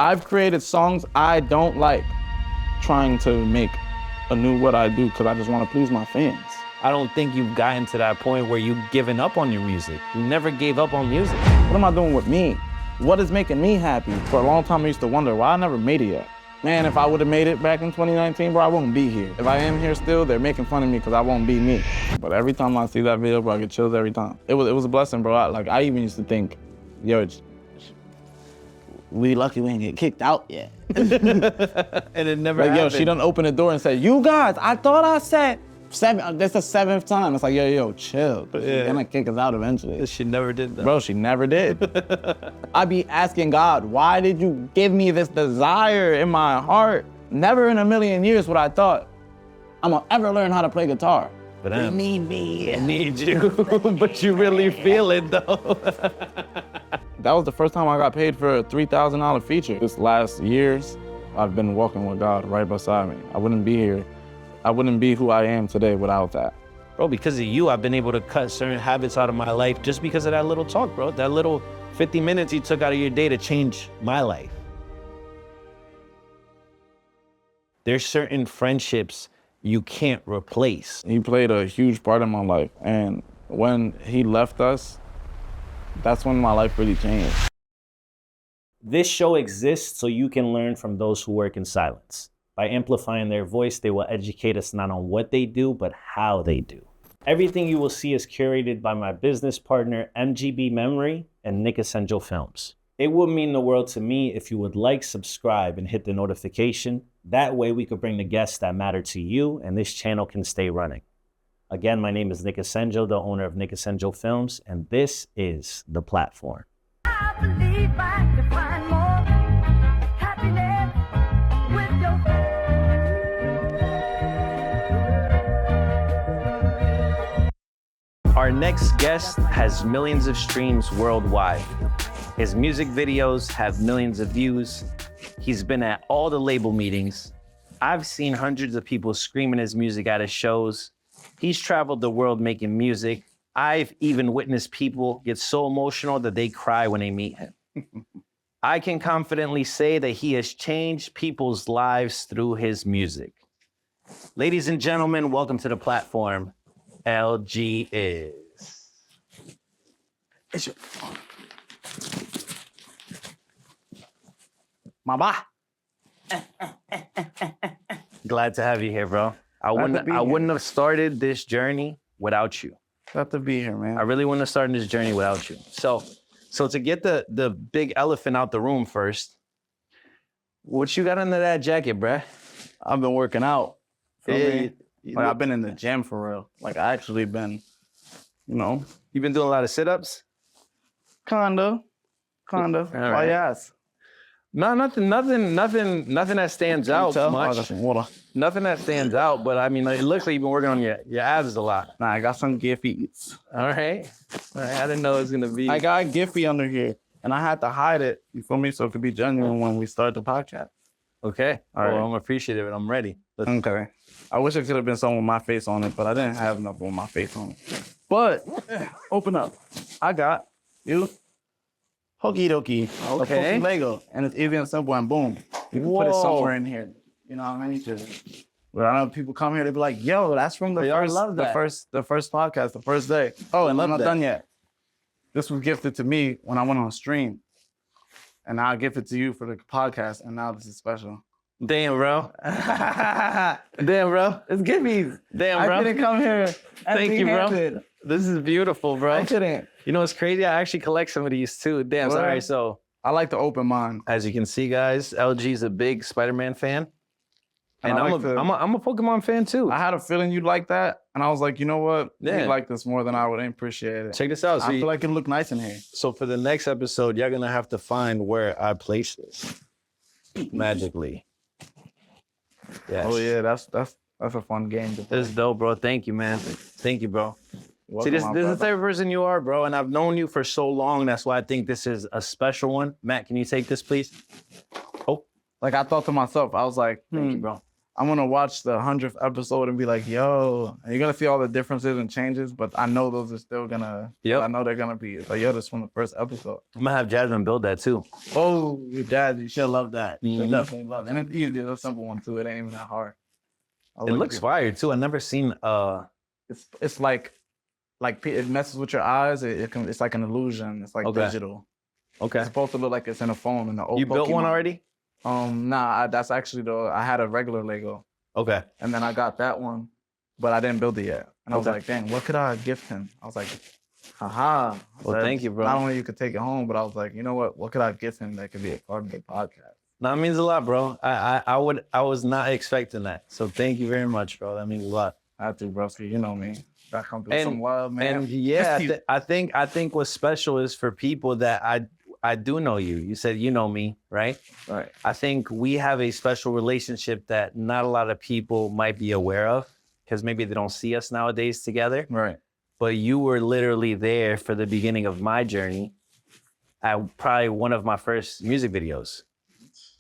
I've created songs I don't like, trying to make anew what I do because I just want to please my fans. I don't think you've gotten to that point where you've given up on your music. You never gave up on music. What am I doing with me? What is making me happy? For a long time, I used to wonder why I never made it yet. Man, if I would have made it back in 2019, bro, I wouldn't be here. If I am here still, they're making fun of me because I won't be me. But every time I see that video, bro, I get chills every time. It was a blessing, bro. I even used to think, yo, we lucky we ain't get kicked out yet. And it never happened. Yo, she done opened the door and said, you guys, I thought I said, that's the 7th time. It's like, yo, chill. She's gonna kick us out eventually. She never did that. Bro, she never did. I be asking God, why did you give me this desire in my heart? Never in a million years would I thought I'm gonna ever learn how to play guitar. But they need me. I need you, but you really feel it though. That was the first time I got paid for a $3,000 feature. This last years, I've been walking with God right beside me. I wouldn't be here. I wouldn't be who I am today without that. Bro, because of you, I've been able to cut certain habits out of my life just because of that little talk, bro. That little 50 minutes you took out of your day to change my life. There's certain friendships you can't replace. He played a huge part in my life. And when he left us, that's when my life really changed. This show exists so you can learn from those who work in silence. By amplifying their voice, they will educate us not on what they do, but how they do. Everything you will see is curated by my business partner, MGB Memory and Nick Essential Films. It would mean the world to me if you would like, subscribe, and hit the notification. That way we could bring the guests that matter to you and this channel can stay running. Again, my name is Nick Essential, the owner of Nick Essential Films, and this is The Platform. I believe I can find more happiness with your Our next guest has millions of streams worldwide. His music videos have millions of views. He's been at all the label meetings. I've seen hundreds of people screaming his music at his shows. He's traveled the world making music. I've even witnessed people get so emotional that they cry when they meet him. I can confidently say that he has changed people's lives through his music. Ladies and gentlemen, welcome to The Platform, LG Izz. Mama. Glad to have you here, bro. I wouldn't have started this journey without you. Glad to be here, man. I really wouldn't have started this journey without you. So to get the big elephant out the room first, what you got under that jacket, bruh? I've been working out. Yeah, Like, I've been in the gym for real. Like, I actually been, you've been doing a lot of sit-ups? Kinda. All right. Why you ask? No, nothing that stands out I much. got some water. Nothing that stands out, but I mean, it looks like you've been working on your abs a lot. Nah, I got some Giphies. All right. I didn't know it was gonna be. I got a Giphy under here, and I had to hide it, you feel me, so it could be genuine when we start the podcast. Okay. All right. Well, I'm appreciative and I'm ready. Okay. I wish it could have been something with my face on it, but I didn't have enough with my face on it. But, open up. I got you. Hokey dokey. Okay. A Lego. And it's easy and simple, and boom. You can put it somewhere in here. You know what I mean? When I know people come here, they be like, yo, that's from the first podcast, the first day. Oh, and I'm not done yet. This was gifted to me when I went on stream. And now I give it to you for the podcast, and now this is special. Damn, bro. Damn, bro. It's Giphies. Damn, bro. I didn't come here. Thank you, bro. This is beautiful, bro. I couldn't. You know what's crazy? I actually collect some of these too. Damn, What? sorry. So I like to open mine. as you can see, guys, LG's a big Spider-Man fan. And I I'm like a Pokemon fan too. I had a feeling you'd like that, and I was like, you know what? Yeah. You'd like this more than I would appreciate it. Check this out. I feel like it looked nice in here. So for the next episode, you're gonna have to find where I place this magically. Yes. Oh yeah, that's a fun game to play. This is dope, bro. Thank you, man. Thank you, bro. Welcome, See, this my is the brother. type of person you are, bro. And I've known you for so long. That's why I think this is a special one. Matt, can you take this, please? Oh, Like I thought to myself, I was like, thank you, bro. I'm gonna watch the 100th episode and be like, yo, and you're gonna see all the differences and changes, but I know those are still gonna, I know they're gonna be like, yo, this from the first episode. I'm gonna have Jasmine build that too. Oh, your dad, you should love that. She'll definitely love it. And it's easy, it's a simple one too. It ain't even that hard. It looks fire too. I never seen it's like it messes with your eyes. It's like an illusion. It's like digital. Okay. It's supposed to look like it's in a phone in the old You built one already? Nah, that's actually I had a regular Lego. Okay. And then I got that one, but I didn't build it yet. And I was like, dang, what could I gift him? I was like, haha. Well, thank you, bro. Not only you could take it home, but I was like, you know what could I gift him that could be a part of the podcast? That means a lot, bro. I was not expecting that. So thank you very much, bro. That means a lot. I have to, bro. So you know me. I come through some love, man. And yeah, I think what's special is for people that I do know you. You said you know me, right? Right. I think we have a special relationship that not a lot of people might be aware of because maybe they don't see us nowadays together. Right. But you were literally there for the beginning of my journey at probably one of my first music videos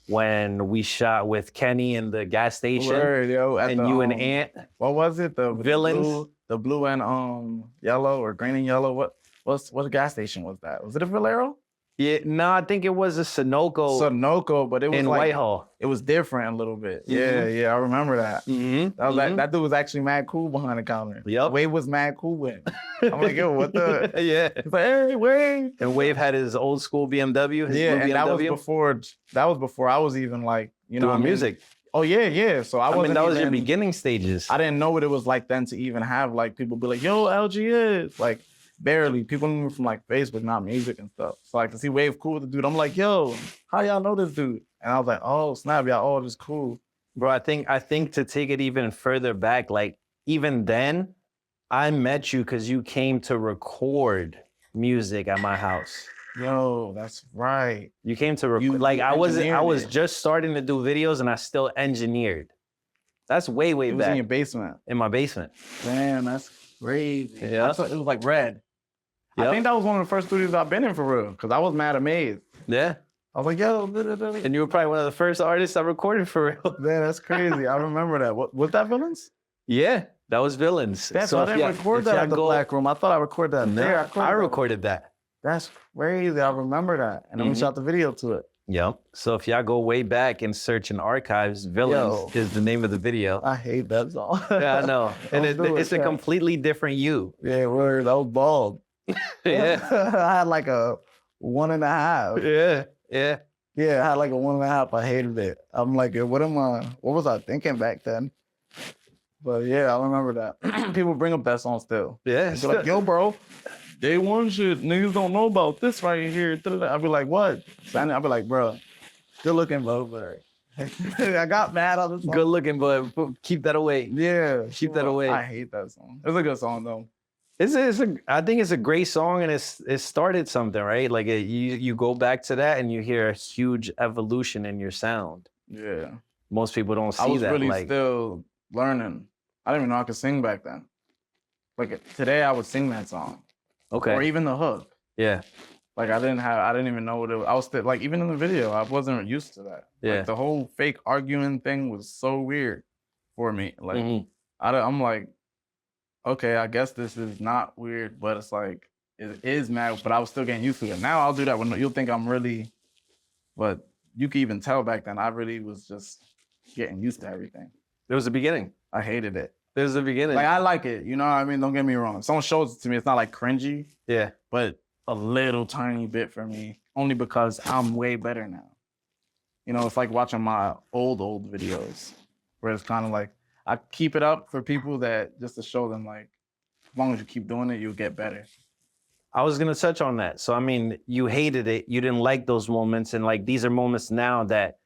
when we shot with Kenny in the gas station. Word, yo, and you and Ant. What was it? The Villains. The blue and yellow or green and yellow. What gas station was that? Was it a Valero? Yeah, no, I think it was a Sunoco, but it was in like, Whitehall. It was different a little bit. Mm-hmm. Yeah, I remember that. Mm-hmm. That was that dude was actually mad cool behind the counter. Yep. Wave was mad cool with him. I'm like, yo, what the? Yeah. He's like, hey, Wave. And Wave had his old school BMW. His Yeah, blue and BMW. that was before I was even like, you know, doing music. Oh yeah. So I mean, that was your beginning stages. I didn't know what it was like then to even have like people be like, yo, LG Izz. Like barely. People knew me from like Facebook, not music and stuff. So like to see Wave cool with the dude, I'm like, yo, how y'all know this dude? And I was like, oh, snap, y'all all just cool. Bro, I think to take it even further back, like even then, I met you because you came to record music at my house. Yo, that's right. You came to record. Like I was just starting to do videos and I still engineered. That's way It was back. in your basement. In my basement. Damn, that's crazy. Yeah. I thought it was like red. Yep. I think that was one of the first studios I've been in for real, because I was mad amazed. Yeah. I was like, yo, And you were probably one of the first artists I recorded for real. man, that's crazy. I remember that. What was that, Villains? Yeah, that was Villains. That's so I didn't record that at the Black Room. I thought I recorded that there. I recorded that. That's crazy. I remember that. And then we shot the video to it. Yep. So if y'all go way back and search in archives, Villains is the name of the video. I hate that song. Yeah, I know. And it's a completely different you. Yeah, word. I was bald. Yeah. I had like a 1.5. Yeah. Yeah, I had like a 1.5. I hated it. I'm like, what was I thinking back then? But yeah, I remember that. People bring up that song still. Yeah. They're like, yo, bro, day one shit, niggas don't know about this right here. I'll be like, what? I'll be like, bro, good looking, bro, but I got mad on this song. Good looking, but keep that away. Yeah. Keep that away. I hate that song. It's a good song, though. I think it's a great song, and it started something, right? Like you go back to that, and you hear a huge evolution in your sound. Yeah. Most people don't see that. I was really like, still learning. I didn't even know I could sing back then. Like today, I would sing that song. Okay. Or even the hook. Yeah. Like I didn't even know what it was. I was still, like, even in the video, I wasn't used to that. Yeah. Like the whole fake arguing thing was so weird for me. Like I'm like, okay, I guess this is not weird, but it's like, it is mad, but I was still getting used to it. Now I'll do that when you'll think I'm really, but you can even tell back then, I really was just getting used to everything. There was a beginning. I hated it. There was a beginning. Like, I like it, you know what I mean? Don't get me wrong. If someone shows it to me, it's not like cringy, Yeah. but a little tiny bit for me, only because I'm way better now. You know, it's like watching my old videos, where it's kind of like, I keep it up for people that, just to show them, like, as long as you keep doing it, you'll get better. I was gonna touch on that. So I mean, you hated it. You didn't like those moments, and like these are moments now that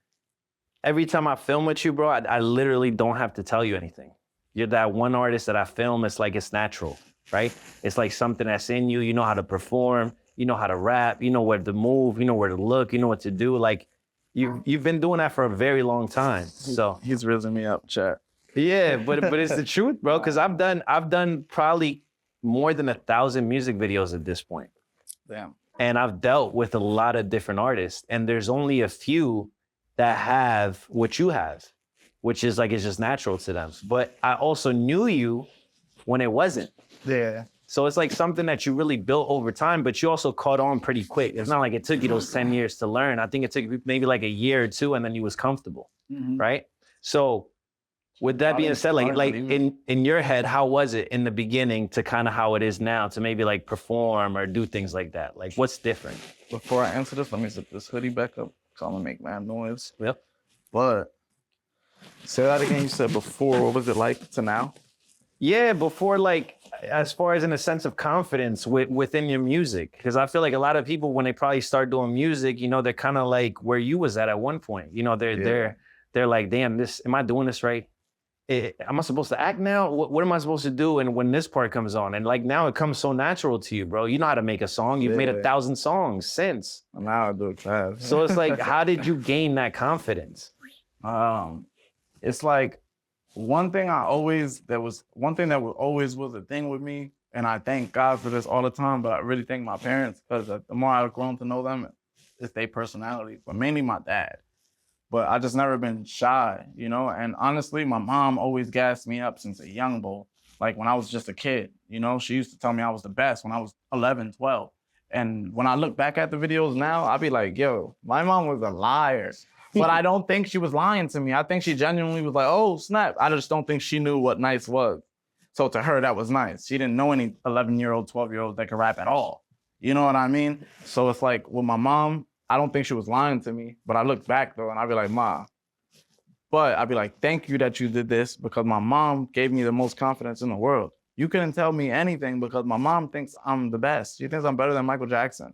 every time I film with you, bro, I literally don't have to tell you anything. You're that one artist that I film. It's like it's natural, right? It's like something that's in you. You know how to perform. You know how to rap. You know where to move. You know where to look. You know what to do. Like you've been doing that for a very long time. So He's raising me up, chat. yeah, but it's the truth, bro. Because I've done probably more than 1,000 music videos at this point. Damn. And I've dealt with a lot of different artists, and there's only a few that have what you have, which is like, it's just natural to them. But I also knew you when it wasn't. Yeah. So it's like something that you really built over time, but you also caught on pretty quick. It's not like it took you those 10 years to learn. I think it took you maybe like a year or two, and then you was comfortable, right? So with that being said, like in your head, how was it in the beginning to kind of how it is now to maybe like perform or do things like that? Like, what's different? Before I answer this, let me zip this hoodie back up, so I'm gonna make mad noise. Yep. But say that again. You said before, what was it like to now? Yeah, before, like, as far as in a sense of confidence within your music, because I feel like a lot of people, when they probably start doing music, you know, they're kind of like where you was at one point. You know, they're like, damn, am I doing this right? Am I supposed to act now? What am I supposed to do? And when this part comes on, and like now it comes so natural to you, bro. You know how to make a song. You've made 1,000 songs since. Now I do it fast. So it's like, how did you gain that confidence? It's like one thing that always was a thing with me, and I thank God for this all the time, but I really thank my parents, because the more I've grown to know them, it's their personality, but mainly my dad. But I just never been shy, you know? And honestly, my mom always gassed me up since a young bull. Like when I was just a kid, you know? She used to tell me I was the best when I was 11, 12. And when I look back at the videos now, I'll be like, yo, my mom was a liar. But I don't think she was lying to me. I think she genuinely was like, oh, snap. I just don't think she knew what nice was. So to her, that was nice. She didn't know any 11-year-old, 12-year-old that could rap at all. You know what I mean? So it's like with my mom, I don't think she was lying to me. But I look back, though, and I'd be like, Ma. But I'd be like, thank you that you did this, because my mom gave me the most confidence in the world. You couldn't tell me anything because my mom thinks I'm the best. She thinks I'm better than Michael Jackson.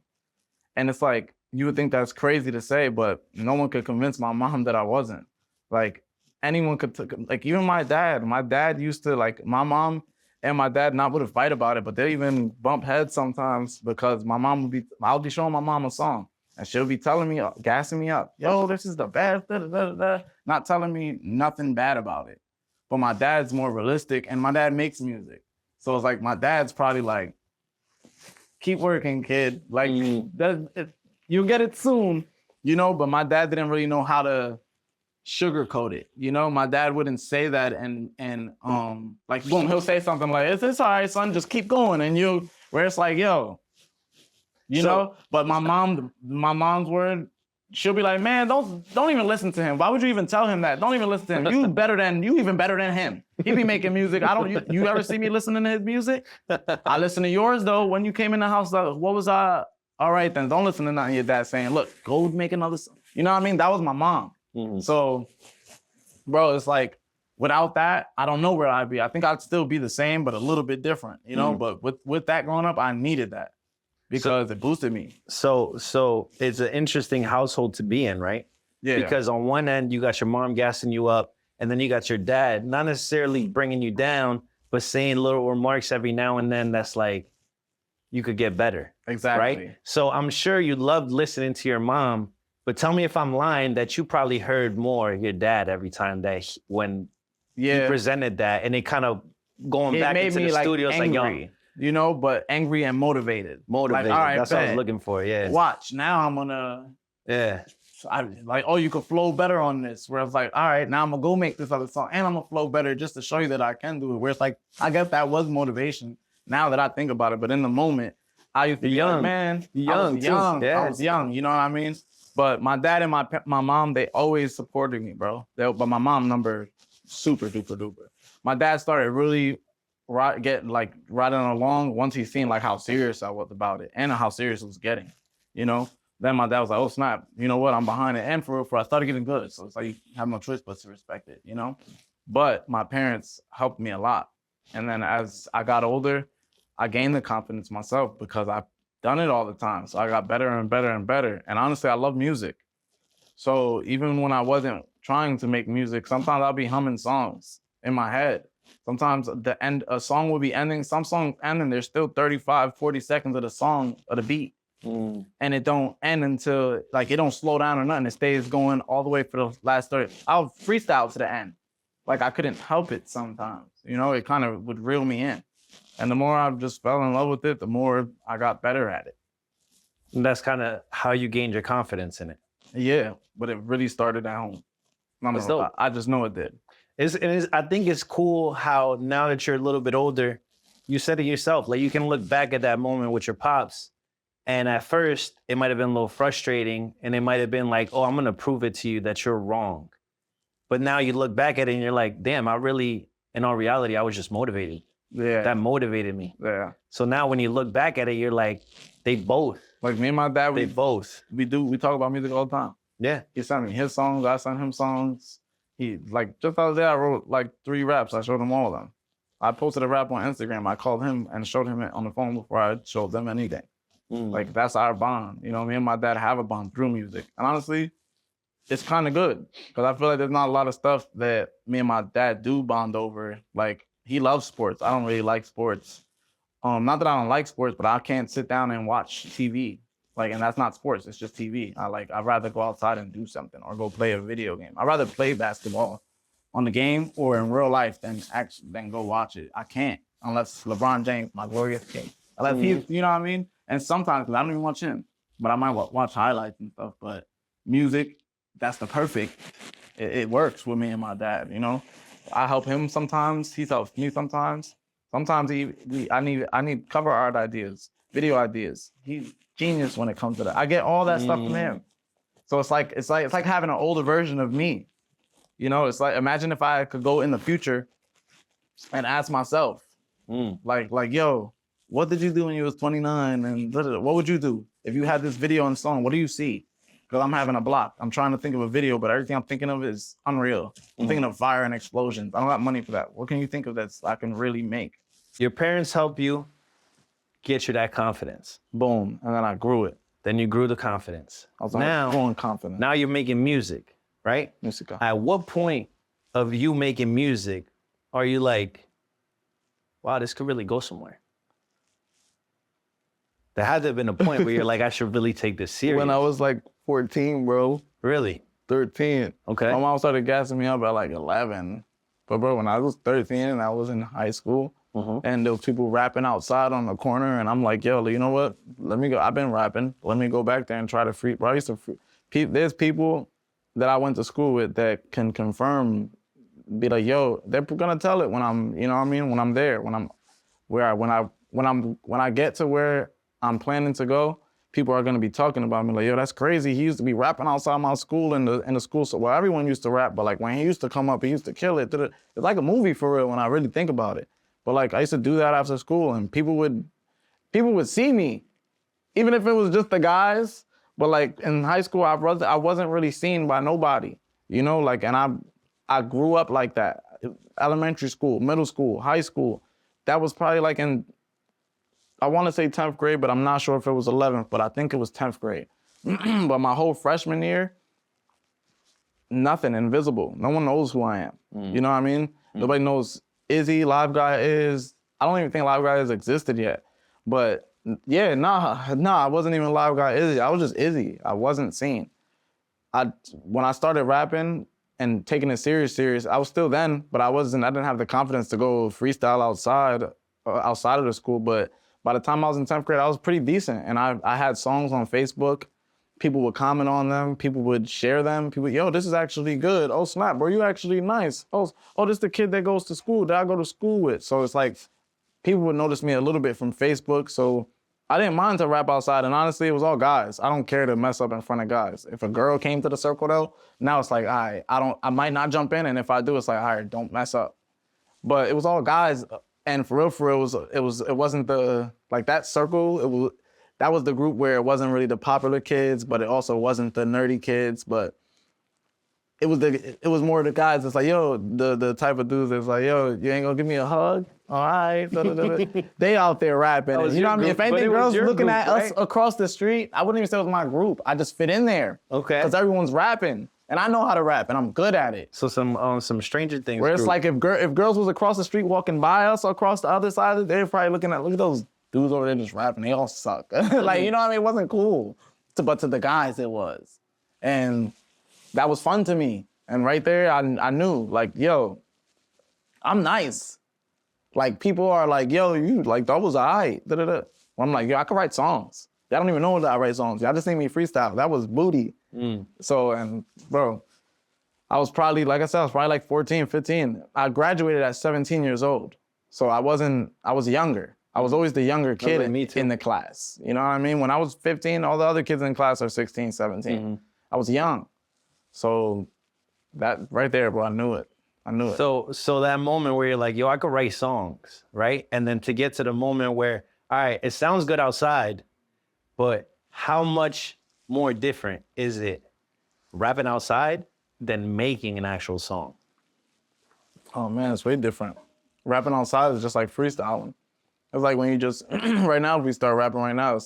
And it's like, you would think that's crazy to say, but no one could convince my mom that I wasn't. Like, anyone could, like, even my dad used to, like, my mom and my dad not would fight about it, but they even bump heads sometimes because I'll be showing my mom a song, and she'll be telling me, gassing me up, yo, this is the best, da, da, da, da, not telling me nothing bad about it. But my dad's more realistic, and my dad makes music. So it's like, my dad's probably like, keep working, kid. Like, you'll get it soon, you know? But my dad didn't really know how to sugarcoat it, you know? My dad wouldn't say that and like, boom, he'll say something like, it's all right, son, just keep going. And where it's like, yo, you know? But my mom's word, she'll be like, man, don't even listen to him. Why would you even tell him that? Don't even listen to him. You even better than him. He be making music. You ever see me listening to his music? I listen to yours though. When you came in the house, what was I? All right, then don't listen to nothing your dad saying. Look, go make another song. You know what I mean? That was my mom. Mm-hmm. So, bro, it's like, without that, I don't know where I'd be. I think I'd still be the same, but a little bit different, you know? Mm-hmm. But with that growing up, I needed that because it boosted me. So it's an interesting household to be in, right? Yeah. Because on one end, you got your mom gassing you up, and then you got your dad, not necessarily bringing you down, but saying little remarks every now and then that's like, you could get better. Exactly. Right? So I'm sure you loved listening to your mom, but tell me if I'm lying that you probably heard more your dad every time when he presented that, and it kind of going back into the studio, it's like, yo, you know, but angry and motivated. Like, all right, that's what I was looking for, yeah. Watch, now I'm gonna, you could flow better on this. Where I was like, all right, now I'm gonna go make this other song, and I'm gonna flow better just to show you that I can do it. Where it's like, I guess that was motivation. Now that I think about it, but in the moment, I used to be young, like, man, I was young, you know what I mean? But my dad and my mom, they always supported me, bro. But my mom number, super duper duper. My dad started really riding along once he seen like how serious I was about it and how serious it was getting, you know? Then my dad was like, oh snap, you know what, I'm behind it. And for I started getting good. So it's like, you have no choice but to respect it, you know? But my parents helped me a lot. And then as I got older, I gained the confidence myself because I've done it all the time. So I got better and better and better. And honestly, I love music. So even when I wasn't trying to make music, sometimes I'll be humming songs in my head. Sometimes a song will be ending, some songs ending, there's still 35, 40 seconds of the song, of the beat. And it don't end until, like, it don't slow down or nothing. It stays going all the way for the last 30. I'll freestyle to the end. Like, I couldn't help it sometimes. You know, it kind of would reel me in. And the more I just fell in love with it, the more I got better at it. And that's kind of how you gained your confidence in it. Yeah, but it really started at home. No, I just know it did. I think it's cool how now that you're a little bit older, you said it yourself, like you can look back at that moment with your pops. And at first, it might have been a little frustrating, and it might have been like, oh, I'm going to prove it to you that you're wrong. But now you look back at it and you're like, damn, in all reality, I was just motivated. Yeah. That motivated me. Yeah. So now when you look back at it, you're like, they both. Like me and my dad, we talk about music all the time. Yeah. He sent me his songs, I sent him songs. Just the other day, I wrote like 3 raps. I showed him all of them. I posted a rap on Instagram. I called him and showed him it on the phone before I showed them anything. Like, that's our bond. You know, me and my dad have a bond through music. And honestly, it's kind of good. Because I feel like there's not a lot of stuff that me and my dad do bond over. Like, he loves sports. I don't really like sports. Not that I don't like sports, but I can't sit down and watch TV. Like, and that's not sports. It's just TV. I'd rather go outside and do something or go play a video game. I'd rather play basketball on the game or in real life than go watch it. I can't unless LeBron James, my glorious king. Unless he's, you know what I mean? And sometimes, because I don't even watch him, but I might watch highlights and stuff. But music, that's the perfect. It works with me and my dad, you know? I help him sometimes. He helps me sometimes. Sometimes I need cover art ideas, video ideas. He's genius when it comes to that. I get all that stuff from him. So it's like having an older version of me. You know, it's like, imagine if I could go in the future and ask myself, like, yo, what did you do when you was 29? And what would you do if you had this video and song? What do you see? Because I'm having a block. I'm trying to think of a video, but everything I'm thinking of is unreal. I'm thinking of fire and explosions. I don't got money for that. What can you think of that I can really make? Your parents help you get you that confidence. Boom. And then I grew it. Then you grew the confidence. I was growing confident. Now you're making music, right? Musica. At what point of you making music are you like, wow, this could really go somewhere? There had to have been a point where you're like, I should really take this serious. When I was like 14, bro. Really? 13. Okay. My mom started gassing me up at like 11. But bro, when I was 13 and I was in high school, and there was people rapping outside on the corner, and I'm like, yo, you know what? Let me go. I've been rapping. Let me go back there and try to free. Bro, I used to there's people that I went to school with that can confirm, be like, yo, they're gonna tell it when I'm, you know what I mean? When I'm there, when I get to where I'm planning to go, people are gonna be talking about me like, yo, that's crazy. He used to be rapping outside my school in the school. So, well, everyone used to rap, but like when he used to come up, he used to kill it. It's like a movie for real when I really think about it. But like I used to do that after school, and people would see me, even if it was just the guys. But like in high school, I wasn't really seen by nobody, you know. Like, and I grew up like that. Elementary school, middle school, high school. That was probably like I want to say 10th grade, but I'm not sure if it was 11th. But I think it was 10th grade. But my whole freshman year, nothing, invisible. No one knows who I am. You know what I mean? Nobody knows Izzy, Live Guy Izz. I don't even think Live Guy Izz existed yet. But yeah, nah, I wasn't even Live Guy Izzy. I was just Izzy. I wasn't seen. When I started rapping and taking it serious, I was still then, but I didn't have the confidence to go freestyle outside of the school. But by the time I was in 10th grade, I was pretty decent. And I had songs on Facebook. People would comment on them. People would share them. People, yo, this is actually good. Oh, snap, bro, you actually nice. Oh, this the kid that goes to school that I go to school with. So it's like, people would notice me a little bit from Facebook. So I didn't mind to rap outside. And honestly, it was all guys. I don't care to mess up in front of guys. If a girl came to the circle though, now it's like, all right, I might not jump in. And if I do, it's like, all right, don't mess up. But it was all guys. And for real, it wasn't like that circle. That was the group where it wasn't really the popular kids, but it also wasn't the nerdy kids. But it was more the guys that's like, yo, the type of dudes that's like, yo, you ain't gonna give me a hug? All right. They out there rapping. You know what I mean? If anything, girls looking at us across the street, I wouldn't even say it was my group. I just fit in there. Okay. Because everyone's rapping. And I know how to rap, and I'm good at it. So some Stranger Things where it's group. like if girls was across the street walking by us across the other side, they're probably look at those dudes over there just rapping. They all suck. Like, you know what I mean? It wasn't cool. But to the guys, it was. And that was fun to me. And right there, I knew, like, yo, I'm nice. Like, people are like, yo, you, like, that was all right. Well, I'm like, yo, I can write songs. Y'all don't even know that I write songs. Y'all just see me freestyle. That was booty. So, and bro, I was probably, like I said, I was probably like 14, 15. I graduated at 17 years old. So I was younger. I was always the younger kid in the class. You know what I mean? When I was 15, all the other kids in the class are 16, 17. Mm-hmm. I was young. So that right there, bro, I knew it. So that moment where you're like, yo, I could write songs, right? And then to get to the moment where, all right, it sounds good outside, but how much more different is it rapping outside than making an actual song? Oh man, it's way different. Rapping outside is just like freestyling. It's like when you just, right now, if we start rapping right now,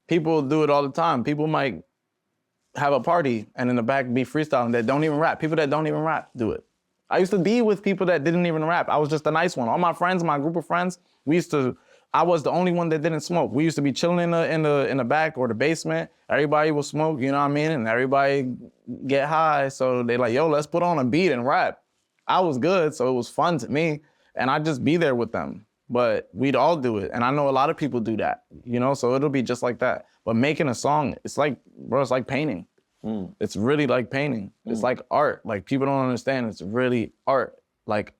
people do it all the time. People might have a party and in the back be freestyling that don't even rap. People that don't even rap do it. I used to be with people that didn't even rap. I was just the nice one. All my friends, my group of friends, I was the only one that didn't smoke. We used to be chilling in the back or the basement. Everybody would smoke, you know what I mean? And everybody get high. So they like, yo, let's put on a beat and rap. I was good, so it was fun to me. And I'd just be there with them. But we'd all do it. And I know a lot of people do that, you know? So it'll be just like that. But making a song, it's like, bro, it's like painting. It's really like painting. It's like art. Like people don't understand. It's really art. Like,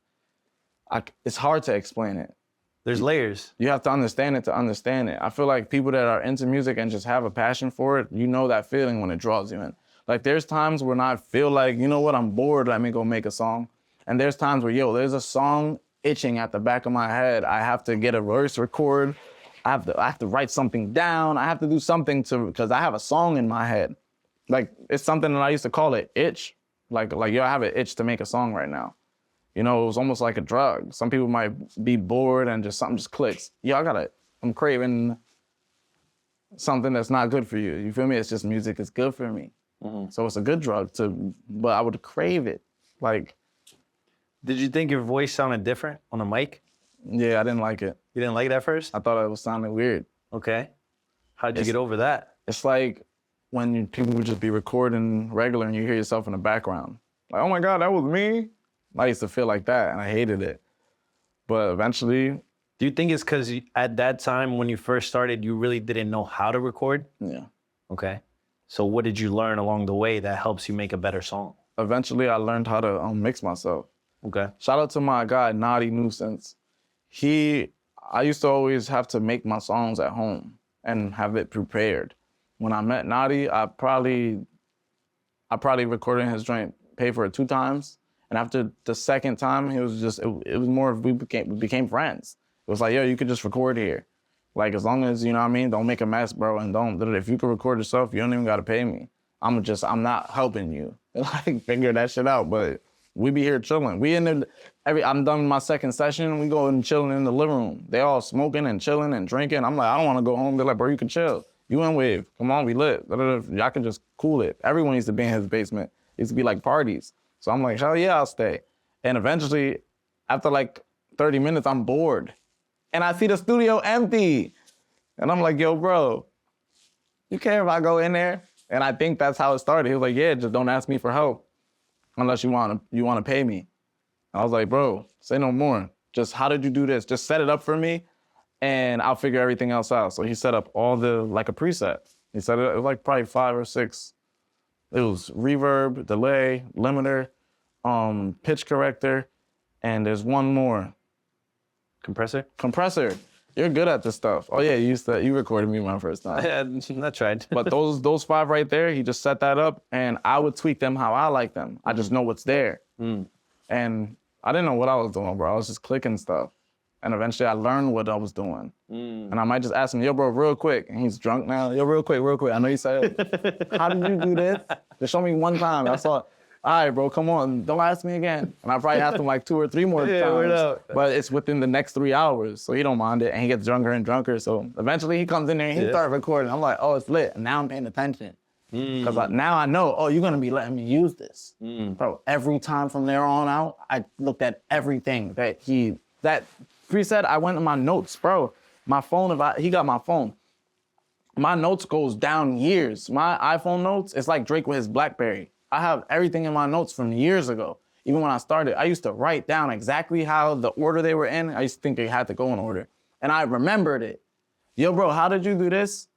it's hard to explain it. There's layers. You have to understand it to understand it. I feel like people that are into music and just have a passion for it, you know that feeling when it draws you in. Like there's times when I feel like, you know what, I'm bored, let me go make a song. And there's times where, yo, there's a song itching at the back of my head. I have to get a verse record. I have to write something down. I have to do something because I have a song in my head. Like it's something that I used to call it itch. Like yo, I have an itch to make a song right now. You know, it was almost like a drug. Some people might be bored and just something just clicks. Yo, I'm craving something that's not good for you. You feel me? It's just music is good for me. Mm-hmm. So it's a good drug but I would crave it. Like. Did you think your voice sounded different on a mic? Yeah, I didn't like it. You didn't like it at first? I thought it was sounding weird. Okay. How'd you get over that? It's like when people would just be recording regular and you hear yourself in the background. Like, oh my God, that was me? I used to feel like that and I hated it. But eventually. Do you think it's because at that time when you first started, you really didn't know how to record? Yeah. Okay. So what did you learn along the way that helps you make a better song? Eventually I learned how to mix myself. Okay. Shout out to my guy, Naughty Nuisance. I used to always have to make my songs at home and have it prepared. When I met Naughty, I probably recorded his joint, paid for it 2 times. And after the second time, it was more of we became friends. It was like, yo, you could just record here. Like, as long as, you know what I mean, don't make a mess, bro, and if you can record yourself, you don't even gotta pay me. I'm not helping you. Like, figure that shit out, but we be here chilling. I'm done with my second session, we go and chilling in the living room. They all smoking and chilling and drinking. I'm like, I don't wanna go home. They're like, bro, you can chill. You and Wave, come on, we lit. Y'all can just cool it. Everyone used to be in his basement. It used to be like parties. So I'm like, hell yeah, I'll stay. And eventually, after like 30 minutes, I'm bored. And I see the studio empty. And I'm like, yo, bro, you care if I go in there? And I think that's how it started. He was like, yeah, just don't ask me for help unless you want to pay me. I was like, bro, say no more. Just how did you do this? Just set it up for me and I'll figure everything else out. So he set up all like a preset. He said it was like probably 5 or 6. It was reverb, delay, limiter, pitch corrector, and there's one more. Compressor? Compressor. You're good at this stuff. Oh yeah, you recorded me my first time. Yeah, I tried. But those 5 right there, he just set that up, and I would tweak them how I like them. I just know what's there. And I didn't know what I was doing, bro. I was just clicking stuff. And eventually I learned what I was doing. And I might just ask him, yo, bro, real quick. And he's drunk now. Yo, real quick. I know you said, how did you do this? Just show me one time. That's all. All right, bro, come on. Don't ask me again. And I probably asked him like 2 or 3 more times. But it's within the next 3 hours. So he don't mind it. And he gets drunker and drunker. So eventually he comes in there and he starts recording. I'm like, oh, it's lit. And now I'm paying attention. Because now I know, oh, you're going to be letting me use this. Bro, every time from there on out, I looked at everything that preset. I went to my notes, bro. My phone, he got my phone. My notes goes down years. My iPhone notes, it's like Drake with his BlackBerry. I have everything in my notes from years ago. Even when I started, I used to write down exactly how the order they were in. I used to think they had to go in order. And I remembered it. Yo, bro, how did you do this?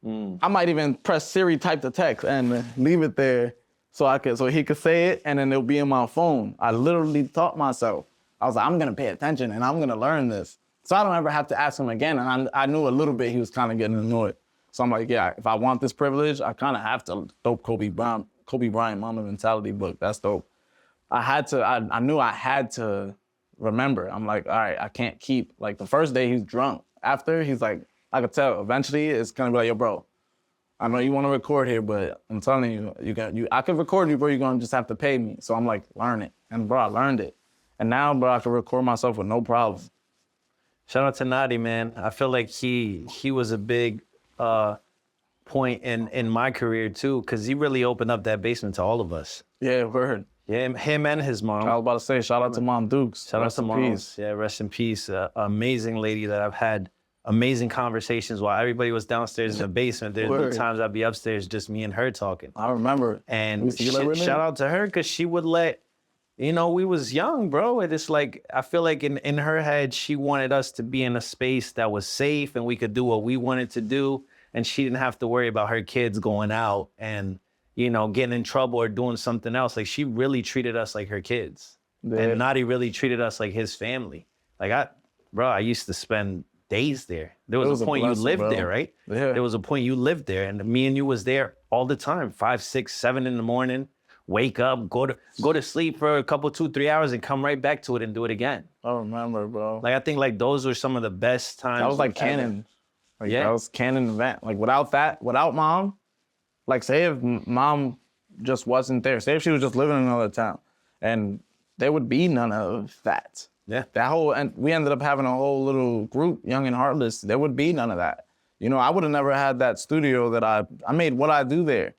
I might even press Siri, type the text, and leave it there. so he could say it, and then it'll be in my phone. I literally taught myself. I was like, I'm gonna pay attention, and I'm gonna learn this, so I don't ever have to ask him again. And I knew a little bit he was kind of getting annoyed. So I'm like, yeah, if I want this privilege, I kind of have to dope Kobe Bryant Mamba Mentality book. That's dope. I knew I had to remember. I'm like, all right, I can't keep, like the first day he's drunk. After, he's like, I could tell eventually it's gonna be like, yo, bro, I know you wanna record here, but I'm telling you, I can record you, bro, you're gonna just have to pay me. So I'm like, learn it. And bro, I learned it. And now, bro, I can record myself with no problem. Shout out to Nadi, man. I feel like he was a big point in my career too, because he really opened up that basement to all of us. Yeah, word. Yeah, him and his mom. I was about to say, shout out to Mom Dukes. Shout out to Mom. Yeah, rest in peace. Amazing lady that I've had amazing conversations while everybody was downstairs in the basement. There's been times I'd be upstairs, just me and her talking. I remember. And shout out to her, because she would let, you know, we was young, bro. And it's like, I feel like in her head, she wanted us to be in a space that was safe and we could do what we wanted to do. And she didn't have to worry about her kids going out and, you know, getting in trouble or doing something else. Like, she really treated us like her kids. Yeah. And Nadi really treated us like his family. Like, I used to spend days there. There was a point you lived there, right? Yeah. There was a point you lived there, and me and you was there all the time, 5, 6, 7 in the morning, wake up, go to sleep for a couple, 2, 3 hours and come right back to it and do it again. I remember, bro. Like, I think like those were some of the best times. That was like canon. Like, yeah. That was canon event. Like, without Mom, like, say if Mom just wasn't there, say if she was just living in another town, and there would be none of that. Yeah. And we ended up having a whole little group, Young and Heartless. There would be none of that. You know, I would have never had that studio that I made What I Do there.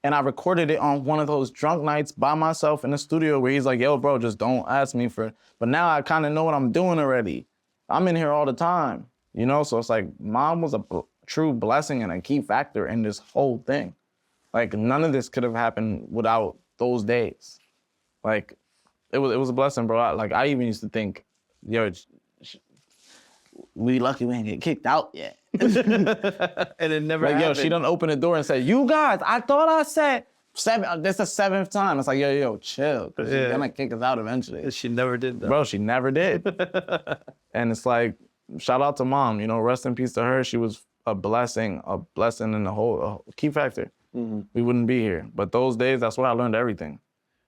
And I recorded it on one of those drunk nights by myself in the studio where he's like, yo, bro, just don't ask me for, but now I kind of know what I'm doing already. I'm in here all the time, you know? So it's like, Mom was a true blessing and a key factor in this whole thing. Like, none of this could have happened without those days. Like, it was a blessing, bro. I even used to think, yo, we lucky we ain't get kicked out yet. And it never happened. Yo, she done open the door and said, you guys, I thought I said 7, this is the 7th time. It's like, yo, chill, because she's gonna kick us out eventually. She never did that. Bro, she never did. And it's like, shout out to Mom, you know, rest in peace to her. She was a blessing in the whole key factor. Mm-hmm. We wouldn't be here. But those days, that's where I learned everything.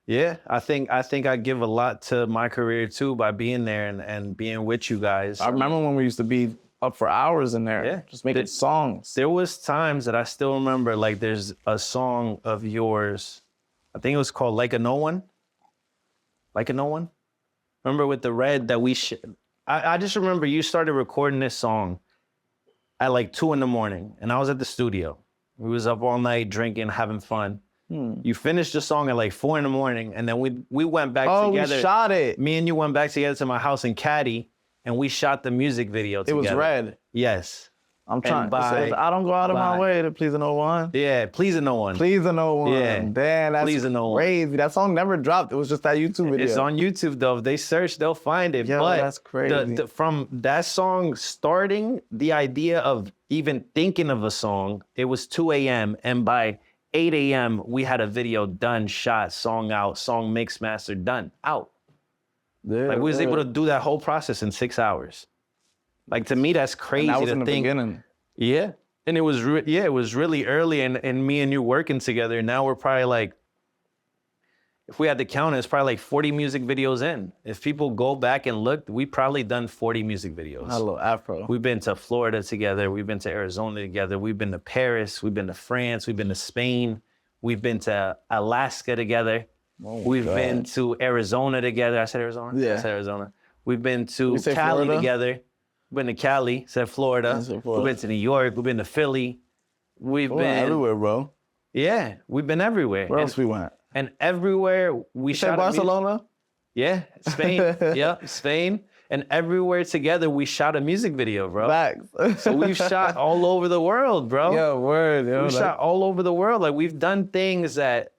Yeah, I think I give a lot to my career too by being there and being with you guys. I remember when we used to be up for hours in there, just making songs. There was times that I still remember, like there's a song of yours, I think it was called Like a No One. Like a No One? Remember with the red that I just remember you started recording this song at like 2 a.m. and I was at the studio. We was up all night drinking, having fun. You finished the song at like 4 a.m. and then we went back together. Oh, we shot it. Me and you went back together to my house in Caddy, and we shot the music video together. It was red. Yes. I'm trying. It says, I don't go out of my way to please a no one. Yeah, please a no one. Please a no one. Yeah. Damn, that's please a no crazy. One. That song never dropped. It was just that YouTube video. It's on YouTube though. If they search, they'll find it. Yo, but that's crazy. From that song starting, the idea of even thinking of a song, it was 2 a.m. and by 8 a.m. we had a video done, shot, song out, song mix, master, done, out. Yeah, like we was able to do that whole process in 6 hours. Like to me, that's crazy and that was to in the think. Beginning. Yeah, and it was it was really early, and me and you working together. Now we're probably like, if we had to count it, it's probably like 40 music videos in. If people go back and look, we probably done 40 music videos. Hello, Afro. We've been to Florida together. We've been to Arizona together. We've been to Paris. We've been to France. We've been to Spain. We've been to Alaska together. Oh, we've been to Arizona together. I said Arizona? Yeah. I said Arizona. We've been to Cali Florida? together. We've been to Cali, said Florida. We've been to New York. We've been to Philly. We've been everywhere, bro. Yeah, we've been everywhere. Where else we went? And everywhere we shot. Barcelona? Yeah, Spain. Yeah, Spain. And everywhere together we shot a music video, bro. Facts. So we've shot all over the world, bro. Yo, word. Yo, we shot all over the world. Like we've done things that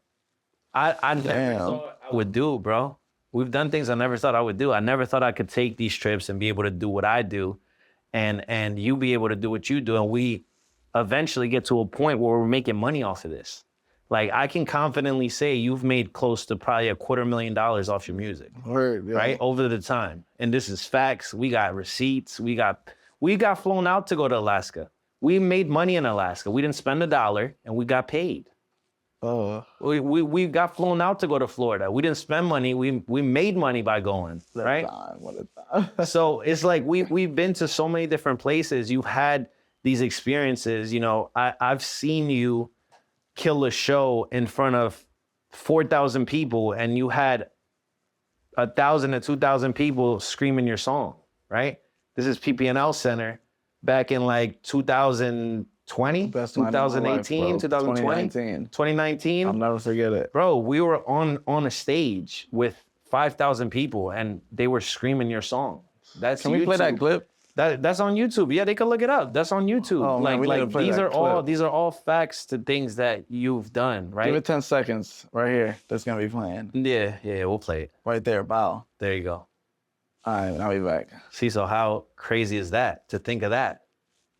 I never thought I would do, bro. We've done things I never thought I would do. I never thought I could take these trips and be able to do what I do, and you be able to do what you do, and we eventually get to a point where we're making money off of this. Like, I can confidently say you've made close to probably $250,000 off your music, Word, yeah. right? Over the time. And this is facts. We got receipts. We got flown out to go to Alaska. We made money in Alaska. We didn't spend $1 and we got paid. Oh, We got flown out to go to Florida. We didn't spend money. We made money by going, right? what a time. So it's like we've been to so many different places. You've had these experiences. You know, I've seen you kill a show in front of 4,000 people, and you had 1,000 to 2,000 people screaming your song, right? This is PPNL Center back in like 2020, Best night of my life, 2018, bro. 2020, 2019. 2019. I'll never forget it. Bro, we were on a stage with 5,000 people and they were screaming your song. That's Can we play that YouTube. clip? That's on YouTube. Yeah, they can look it up. That's on YouTube. Oh, man, we need to play these that are clip. all facts to things that you've done, right? Give it 10 seconds right here. That's going to be playing. Yeah, we'll play it. Right there, bow. There you go. All right, I'll be back. See, so how crazy is that to think of that?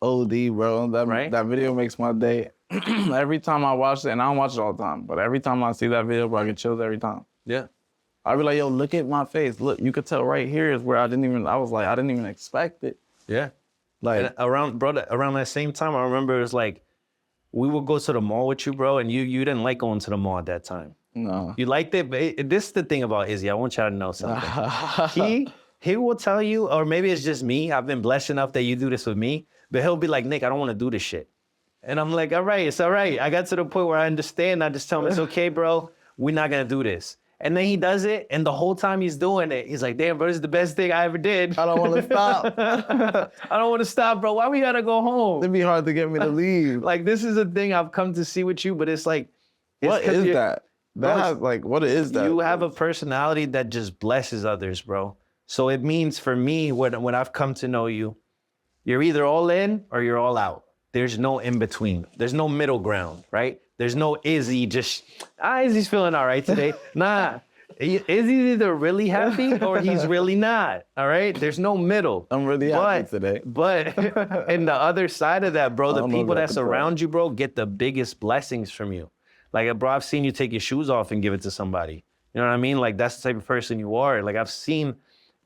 OD, bro. Right? That video makes my day. Every time I watch it, and I don't watch it all the time, but every time I see that video, bro, I get chills every time. Yeah. I be like, yo, look at my face. Look, you could tell right here is where I didn't even expect it. Yeah. Like, And around that same time, I remember it was like, we would go to the mall with you, bro, and you didn't like going to the mall at that time. no. You liked it, but this is the thing about Izzy. I want y'all to know something. He will tell you, or maybe it's just me. I've been blessed enough that you do this with me, but he'll be like, Nick, I don't want to do this shit. And I'm like, all right, it's all right. I got to the point where I understand. I just tell him, it's okay, bro. We're not going to do this. And then he does it, and the whole time he's doing it, he's like, damn, bro, this is the best thing I ever did. I don't want to stop. I don't want to stop, bro. Why we got to go home? It'd be hard to get me to leave. Like, this is a thing I've come to see with you, but it's like, What is that? Bro, What is that? you have a personality that just blesses others, bro. So it means for me, when I've come to know you, you're either all in or you're all out. There's no in between. There's no middle ground, right? There's no Izzy just, Izzy's feeling all right today. Nah, Izzy's either really happy or he's really not, all right? There's no middle. I'm really happy today. But and the other side of that, bro, the don't know people about that the bro. surround you, bro, get the biggest blessings from you. Like, bro, I've seen you take your shoes off and give it to somebody. You know what I mean? Like, that's the type of person you are. Like, I've seen,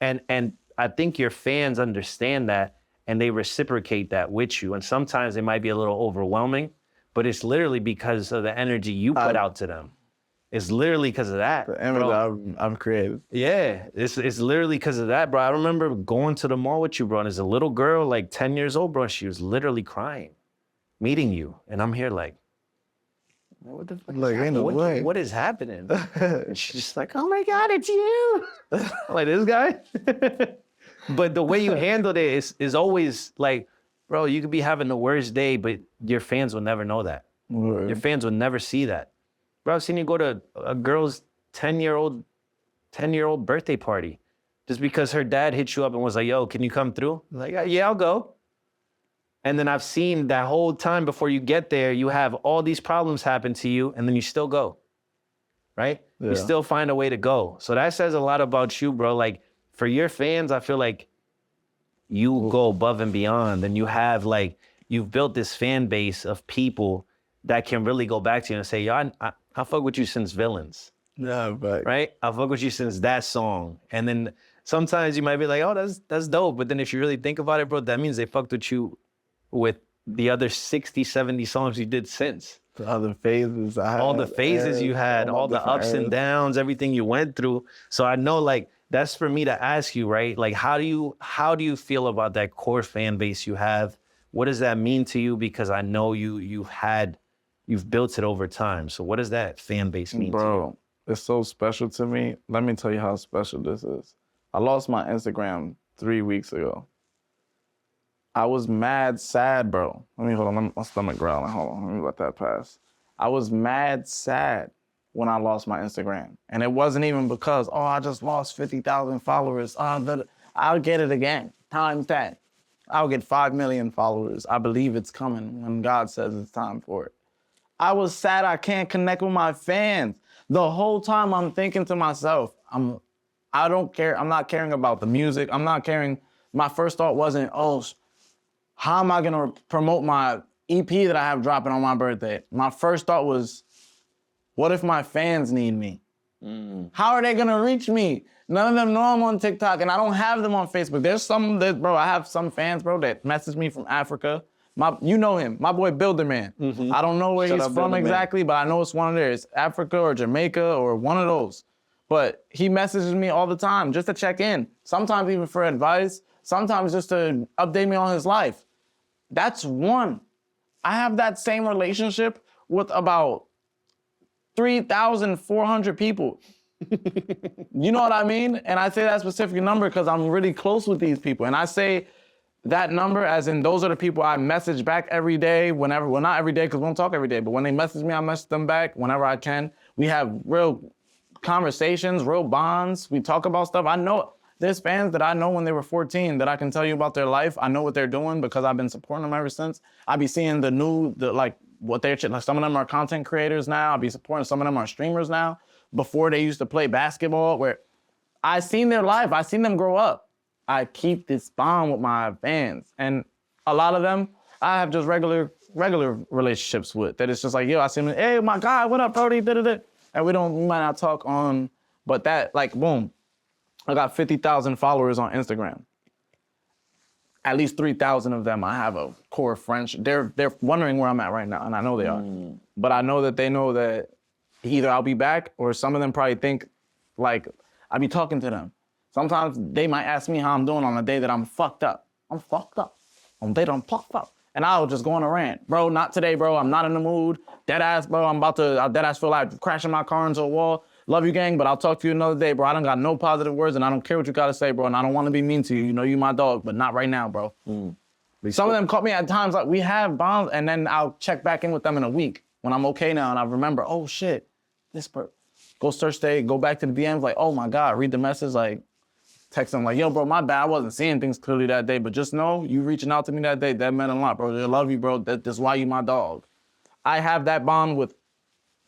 and I think your fans understand that and they reciprocate that with you. And sometimes it might be a little overwhelming, but it's literally because of the energy you put out to them. It's literally because of that. The image I've created. Yeah, it's literally because of that, bro. I remember going to the mall with you, bro, and there's a little girl, like 10 years old, bro. She was literally crying, meeting you. And I'm here like, what the fuck? Like, ain't no way. What is happening? And she's just like, oh my God, it's you. I'm like, this guy? But the way you handled it is always like, bro, you could be having the worst day, but your fans will never know that. Word. Your fans will never see that. Bro, I've seen you go to a girl's 10-year-old birthday party just because her dad hit you up and was like, yo, can you come through? Like, yeah, I'll go. And then I've seen that whole time before you get there, you have all these problems happen to you and then you still go, right? Yeah. You still find a way to go. So that says a lot about you, bro. Like, for your fans, I feel like you go above and beyond, and you have like, you've built this fan base of people that can really go back to you and say, yo, I fuck with you since Villains, Yeah, but right? I fuck with you since that song. And then sometimes you might be like, oh, that's dope. But then if you really think about it, bro, that means they fucked with you with the other 60, 70 songs you did since. the other phases I had. All the phases you had, all the ups and downs, everything you went through. So I know, like, that's for me to ask you, right? Like, how do you feel about that core fan base you have? What does that mean to you? Because I know you've built it over time. So what does that fan base mean to you? Bro, it's so special to me. Let me tell you how special this is. I lost my Instagram 3 weeks ago. I was mad sad, bro. Hold on, my stomach growling. Hold on, let me let that pass. I was mad sad when I lost my Instagram. And it wasn't even because, oh, I just lost 50,000 followers. I'll get it again, times that. I'll get 5 million followers. I believe it's coming when God says it's time for it. I was sad I can't connect with my fans. The whole time I'm thinking to myself, I don't care. I'm not caring about the music. I'm not caring. My first thought wasn't, oh, how am I gonna promote my EP that I have dropping on my birthday? My first thought was, What if my fans need me? How are they gonna reach me? None of them know I'm on TikTok, and I don't have them on Facebook. There's some that, bro, I have some fans, bro, that message me from Africa. You know him, my boy Builderman. I don't know where he's from exactly, but I know it's one of theirs, Africa or Jamaica or one of those. But he messages me all the time just to check in. Sometimes even for advice, sometimes just to update me on his life. That's one. I have that same relationship with about 3,400 people. You know what I mean? And I say that specific number because I'm really close with these people. And I say that number as in those are the people I message back every day, whenever, well, not every day because we don't talk every day, but when they message me, I message them back whenever I can. We have real conversations, real bonds. We talk about stuff. I know there's fans that I know when they were 14 that I can tell you about their life. I know what they're doing because I've been supporting them ever since. I be seeing what they're, like some of them are content creators now. I'll be supporting, some of them are streamers now. Before they used to play basketball, where I seen their life, I seen them grow up. I keep this bond with my fans. And a lot of them, I have just regular relationships with. That it's just like, yo, I see them, hey, my God, what up, Brody, da-da-da. And we might not talk on, but that, like, boom. I got 50,000 followers on Instagram. At least 3,000 of them, I have a core friendship. They're wondering where I'm at right now, and I know they are. But I know that they know that either I'll be back or some of them probably think, like, I be talking to them. Sometimes they might ask me how I'm doing on a day that I'm fucked up. I'm fucked up. On a day that I'm fucked up. And I'll just go on a rant. Bro, not today, bro. I'm not in the mood. Dead ass, bro. I dead ass feel like crashing my car into a wall. Love you, gang, but I'll talk to you another day, bro. I don't got no positive words, and I don't care what you gotta say, bro. And I don't want to be mean to you. You know you my dog, but not right now, bro. Some of them caught me at times like we have bonds, and then I'll check back in with them in a week when I'm okay now, and I remember, oh shit, this person. Go search they, go back to the DMs, like, oh my God, read the message, like, text them like, yo, bro, my bad. I wasn't seeing things clearly that day, but just know you reaching out to me that day, that meant a lot, bro. I love you, bro. That's why you my dog. I have that bond with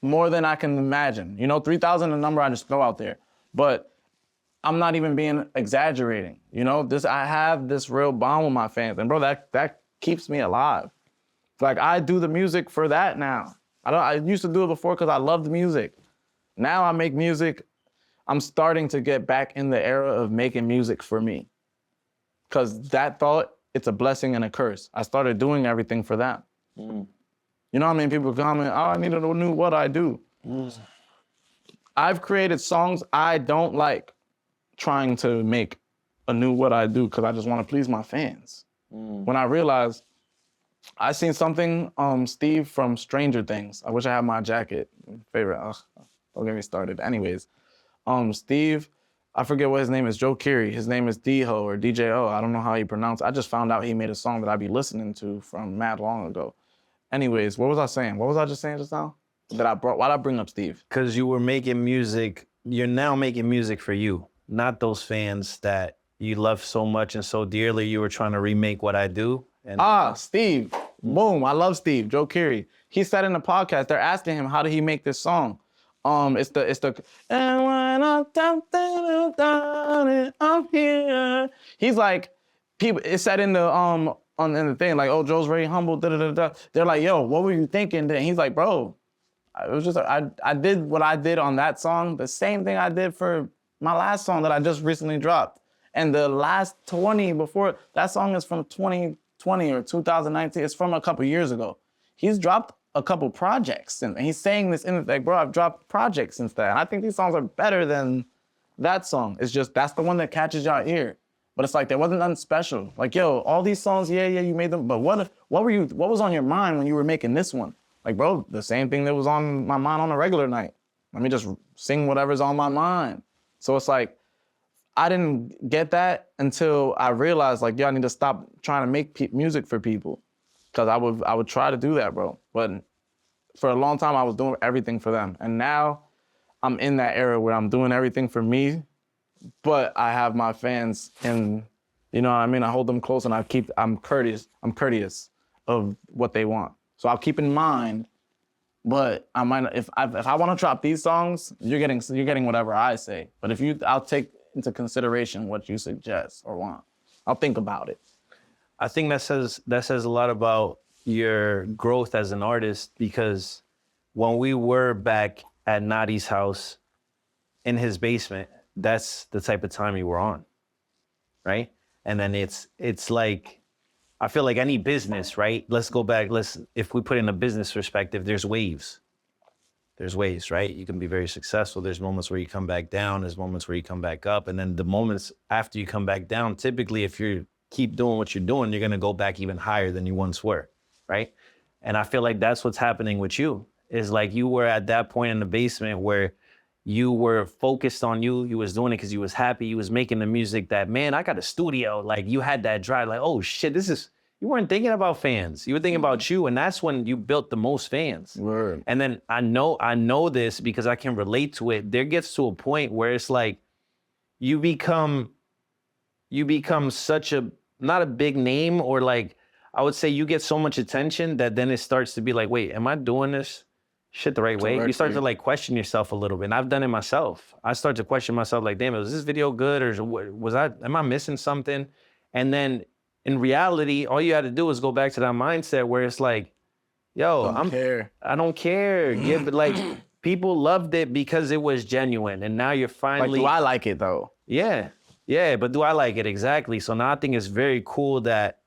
more than I can imagine. You know, 3,000 a number I just throw out there. But I'm not even being exaggerating. You know, I have this real bond with my fans. And bro, that keeps me alive. Like I do the music for that now. I used to do it before because I loved music. Now I make music. I'm starting to get back in the era of making music for me. Because that thought, it's a blessing and a curse. I started doing everything for that. You know how many people comment, oh, I need to know what I do. I've created songs I don't like trying to make a new what I do because I just want to please my fans. When I realized, I seen something, Steve from Stranger Things. I wish I had my jacket. Favorite, don't get me started. Anyways, Steve, I forget what his name is, Joe Keery. His name is D-Ho or DJO. I don't know how he pronounced it. I just found out he made a song that I be listening to from mad long ago. Anyways, what was I saying? What was I just saying just now? Why'd I bring up Steve? Because you were making music, you're now making music for you, not those fans that you love so much and so dearly you were trying to remake what I do. And Steve. Boom, I love Steve, Joe Keery. He said in the podcast, they're asking him, how did he make this song? It's the, and when I'm down it, I'm here. He's like, people, it said in the, in the thing, like, oh, Joe's very humble, da-da-da-da. They're like, yo, what were you thinking? And he's like, bro, it was just, I did what I did on that song, the same thing I did for my last song that I just recently dropped. And the last 20 before, that song is from 2020 or 2019. It's from a couple years ago. He's dropped a couple projects, and he's saying this in like, bro, I've dropped projects since that. And I think these songs are better than that song. It's just, that's the one that catches your ear. But it's like, there wasn't nothing special. Like, yo, all these songs, yeah, you made them, but what was on your mind when you were making this one? Like, bro, the same thing that was on my mind on a regular night. Let me just sing whatever's on my mind. So it's like, I didn't get that until I realized, like, yo, I need to stop trying to make music for people. Because I would try to do that, bro. But for a long time, I was doing everything for them. And now I'm in that era where I'm doing everything for me, but I have my fans and, you know what I mean? I hold them close and I'm courteous of what they want. So I'll keep in mind, but I might, if I want to drop these songs, you're getting whatever I say. But I'll take into consideration what you suggest or want. I'll think about it. I think that says a lot about your growth as an artist, because when we were back at Nadi's house in his basement, that's the type of time you were on, right? And then it's like, I feel like any business, right? Let's go back. If we put in a business perspective, there's waves. There's waves, right? You can be very successful. There's moments where you come back down. There's moments where you come back up. And then the moments after you come back down, typically, if you keep doing what you're doing, you're going to go back even higher than you once were, right? And I feel like that's what's happening with you. Is like you were at that point in the basement where you were focused on you. You was doing it because you was happy. You was making the music that, man, I got a studio. Like you had that drive, like, oh shit, you weren't thinking about fans. You were thinking about you. And that's when you built the most fans. Word. And then I know this because I can relate to it. There gets to a point where it's like, you become such not a big name, or like, I would say you get so much attention that then it starts to be like, wait, am I doing this shit the right way? You start to like question yourself a little bit. And I've done it myself. I start to question myself like, damn, was this video good? Or am I missing something? And then in reality, all you had to do is go back to that mindset where it's like, yo, I don't care. Yeah, but like people loved it because it was genuine. And now you're finally. Like, do I like it though? Yeah. Yeah, but do I like it? Exactly. So now I think it's very cool that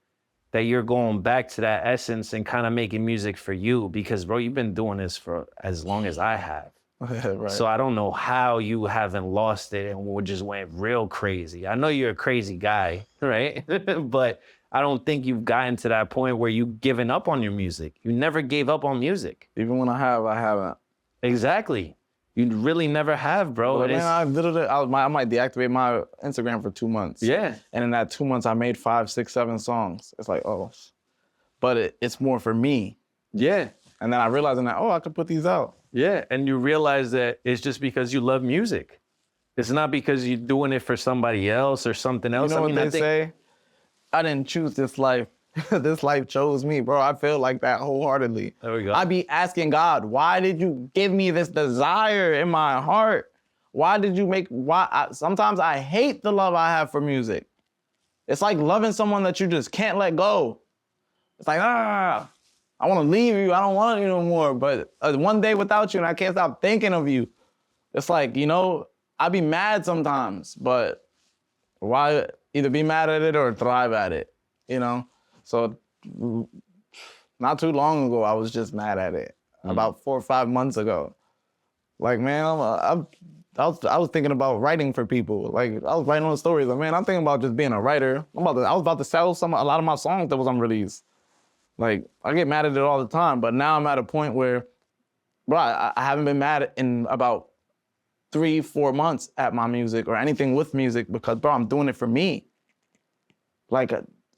you're going back to that essence and kind of making music for you, because bro, you've been doing this for as long as I have. Right. So I don't know how you haven't lost it and just went real crazy. I know you're a crazy guy, right? But I don't think you've gotten to that point where you've given up on your music. You never gave up on music. Even when I haven't. Exactly. You really never have, bro. But man, I might deactivate my Instagram for 2 months. Yeah. And in that 2 months, I made 5, 6, 7 songs. It's like, oh, but it's more for me. Yeah. And then I realized that, I could put these out. Yeah, and you realize that it's just because you love music. It's not because you're doing it for somebody else or something else. You know what they say? I didn't choose this life. This life chose me, bro. I feel like that wholeheartedly. There we go. I be asking God, why did you give me this desire in my heart? Why did you sometimes I hate the love I have for music. It's like loving someone that you just can't let go. It's like, I want to leave you. I don't want you no more. But one day without you and I can't stop thinking of you. It's like, I be mad sometimes, but why either be mad at it or thrive at it, So not too long ago, I was just mad at it. About 4 or 5 months ago. Like, man, I was thinking about writing for people. Like, I was writing on stories. Like, man, I'm thinking about just being a writer. I was about to sell a lot of my songs that was unreleased. Like, I get mad at it all the time, but now I'm at a point where, bro, I haven't been mad in about 3, 4 months at my music or anything with music because, bro, I'm doing it for me. Like,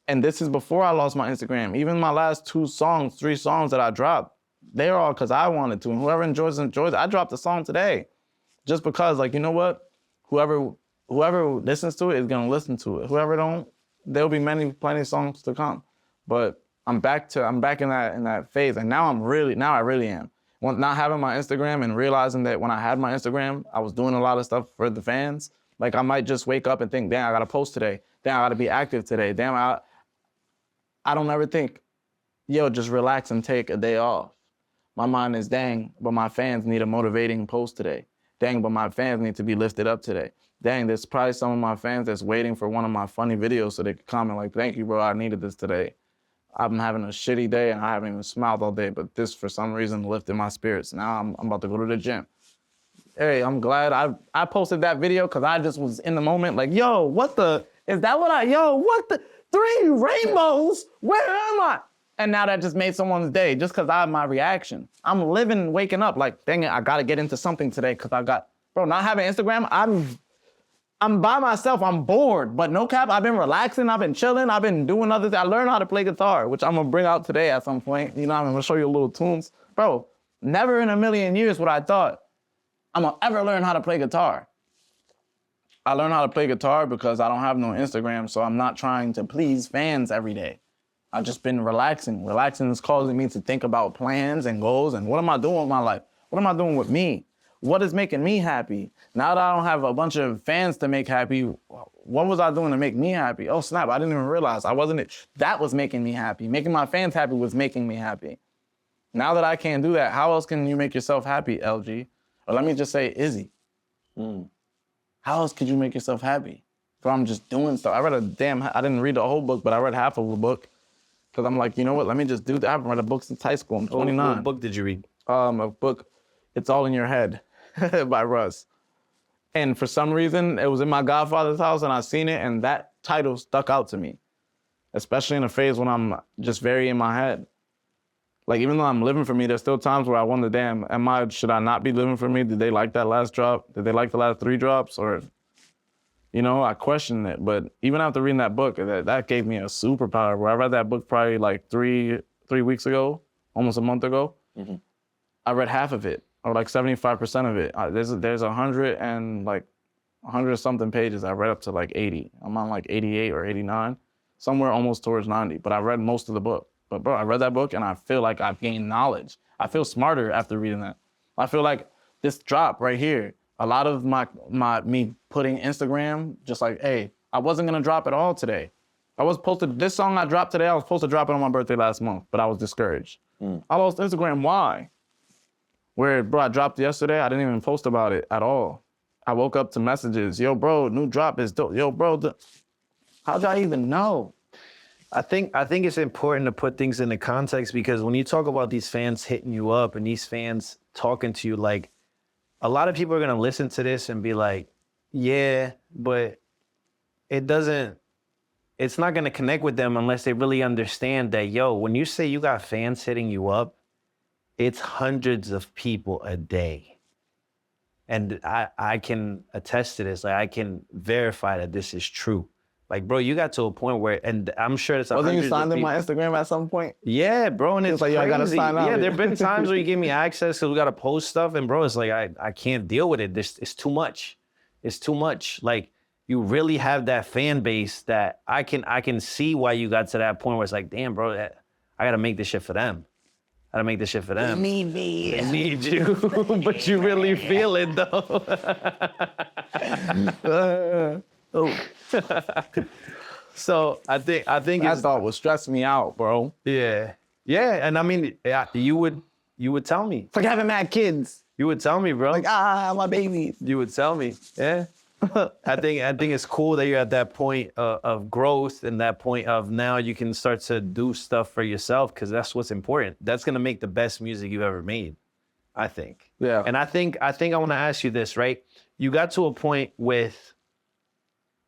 and this is before I lost my Instagram. Even my last 3 songs that I dropped, they're all because I wanted to. And whoever enjoys it. I dropped a song today just because, like, you know what? Whoever listens to it is going to listen to it. Whoever don't, there'll be plenty of songs to come. But I'm back in that phase, and now I really am. Not having my Instagram and realizing that when I had my Instagram, I was doing a lot of stuff for the fans. Like, I might just wake up and think, damn, I gotta post today. Damn, I gotta be active today. Damn, I don't ever think, yo, just relax and take a day off. My mind is, dang, but my fans need a motivating post today. Dang, but my fans need to be lifted up today. Dang, there's probably some of my fans that's waiting for one of my funny videos so they can comment like, thank you, bro, I needed this today. I've been having a shitty day and I haven't even smiled all day, but this, for some reason, lifted my spirits. Now I'm about to go to the gym. Hey, I'm glad I posted that video because I just was in the moment like, yo, what the 3 rainbows? Where am I? And now that just made someone's day just because I have my reaction. I'm waking up like, dang it, I got to get into something today because not having Instagram, I'm by myself, I'm bored, but no cap, I've been relaxing, I've been chilling, I've been doing other things. I learned how to play guitar, which I'm gonna bring out today at some point. I'm gonna show you a little tunes. Bro, never in a million years would I thought I'm gonna ever learn how to play guitar. I learned how to play guitar because I don't have no Instagram, so I'm not trying to please fans every day. I've just been relaxing. Relaxing is causing me to think about plans and goals and what am I doing with my life? What am I doing with me? What is making me happy? Now that I don't have a bunch of fans to make happy, what was I doing to make me happy? Oh snap, I didn't even realize that was making me happy. Making my fans happy was making me happy. Now that I can't do that, how else can you make yourself happy, LG? Or let me just say Izzy. How else could you make yourself happy? From just doing stuff. I didn't read the whole book, but I read half of the book. Because I'm like, you know what, let me just do that. I haven't read a book since high school. I'm 29. What book did you read? A book, It's All in Your Head by Russ. And for some reason, it was in my godfather's house and I seen it and that title stuck out to me. Especially in a phase when I'm just very in my head. Like, even though I'm living for me, there's still times where I wonder, damn, should I not be living for me? Did they like that last drop? Did they like the last 3 drops? Or, you know, I question it. But even after reading that book, that gave me a superpower. Where I read that book probably like three weeks ago, almost a month ago. Mm-hmm. I read half of it, or like 75% of it. There's 100 something pages. I read up to like 80. I'm on like 88 or 89, somewhere almost towards 90. But I read most of the book. But bro, I read that book and I feel like I've gained knowledge. I feel smarter after reading that. I feel like this drop right here, a lot of me putting Instagram, just like, hey, I wasn't gonna drop at all today. This song I dropped today, I was supposed to drop it on my birthday last month, but I was discouraged. I lost Instagram, why? Where, bro, I dropped yesterday, I didn't even post about it at all. I woke up to messages, yo, bro, new drop is dope. Yo, bro, how'd y'all even know? I think it's important to put things into context because when you talk about these fans hitting you up and these fans talking to you, like, a lot of people are gonna listen to this and be like, yeah, but it's not gonna connect with them unless they really understand that, yo, when you say you got fans hitting you up, it's hundreds of people a day. And I can attest to this, like I can verify that this is true. Like, bro, you got to a point where, and I'm sure it's Wasn't you signed in my Instagram at some point? Yeah, bro, and it's like, yo, I gotta sign up. Yeah, there've been times where you give me access because we gotta post stuff, and bro, it's like, I can't deal with it. It's too much. It's too much. Like, you really have that fan base that I can see why you got to that point where it's like, damn, bro, I gotta make this shit for them. I gotta make this shit for them. They need me. They need you, but you really feel it though. So I think that thought would stress me out, bro. Yeah, and I mean, you would tell me. It's like having mad kids. You would tell me, bro. Like, my babies. You would tell me, yeah. I think it's cool that you're at that point of growth and that point of now you can start to do stuff for yourself because that's what's important. That's gonna make the best music you've ever made, I think. Yeah. And I think I want to ask you this, right? You got to a point with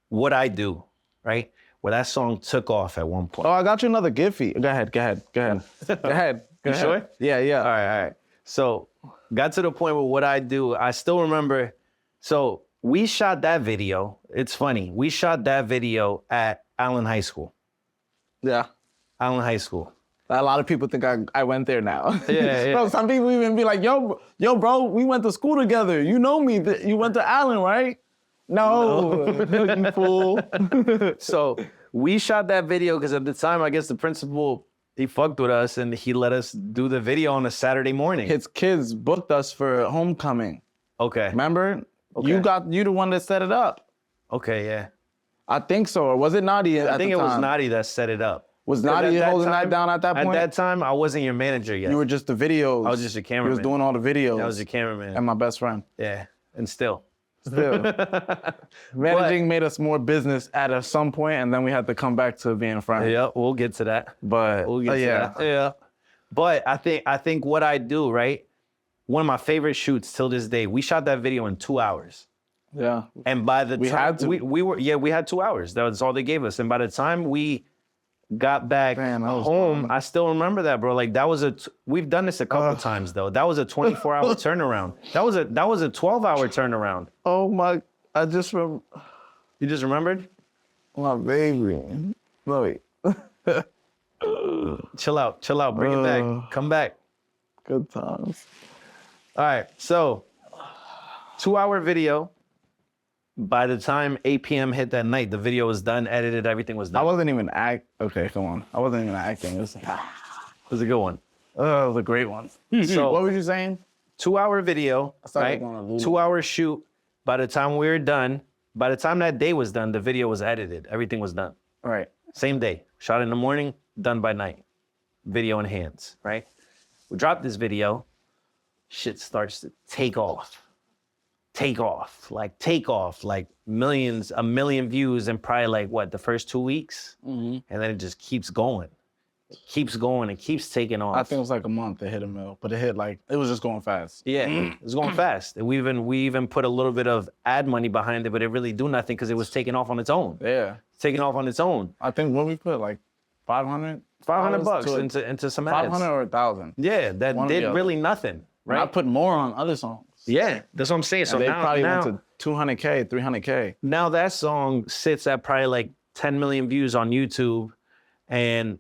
What I Do, right? Where that song took off at one point. Oh, I got you another gift for you. Go ahead. Go ahead. You sure? Yeah. All right. So got to the point with What I Do. I still remember, so we shot that video. It's funny. We shot that video at Allen High School. Yeah. Allen High School. A lot of people think I went there now. Yeah. Bro, some people even be like, yo, bro, we went to school together. You know me. You went to Allen, right? No. You fool. So we shot that video because at the time, I guess the principal, he fucked with us and he let us do the video on a Saturday morning. His kids booked us for homecoming. Okay. Remember? Okay. You the one that set it up. Okay, yeah. I think so. Or was it Nadi at the time? I think it was Nadi that set it up. Was Nadi holding that down at that point? At that time, I wasn't your manager yet. You were just the videos. I was just a cameraman. You was doing all the videos. I was your cameraman. And my best friend. Yeah, and still. Managing made us more business at some point, and then we had to come back to being friends. Yeah, we'll get to that. But we'll get to that. Yeah. But I think What I Do, right? One of my favorite shoots till this day. We shot that video in 2 hours. Yeah. And by the time we had 2 hours. That was all they gave us. And by the time we got back home, I still remember that, bro. Like that was we've done this a couple times though. That was a 24-hour turnaround. That was a 12-hour turnaround. Oh my! I just remember. You just remembered? My baby. No, wait. Chill out. Bring it back. Come back. Good times. All right. So, 2-hour video. By the time 8 p.m. hit that night, the video was done, edited, everything was done. I wasn't even Okay, come on. I wasn't even acting. It was it was a good one. It was a great one. So what were you saying? 2-hour video, right? 2-hour shoot. By the time we were done, by the time that day was done, the video was edited. Everything was done. All right. Same day. Shot in the morning, done by night. Video in hands, right? We dropped this video. Shit starts to take off. take off, like millions, a million views in probably like what, the first 2 weeks? And then it just keeps going. It keeps going, it keeps taking off. I think it was like a month it hit a mil, but it was just going fast. Yeah, it was going fast. And we even put a little bit of ad money behind it, but it really do nothing because it was taking off on its own. Yeah. Taking off on its own. I think when we put like 500 bucks into some ads. 500 or 1,000. Yeah, that did really nothing, right? And I put more on other songs. Yeah, that's what I'm saying. And So they now, probably went to 200K, 300K. now that song sits at probably like 10 million views on YouTube and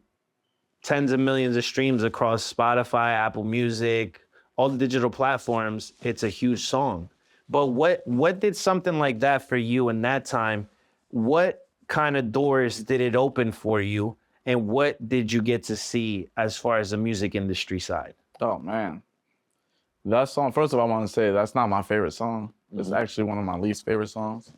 tens of millions of streams across Spotify, Apple Music, all the digital platforms. It's a huge song. But what did something like that for you in that time? What kind of doors did it open for you? And what did you get to see as far as the music industry side? Oh, man. That song, first of all, I want to say that's not my favorite song. It's actually one of my least favorite songs.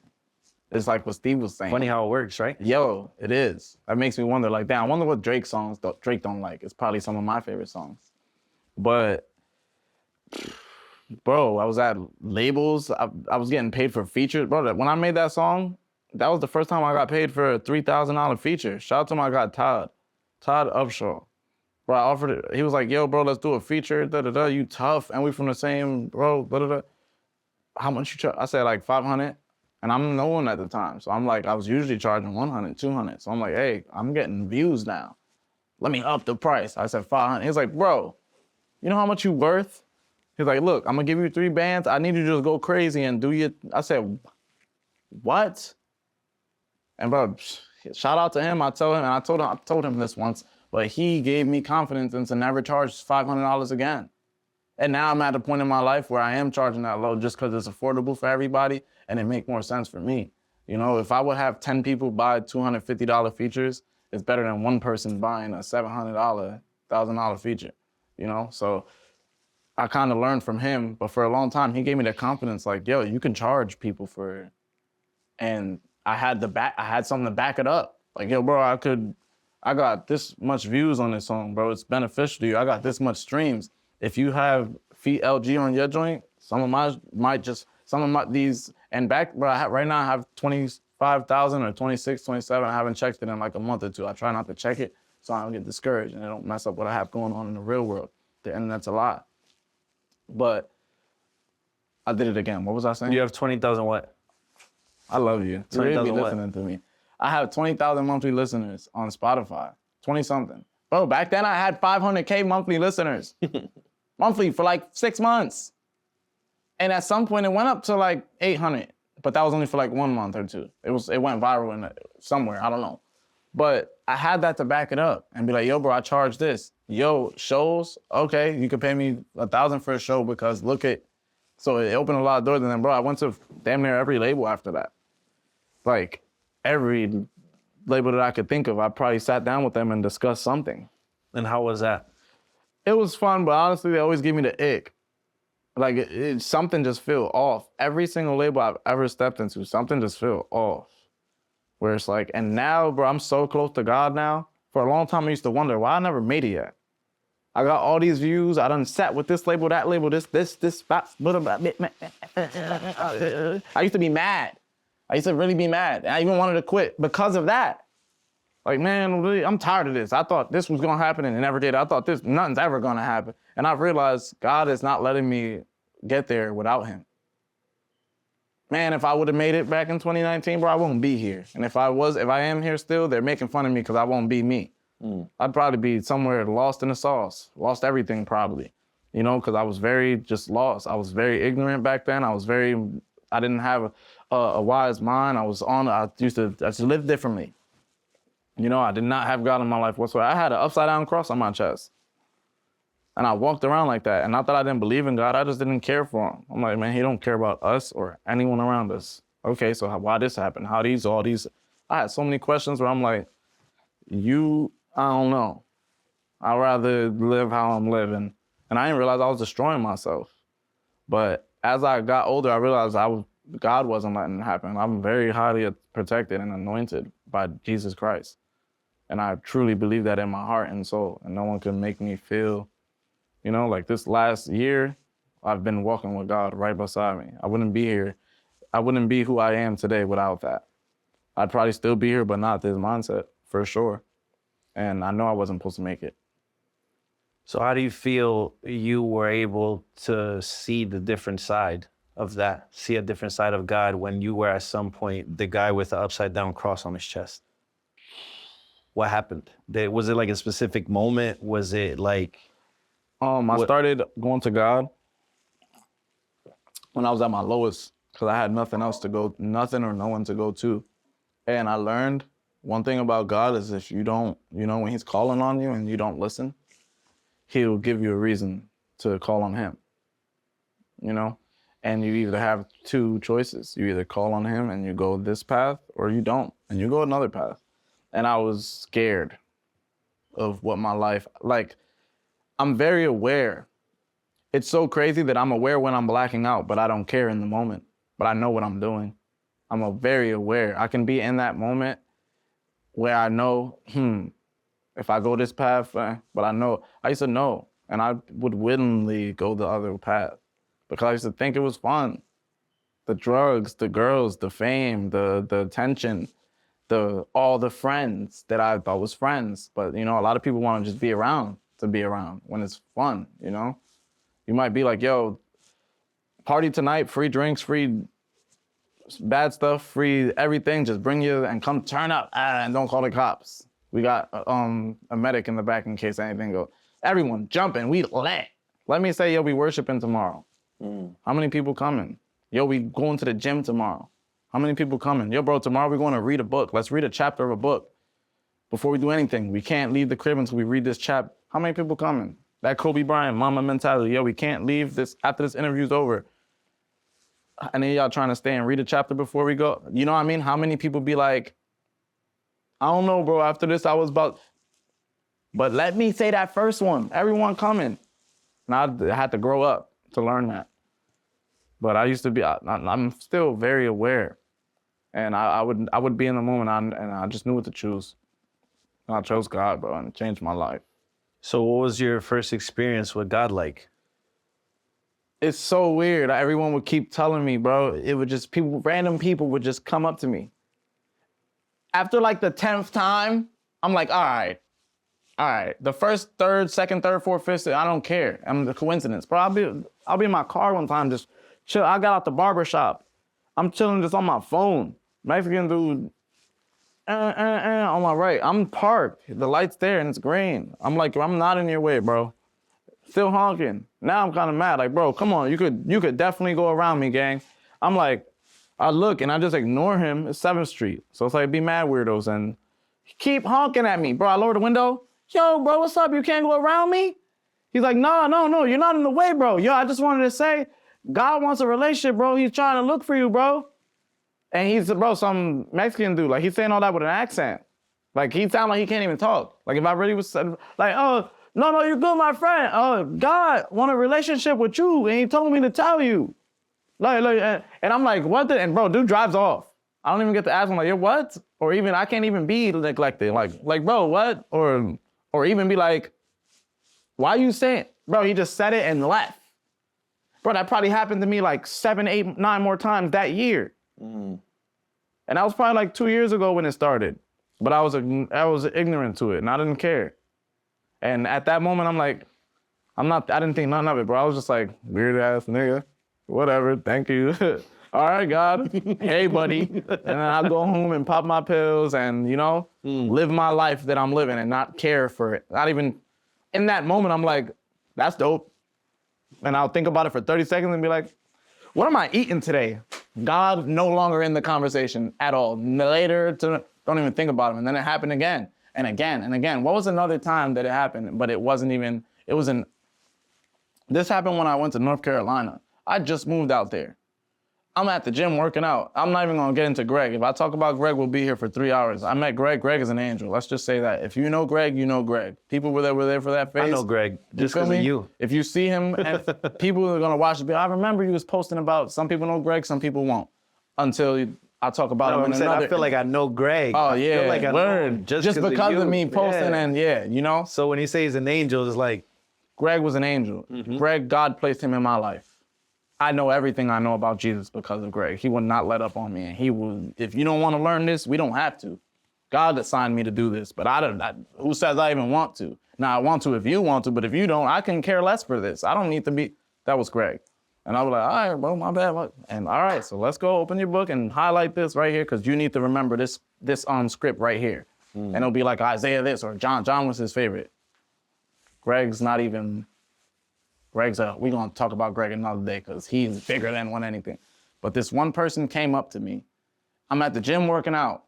It's like what Steve was saying. Funny how it works, right? Yo, it is. That makes me wonder, like, damn, I wonder what Drake songs Drake don't like. It's probably some of my favorite songs. But, bro, I was at labels. I was getting paid for features. Bro, when I made that song, that was the first time I got paid for a $3,000 feature. Shout out to my guy, Todd Upshaw. Bro, I offered it. He was like, yo, bro, let's do a feature. Da-da-da, you tough. And we from the same, bro, da-da-da. How much you charge? I said like 500. And I'm no one at the time. So I'm like, I was usually charging 100, 200. So I'm like, hey, I'm getting views now. Let me up the price. I said 500. He's like, bro, you know how much you worth? He's like, look, I'm gonna give you 3 bands. I need you to just go crazy and do your, I said, what? And bro, shout out to him. I told him this once, but he gave me confidence and to never charge $500 again. And now I'm at a point in my life where I am charging that low just because it's affordable for everybody and it make more sense for me. You know, if I would have 10 people buy $250 features, it's better than one person buying a $700, $1,000 feature, you know? So I kind of learned from him, but for a long time, he gave me the confidence like, yo, you can charge people for it. And I had something to back it up. Like, yo, bro, I got this much views on this song, bro. It's beneficial to you. I got this much streams. If you have LG on your joint, some of these, and back, bro, right now I have 25,000 or 26, 27. I haven't checked it in like a month or two. I try not to check it so I don't get discouraged and it don't mess up what I have going on in the real world. The internet's a lot. But I did it again. What was I saying? You have 20,000 what? I love you. 20,000 what? Listening to me. I have 20,000 monthly listeners on Spotify. 20 something. Bro, back then I had 500K monthly listeners. Monthly for like 6 months. And at some point it went up to like 800, but that was only for like 1 month or two. It went viral somewhere, I don't know. But I had that to back it up and be like, yo, bro, I charge this. Yo, shows, okay, you can pay me 1,000 for a show because so it opened a lot of doors. And then, bro, I went to damn near every label after that. Like every label that I could think of, I probably sat down with them and discussed something. And how was that? It was fun, but honestly, they always give me the ick. Like, something just feel off. Every single label I've ever stepped into, something just feel off. Where it's like, and now, bro, I'm so close to God now. For a long time, I used to wonder why I never made it yet. I got all these views. I done sat with this label, that label, this. I used to be mad. I used to really be mad. I even wanted to quit because of that. Like, man, really, I'm tired of this. I thought this was gonna happen and it never did. I thought nothing's ever gonna happen. And I've realized God is not letting me get there without him. Man, if I would have made it back in 2019, bro, I won't be here. And if I am here still, they're making fun of me because I won't be me. I'd probably be somewhere lost in the sauce, lost everything probably, you know, because I was very just lost. I was very ignorant back then. I didn't have a wise mind. I just lived differently. You know, I did not have God in my life whatsoever. I had an upside down cross on my chest. And I walked around like that. And not that I didn't believe in God, I just didn't care for him. I'm like, man, he don't care about us or anyone around us. Okay, so why this happened? How all these? I had so many questions where I'm like, I don't know. I'd rather live how I'm living. And I didn't realize I was destroying myself. But as I got older, I realized God wasn't letting it happen. I'm very highly protected and anointed by Jesus Christ. And I truly believe that in my heart and soul. And no one can make me feel, you know, like this last year, I've been walking with God right beside me. I wouldn't be here. I wouldn't be who I am today without that. I'd probably still be here, but not this mindset, for sure. And I know I wasn't supposed to make it. So how do you feel you were able to see the different side of that, see a different side of God when you were at some point the guy with the upside down cross on his chest? What happened? Was it like a specific moment? Was it like... I started going to God when I was at my lowest, because I had nothing else to go, nothing or no one to go to. And I learned one thing about God is if you don't, when he's calling on you and you don't listen, he'll give you a reason to call on him, And you either have two choices. You either call on him and you go this path, or you don't, and you go another path. And I was scared of what my life, I'm very aware. It's so crazy that I'm aware when I'm blacking out, but I don't care in the moment. But I know what I'm doing. I'm very aware. I can be in that moment where I know, if I go this path, but I know, I used to know, and I would willingly go the other path because I used to think it was fun. The drugs, the girls, the fame, the attention, all the friends that I thought was friends. But, a lot of people want to just be around to be around when it's fun, You might be like, yo, party tonight, free drinks, free bad stuff, free everything, just bring you and come turn up and don't call the cops. We got a medic in the back in case anything goes. Everyone jumping, we lit. Let me say, yo, we worshiping tomorrow. How many people coming? Yo, we going to the gym tomorrow. How many people coming? Yo, bro, tomorrow we're going to read a book. Let's read a chapter of a book. Before we do anything, we can't leave the crib until we read this chapter. How many people coming? That Kobe Bryant mama mentality. Yo, we can't leave this after this interview's over. And then y'all trying to stay and read a chapter before we go. You know what I mean? How many people be like, I don't know, bro, after this I was about, but let me say that first one. Everyone coming. And I had to grow up to learn that. But I used to be, I'm still very aware. And I would be in the moment and I just knew what to choose. And I chose God, bro, and it changed my life. So what was your first experience with God like? It's so weird. Everyone would keep telling me, bro. It would just, random people would just come up to me. After like the 10th time, I'm like, all right. The first, third, second, third, fourth, fifth, I don't care. I'm the coincidence. Bro, I'll be in my car one time, just chill. I got out the barber shop. I'm chilling just on my phone. Mexican dude, on my right. I'm parked. The light's there and it's green. I'm like, I'm not in your way, bro. Still honking. Now I'm kind of mad. Like, bro, come on. You could definitely go around me, gang. I'm like, I look and I just ignore him. It's 7th Street. So it's like, be mad weirdos. And he keep honking at me. Bro, I lower the window. Yo, bro, what's up? You can't go around me? He's like, no, you're not in the way, bro. Yo, I just wanted to say, God wants a relationship, bro. He's trying to look for you, bro. And he's, bro, some Mexican dude. Like, he's saying all that with an accent. Like, he sound like he can't even talk. Like, if I really was, like, oh, no, you're good, my friend. Oh, God want a relationship with you, and he told me to tell you. And I'm like, what and bro, dude drives off. I don't even get to ask him, like, yo, what? Or even, I can't even be neglected. Like, bro, what? Or even be like, why you saying? Bro, he just said it and left. Bro, that probably happened to me like 7, 8, 9 more times that year. And that was probably like 2 years ago when it started. But I was ignorant to it and I didn't care. And at that moment, I'm like, I didn't think nothing of it, bro. I was just like, weird ass nigga. Whatever, thank you. All right, God. Hey, buddy. And then I'll go home and pop my pills and, live my life that I'm living and not care for it. Not even, in that moment, I'm like, that's dope. And I'll think about it for 30 seconds and be like, what am I eating today? God no longer in the conversation at all. Later, don't even think about him. And then it happened again and again and again. What was another time that it happened? But this happened when I went to North Carolina. I just moved out there. I'm at the gym working out. I'm not even gonna get into Greg. If I talk about Greg, we'll be here for 3 hours. I met Greg. Greg is an angel. Let's just say that. If you know Greg, you know Greg. People were there for that face. I know Greg, just because of you. If you see him, and people are gonna watch it, I remember you was posting about, some people know Greg, some people won't. Until I talk about him in another. I feel like I know Greg. Oh, yeah, I feel like I know him just because of me posting and So when he says he's an angel, it's like. Greg was an angel. Mm-hmm. Greg, God placed him in my life. I know everything I know about Jesus because of Greg. He would not let up on me. And he would, if you don't want to learn this, we don't have to. God assigned me to do this, but who says I even want to? Now, I want to if you want to, but if you don't, I can care less for this. I don't need to be, that was Greg. And I was like, all right, bro, my bad. And all right, so let's go open your book and highlight this right here because you need to remember this script right here. And it'll be like Isaiah this or John. John was his favorite. Greg's not even, we're going to talk about Greg another day because he's bigger than anything. But this one person came up to me. I'm at the gym working out.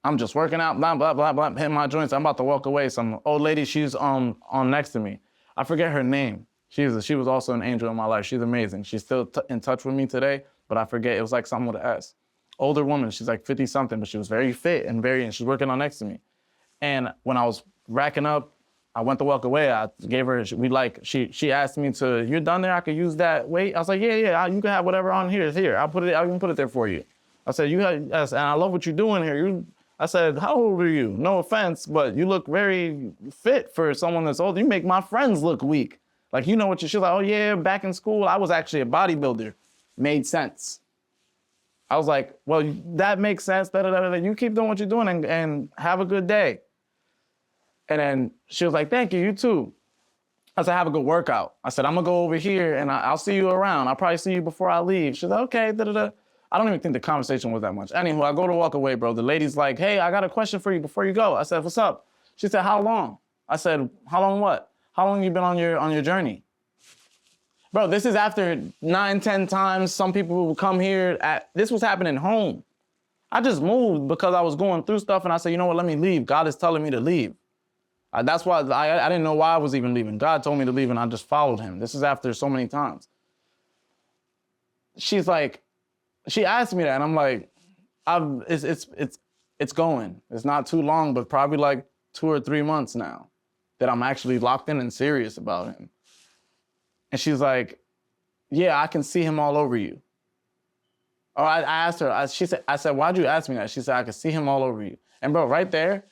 I'm just working out, blah, blah, blah, blah, hitting my joints. I'm about to walk away. Some old lady, she's on next to me. I forget her name. She was also an angel in my life. She's amazing. She's still in touch with me today, but I forget. It was like something with an S. Older woman, she's like 50 something, but she was very fit and she's working on next to me. And when I was racking up, I went to walk away. I gave her, she asked me to, you're done there? I could use that weight? I was like, yeah, you can have whatever on here is here. I can put it there for you. I said, yes, and I love what you're doing here. I said, how old are you? No offense, but you look very fit for someone that's old. You make my friends look weak. Like, you know what she's like, oh yeah, back in school, I was actually a bodybuilder. Made sense. I was like, well, that makes sense. You keep doing what you're doing and have a good day. And then she was like, thank you, you too. I said, have a good workout. I said, I'm gonna go over here and I'll see you around. I'll probably see you before I leave. She's like, okay, I don't even think the conversation was that much. Anywho, I go to walk away, bro. The lady's like, hey, I got a question for you before you go. I said, what's up? She said, how long? I said, how long what? How long you been on your journey? Bro, this is after 9, 10 times some people will come here. This was happening home. I just moved because I was going through stuff and I said, you know what, let me leave. God is telling me to leave. That's why I didn't know why I was even leaving. God told me to leave and I just followed him. This is after so many times. She's like, she asked me that and I'm like, it's going. It's not too long, but probably like 2 or 3 months now that I'm actually locked in and serious about him. And she's like, yeah, I can see him all over you. Or I asked her, I said, why'd you ask me that? She said, I can see him all over you. And bro, right there,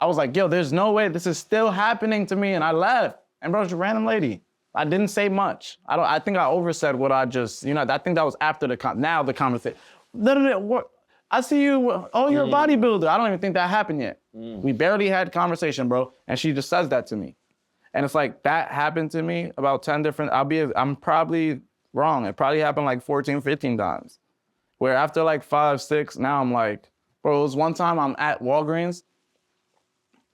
I was like, yo, there's no way this is still happening to me. And I left. And bro, it's a random lady. I didn't say much. I think I oversaid what I just, I think that was after the conversation. I see you, oh, you're a bodybuilder. I don't even think that happened yet. We barely had conversation, bro. And she just says that to me. And it's like, that happened to me about 10 different, I'm probably wrong. It probably happened like 14, 15 times. Where after like 5, 6, now I'm like, bro, it was one time I'm at Walgreens.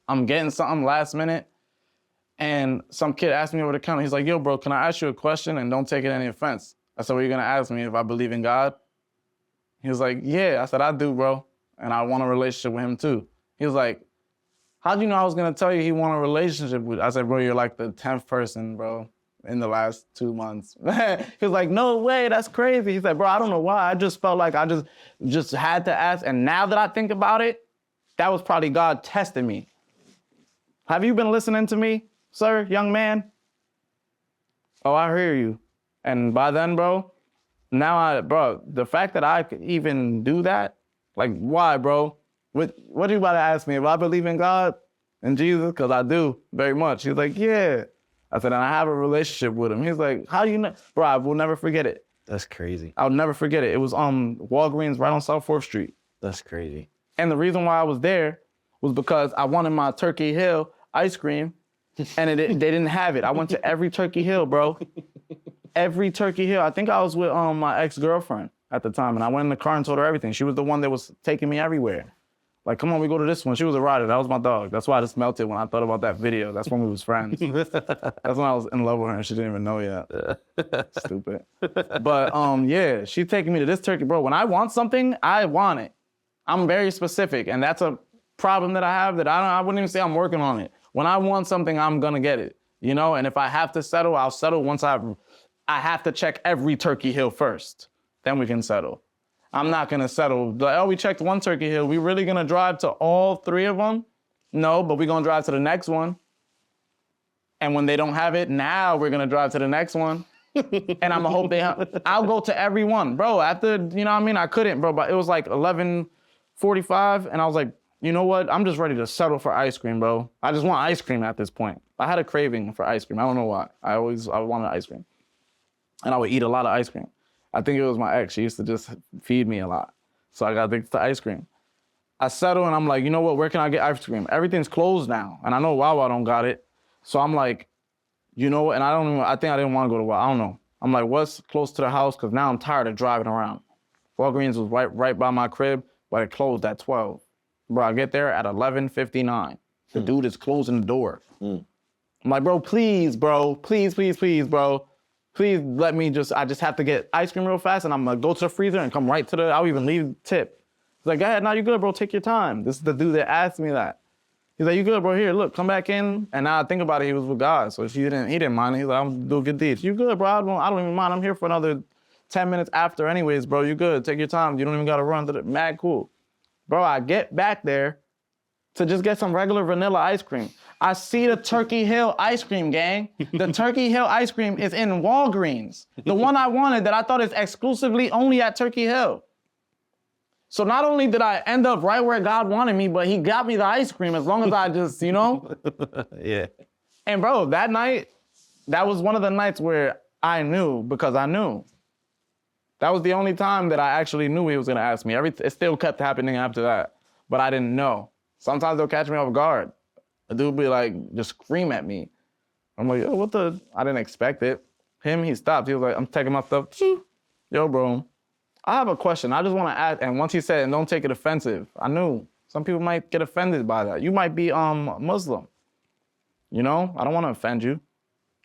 I'm getting something last minute. And some kid asked me over the counter. He's like, yo, bro, can I ask you a question? And don't take it any offense. I said, well, you're going to ask me if I believe in God? He was like, yeah. I said, I do, bro. And I want a relationship with him too. He was like, how'd you know I was going to tell you he want a relationship with you? I said, bro, you're like the 10th person, bro, in the last 2 months. He was like, no way, that's crazy. He said, bro, I don't know why. I just felt like I just had to ask. And now that I think about it, that was probably God testing me. Have you been listening to me, sir, young man? Oh, I hear you. And by then, bro, the fact that I could even do that, like, why, bro? What are you about to ask me? If I believe in God and Jesus? Because I do, very much. He's like, yeah. I said, and I have a relationship with him. He's like, how do you know? Bro, I will never forget it. That's crazy. I'll never forget it. It was on Walgreens right on South 4th Street. That's crazy. And the reason why I was there was because I wanted my Turkey Hill ice cream, and they didn't have it. I went to every Turkey Hill, bro. Every Turkey Hill. I think I was with my ex-girlfriend at the time, and I went in the car and told her everything. She was the one that was taking me everywhere. Like, come on, we go to this one. She was a rider. That was my dog. That's why I just melted when I thought about that video. That's when we was friends. That's when I was in love with her and she didn't even know yet. Stupid. But yeah, she's taking me to this turkey. Bro, when I want something, I want it. I'm very specific, and that's a problem that I have that I wouldn't even say I'm working on it. When I want something, I'm gonna get it, And if I have to settle, I'll settle once I have to check every Turkey Hill first. Then we can settle. I'm not gonna settle. Like, oh, we checked one Turkey Hill. We really gonna drive to all 3 of them? No, but we're gonna drive to the next one. And when they don't have it, now we're gonna drive to the next one. And I'm gonna hope I'll go to every one. Bro, after, I couldn't, bro, but it was like 11:45, and I was like, you know what? I'm just ready to settle for ice cream, bro. I just want ice cream at this point. I had a craving for ice cream. I don't know why. I wanted ice cream. And I would eat a lot of ice cream. I think it was my ex. She used to just feed me a lot. So I got addicted to ice cream. I settle and I'm like, you know what, where can I get ice cream? Everything's closed now. And I know Wawa don't got it. So I'm like, you know what, and I think I didn't want to go to Wawa, I don't know. I'm like, what's close to the house? Because now I'm tired of driving around. Walgreens was right by my crib, but it closed at 12. Bro, I get there at 11:59. The dude is closing the door. I'm like, bro, please, bro. Please, bro. Please let me I just have to get ice cream real fast and I'm gonna go to the freezer and come right to I'll even leave tip. He's like, go ahead, no, you good, bro, take your time. This is the dude that asked me that. He's like, you good, bro, here, look, come back in. And now I think about it, he was with God, so he didn't mind it. He's like, I'm gonna do good deeds. You good, bro, I don't even mind, I'm here for another 10 minutes after anyways, bro, you good, take your time. You don't even gotta run to the, mad cool. Bro, I get back there to just get some regular vanilla ice cream. I see the Turkey Hill ice cream, gang. The Turkey Hill ice cream is in Walgreens. The one I wanted that I thought is exclusively only at Turkey Hill. So not only did I end up right where God wanted me, but he got me the ice cream as long as I just, you know? Yeah. And bro, that night, that was one of the nights where I knew because I knew. That was the only time that I actually knew he was gonna ask me. It still kept happening after that, but I didn't know. Sometimes they'll catch me off guard. A dude be like, just scream at me. I'm like, yo, what the? I didn't expect it. He stopped. He was like, I'm taking my stuff. Yo, bro, I have a question. I just want to ask. And once he said, and don't take it offensive, I knew some people might get offended by that. You might be Muslim. You know, I don't want to offend you.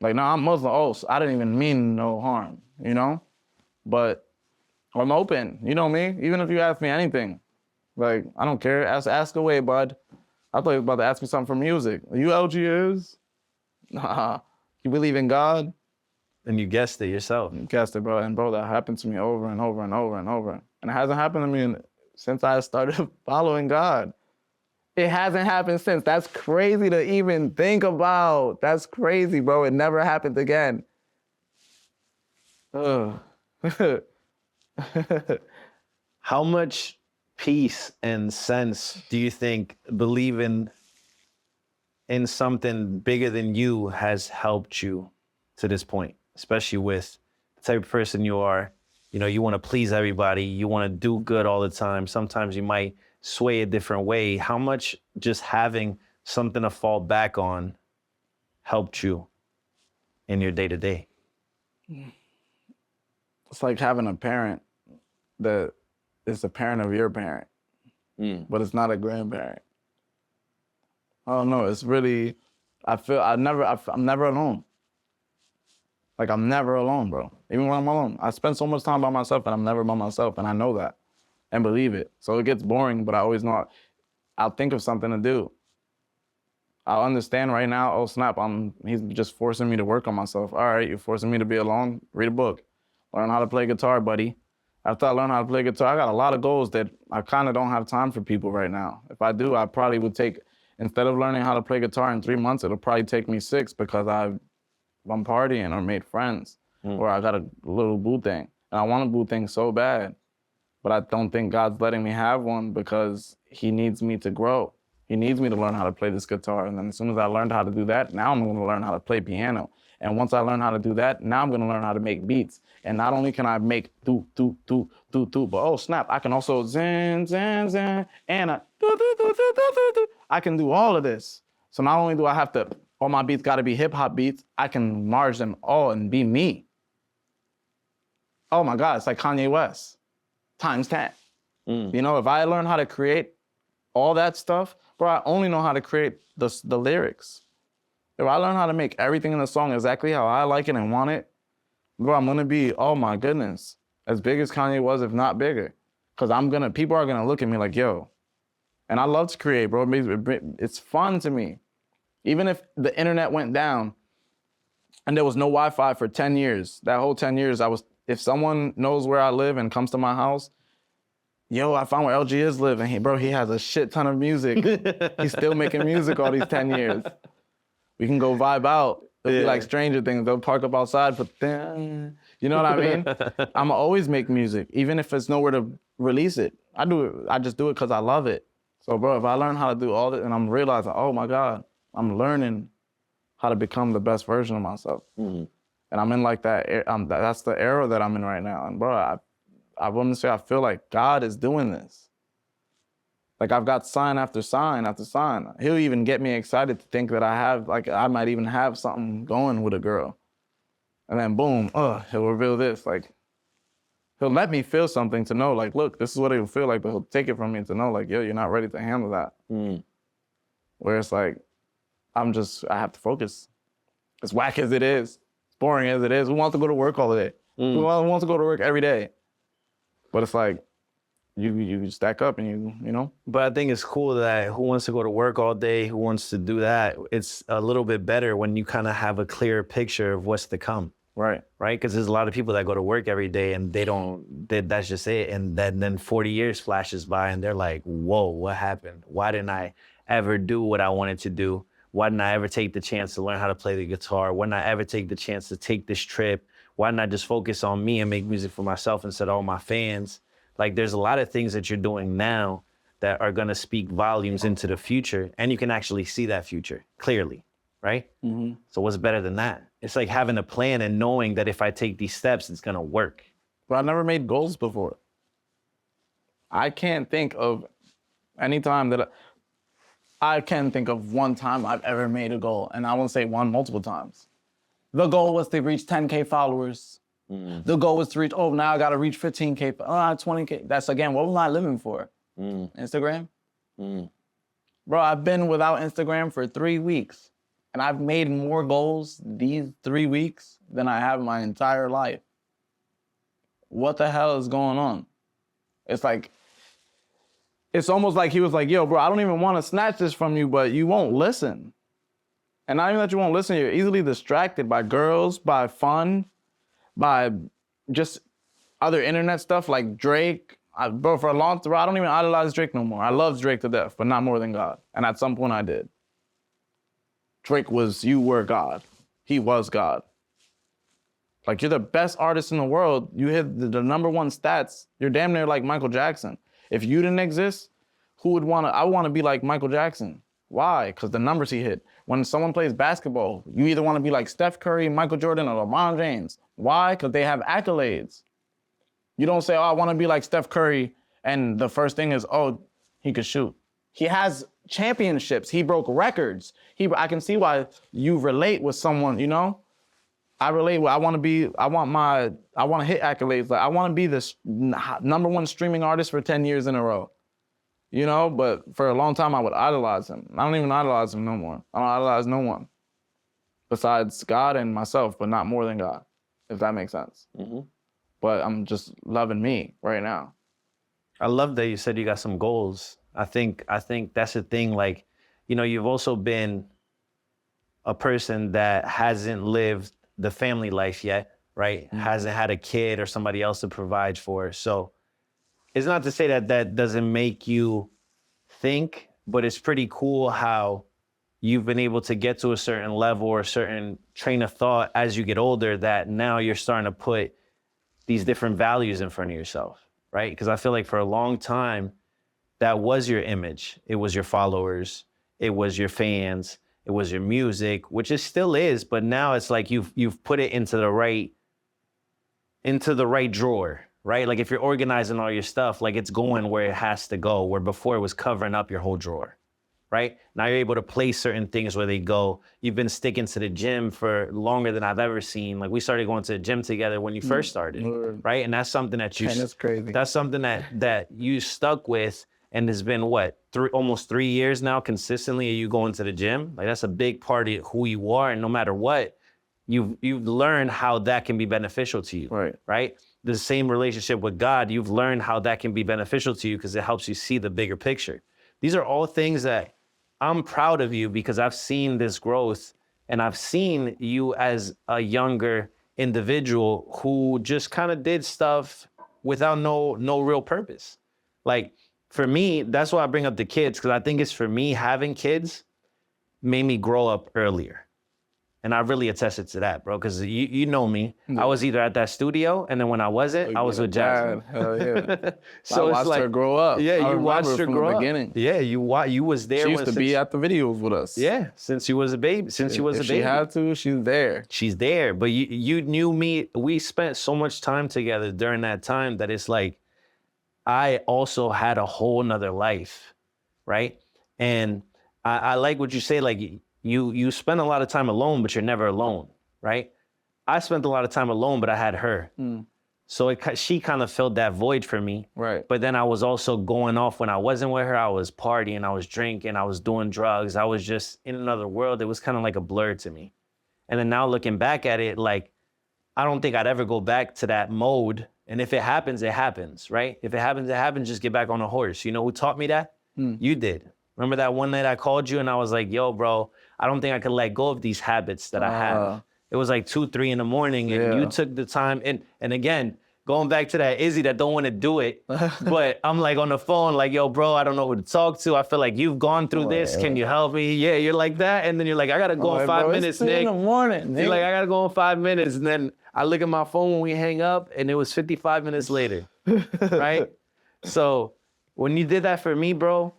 Like, no, I'm Muslim. Oh, so I didn't even mean no harm, you know? But I'm open, you know me? Even if you ask me anything, like, I don't care. Ask away, bud. I thought he was about to ask me something from music. Are you LG Izz? Nah. You believe in God? And you guessed it yourself. You guessed it, bro. And bro, that happened to me over and over and over and over. And it hasn't happened to me since I started following God. It hasn't happened since. That's crazy to even think about. That's crazy, bro. It never happened again. Ugh. How much peace and sense do you think believing in something bigger than you has helped you to this point, especially with the type of person you are? You know, you want to please everybody. You want to do good all the time. Sometimes you might sway a different way. How much just having something to fall back on helped you in your day-to-day? It's like having a parent that is a parent of your parent, but it's not a grandparent. I don't know. It's really, I'm never alone. Like, I'm never alone, bro. Even when I'm alone. I spend so much time by myself and I'm never by myself, and I know that and believe it. So it gets boring, but I always know I'll think of something to do. I'll understand right now, oh snap, he's just forcing me to work on myself. All right, you're forcing me to be alone, read a book. Learn how to play guitar, buddy. After I learn how to play guitar, I got a lot of goals that I kind of don't have time for people right now. If I do, I probably would instead of learning how to play guitar in 3 months, it'll probably take me 6 because I'm partying or made friends or I got a little boo thing. And I want a boo thing so bad, but I don't think God's letting me have one because he needs me to grow. He needs me to learn how to play this guitar. And then as soon as I learned how to do that, now I'm gonna learn how to play piano. And once I learn how to do that, now I'm gonna learn how to make beats. And not only can I make do, but oh snap, I can also zin, zin, zin, and I can do all of this. So not only do I have to, all my beats gotta be hip hop beats, I can merge them all and be me. Oh my God, it's like Kanye West, times 10. You know, if I learn how to create all that stuff, bro, I only know how to create the lyrics. If I learn how to make everything in the song exactly how I like it and want it, bro, I'm gonna be, oh my goodness, as big as Kanye was, if not bigger. Cause people are gonna look at me like, yo. And I love to create, bro. It's fun to me. Even if the internet went down and there was no Wi-Fi for 10 years, that whole 10 years, if someone knows where I live and comes to my house, yo, I found where LG Izz live, and he has a shit ton of music. He's still making music all these 10 years. We can go vibe out. It'll be like Stranger Things. They'll park up outside, but then, you know what I mean? I'ma always make music, even if it's nowhere to release it. I just do it because I love it. So, bro, if I learn how to do all this, and I'm realizing, oh my God, I'm learning how to become the best version of myself. And I'm in like that's the era that I'm in right now. And bro, I wouldn't say I feel like God is doing this. Like I've got sign after sign after sign. He'll even get me excited to think that I might even have something going with a girl. And then boom, he'll reveal this. Like, he'll let me feel something to know, like, look, this is what it'll feel like, but he'll take it from me to know, like, yo, you're not ready to handle that. Where it's like, I have to focus. As whack as it is, as boring as it is, who wants to go to work all day? Who wants to go to work every day? But it's like, you stack up and you know? But I think it's cool that who wants to go to work all day, who wants to do that, it's a little bit better when you kind of have a clear picture of what's to come. Right. Right? Because there's a lot of people that go to work every day and that's just it. And then 40 years flashes by and they're like, whoa, what happened? Why didn't I ever do what I wanted to do? Why didn't I ever take the chance to learn how to play the guitar? Why didn't I ever take the chance to take this trip? Why didn't I just focus on me and make music for myself instead of all my fans? Like, there's a lot of things that you're doing now that are going to speak volumes into the future, and you can actually see that future clearly, right? So what's better than that? It's like having a plan and knowing that if I take these steps, it's going to work. But I never made goals before. I can't think of any time that I can think of one time I've ever made a goal, and I won't say one, multiple times. The goal was to reach 10K followers. The goal was to reach, now I got to reach 15K, 20K. That's, again, what was I living for? Instagram? Bro, I've been without Instagram for 3 weeks, and I've made more goals these 3 weeks than I have my entire life. What the hell is going on? It's like, it's almost like he was like, yo, bro, I don't even want to snatch this from you, but you won't listen. And not even that you won't listen, you're easily distracted by girls, by fun, by just other internet stuff like Drake. Bro, for a long time, I don't even idolize Drake no more. I love Drake to death, but not more than God. And at some point I did. You were God. He was God. Like, you're the best artist in the world. You hit the number one stats. You're damn near like Michael Jackson. If you didn't exist, I want to be like Michael Jackson. Why? Because the numbers he hit. When someone plays basketball, you either want to be like Steph Curry, Michael Jordan, or LeBron James. Why? Because they have accolades. You don't say, I want to be like Steph Curry, and the first thing is, he could shoot. He has championships. He broke records. I can see why you relate with someone, you know? I relate with, I want to hit accolades. Like, I want to be this number one streaming artist for 10 years in a row. You know, but for a long time I would idolize him. I don't even idolize him no more. I don't idolize no one besides God and myself, but not more than God, if that makes sense. But I'm just loving me right now. I love that you said you got some goals. I think that's the thing. Like, you know, you've also been a person that hasn't lived the family life yet, right? Hasn't had a kid or somebody else to provide for. So it's not to say that that doesn't make you think, but it's pretty cool how you've been able to get to a certain level or a certain train of thought as you get older that now you're starting to put these different values in front of yourself, right? Because I feel like for a long time, that was your image. It was your followers. It was your fans. It was your music, which it still is, but now it's like you've put it into the right drawer. Right? Like if you're organizing all your stuff, like it's going where it has to go, where before it was covering up your whole drawer, right? Now you're able to place certain things where they go. You've been sticking to the gym for longer than I've ever seen. Like we started going to the gym together when you first started, right? And that's something that that's crazy. That's something that you stuck with and has been what, almost 3 years now consistently you going to the gym? Like that's a big part of who you are, and no matter what, you've learned how that can be beneficial to you, right? The same relationship with God, you've learned how that can be beneficial to you because it helps you see the bigger picture. These are all things that I'm proud of you because I've seen this growth and I've seen you as a younger individual who just kind of did stuff without no real purpose. Like for me, that's why I bring up the kids, because I think it's for me, having kids made me grow up earlier. And I really attested to that, bro, because you know me. I was either at that studio, and then when I wasn't, I was with Jasmine. Hell yeah. So I it's watched like, her grow up. Yeah, I you watched remember her from grow the up. beginning. Yeah, you was there. She used to be at the videos with us. Yeah, since she was a baby. Since she was a If baby. she had to, she's there. She's there. But you knew me. We spent so much time together during that time that it's like, I also had a whole nother life, right? And I like what you say, like you spend a lot of time alone, but you're never alone, right? I spent a lot of time alone, but I had her. So she kind of filled that void for me. Right. But then I was also going off when I wasn't with her. I was partying, I was drinking, I was doing drugs. I was just in another world. It was kind of like a blur to me. And then now looking back at it, like, I don't think I'd ever go back to that mode. And if it happens, it happens, right? If it happens, it happens. Just get back on a horse. You know who taught me that? You did. Remember that one night I called you and I was like, yo, bro, I don't think I could let go of these habits that I have. It was like 2, 3 in the morning and you took the time. And again, going back to that Izzy that don't want to do it, but I'm like on the phone like, yo, bro, I don't know who to talk to. I feel like you've gone through this. Can you help me? Yeah, you're like that. And then you're like, I got to go in 5 minutes, Nick. It's 2 in the morning, Nick. You're like, I got to go in 5 minutes. And then I look at my phone when we hang up and it was 55 minutes later, right? So when you did that for me, bro,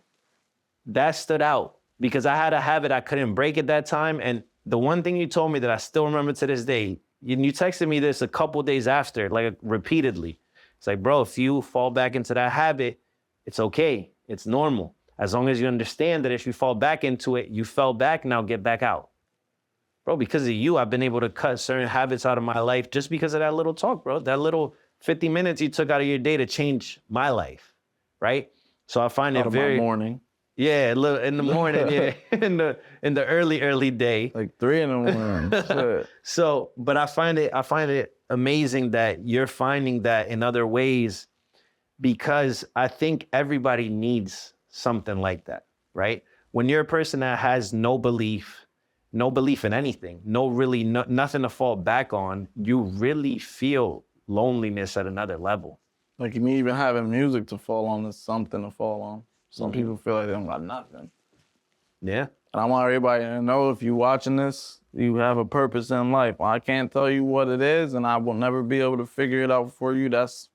that stood out because I had a habit I couldn't break at that time. And the one thing you told me that I still remember to this day, you texted me this a couple days after, like repeatedly. It's like, bro, if you fall back into that habit, it's okay. It's normal. As long as you understand that if you fall back into it, you fell back, now get back out. Bro, because of you, I've been able to cut certain habits out of my life just because of that little talk, bro. That little 50 minutes you took out of your day to change my life, right? So I find it very... my morning. Yeah, in the morning, yeah. in the early day. Like 3 in the morning. Shit. So, but I find it amazing that you're finding that in other ways because I think everybody needs something like that, right? When you're a person that has no belief in anything, nothing to fall back on, you really feel loneliness at another level. Like me even having music to fall on is something to fall on. Some people feel like they don't got nothing. Yeah. And I want everybody to know if you're watching this, you have a purpose in life. I can't tell you what it is, and I will never be able to figure it out for you. That's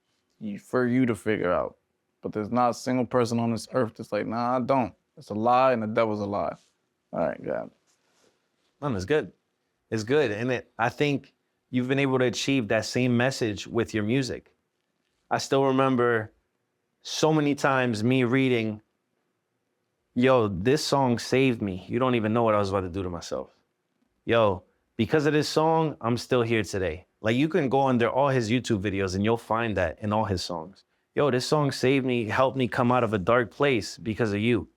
for you to figure out. But there's not a single person on this earth that's like, nah, I don't. It's a lie, and the devil's a lie. All right, God. Man, it's good. It's good. And I think you've been able to achieve that same message with your music. I still remember so many times me reading, yo, this song saved me. You don't even know what I was about to do to myself. Yo, because of this song, I'm still here today. Like you can go under all his YouTube videos and you'll find that in all his songs. Yo, this song saved me, helped me come out of a dark place because of you.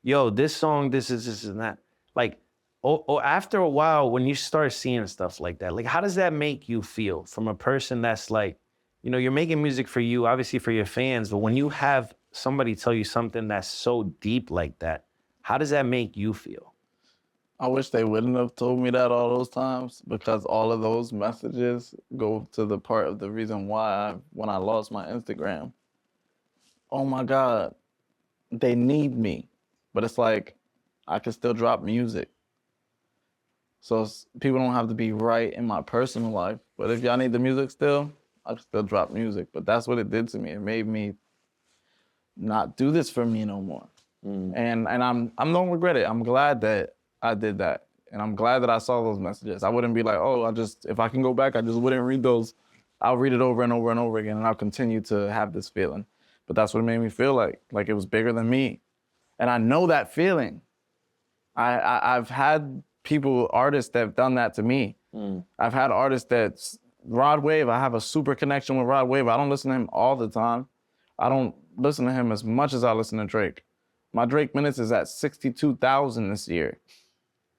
Yo, this song, this and that. Like, after a while, when you start seeing stuff like that, like how does that make you feel from a person that's like, you know, you're making music for you, obviously for your fans, but when you have somebody tell you something that's so deep like that, how does that make you feel? I wish they wouldn't have told me that all those times because all of those messages go to the part of the reason why when I lost my Instagram, oh my God, they need me. But it's like, I can still drop music. So people don't have to be right in my personal life. But if y'all need the music still, I can still drop music. But that's what it did to me. It made me not do this for me no more. And I don't regret it. I'm glad that I did that. And I'm glad that I saw those messages. I wouldn't be like, oh, if I can go back, I just wouldn't read those. I'll read it over and over and over again, and I'll continue to have this feeling. But that's what it made me feel like it was bigger than me. And I know that feeling. I've had artists that have done that to me. I've had artists Rod Wave, I have a super connection with Rod Wave. I don't listen to him all the time. I don't listen to him as much as I listen to Drake. My Drake minutes is at 62,000 this year.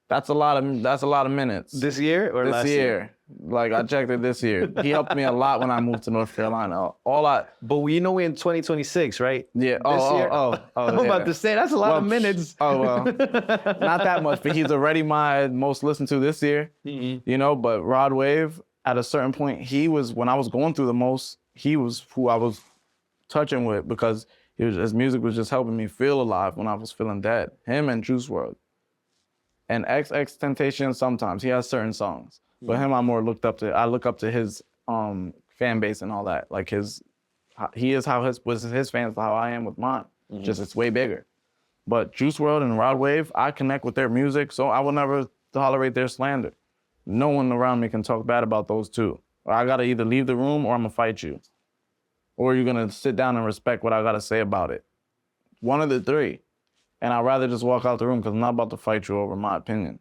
That's a lot of minutes. This year or last year? Like I checked it this year. He helped me a lot when I moved to North Carolina. But we know we're in 2026, right? Yeah. I'm about to say that's a lot of minutes. Oh well, not that much. But he's already my most listened to this year. You know, but Rod Wave, at a certain point, when I was going through the most, he was who I was touching with because his music was just helping me feel alive when I was feeling dead. Him and Juice WRLD. And XXXTentacion sometimes he has certain songs, but him I look up to his fan base and all that. Like he is how his fans how I am with mine. Just it's way bigger. But Juice WRLD and Rod Wave, I connect with their music, so I will never tolerate their slander. No one around me can talk bad about those two. I gotta either leave the room or I'm gonna fight you. Or you're gonna sit down and respect what I gotta say about it. One of the three. And I'd rather just walk out the room because I'm not about to fight you over my opinion.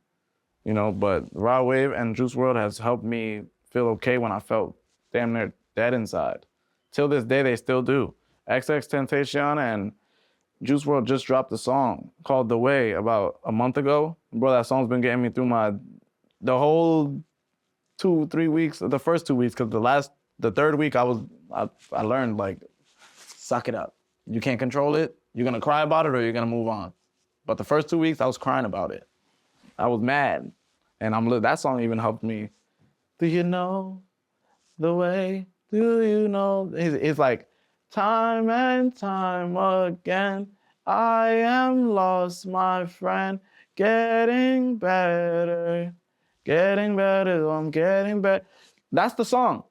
You know, but Rod Wave and Juice WRLD has helped me feel okay when I felt damn near dead inside. Till this day, they still do. XXXTentacion and Juice WRLD just dropped a song called The Way about a month ago. Bro, that song's been getting me through the whole 2-3 weeks, the first 2 weeks, because the third week I learned, like, suck it up. You can't control it. You're gonna cry about it or you're gonna move on. But the first 2 weeks I was crying about it. I was mad. And that song even helped me. Do you know the way? Do you know? It's like, time and time again, I am lost, my friend, getting better, I'm getting better. That's the song.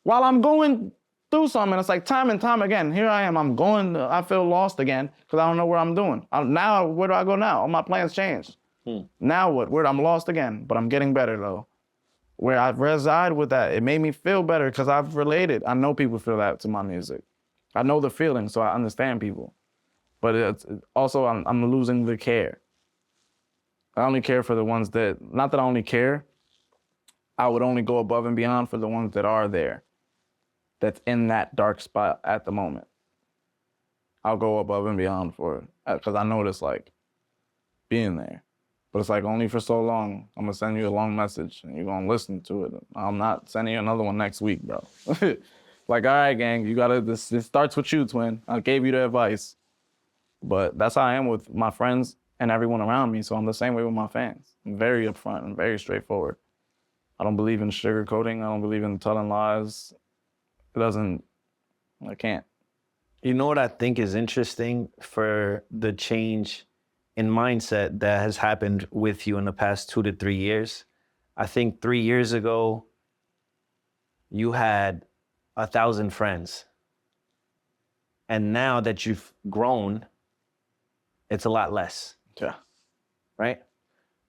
While I'm going through something, it's like time and time again, here I am, I feel lost again because I don't know where I'm doing. Now, where do I go now? All my plans changed. Now what? I'm lost again, but I'm getting better though. Where I reside with that, it made me feel better because I've related. I know people feel that to my music. I know the feeling, so I understand people. But it's also, I'm losing the care. I only care for the ones that, not that I only care, I would only go above and beyond for the ones that are there, that's in that dark spot at the moment. I'll go above and beyond for it, because I know what it's like being there. But it's like only for so long. I'm gonna send you a long message and you're gonna listen to it. I'm not sending you another one next week, bro. Like, all right, gang, this starts with you, twin. I gave you the advice. But that's how I am with my friends and everyone around me. So I'm the same way with my fans. I'm very upfront and very straightforward. I don't believe in sugarcoating. I don't believe in telling lies. I can't. You know what I think is interesting for the change in mindset that has happened with you in the past 2 to 3 years? I think 3 years ago, you had 1,000 friends. And now that you've grown, it's a lot less. Yeah. Right?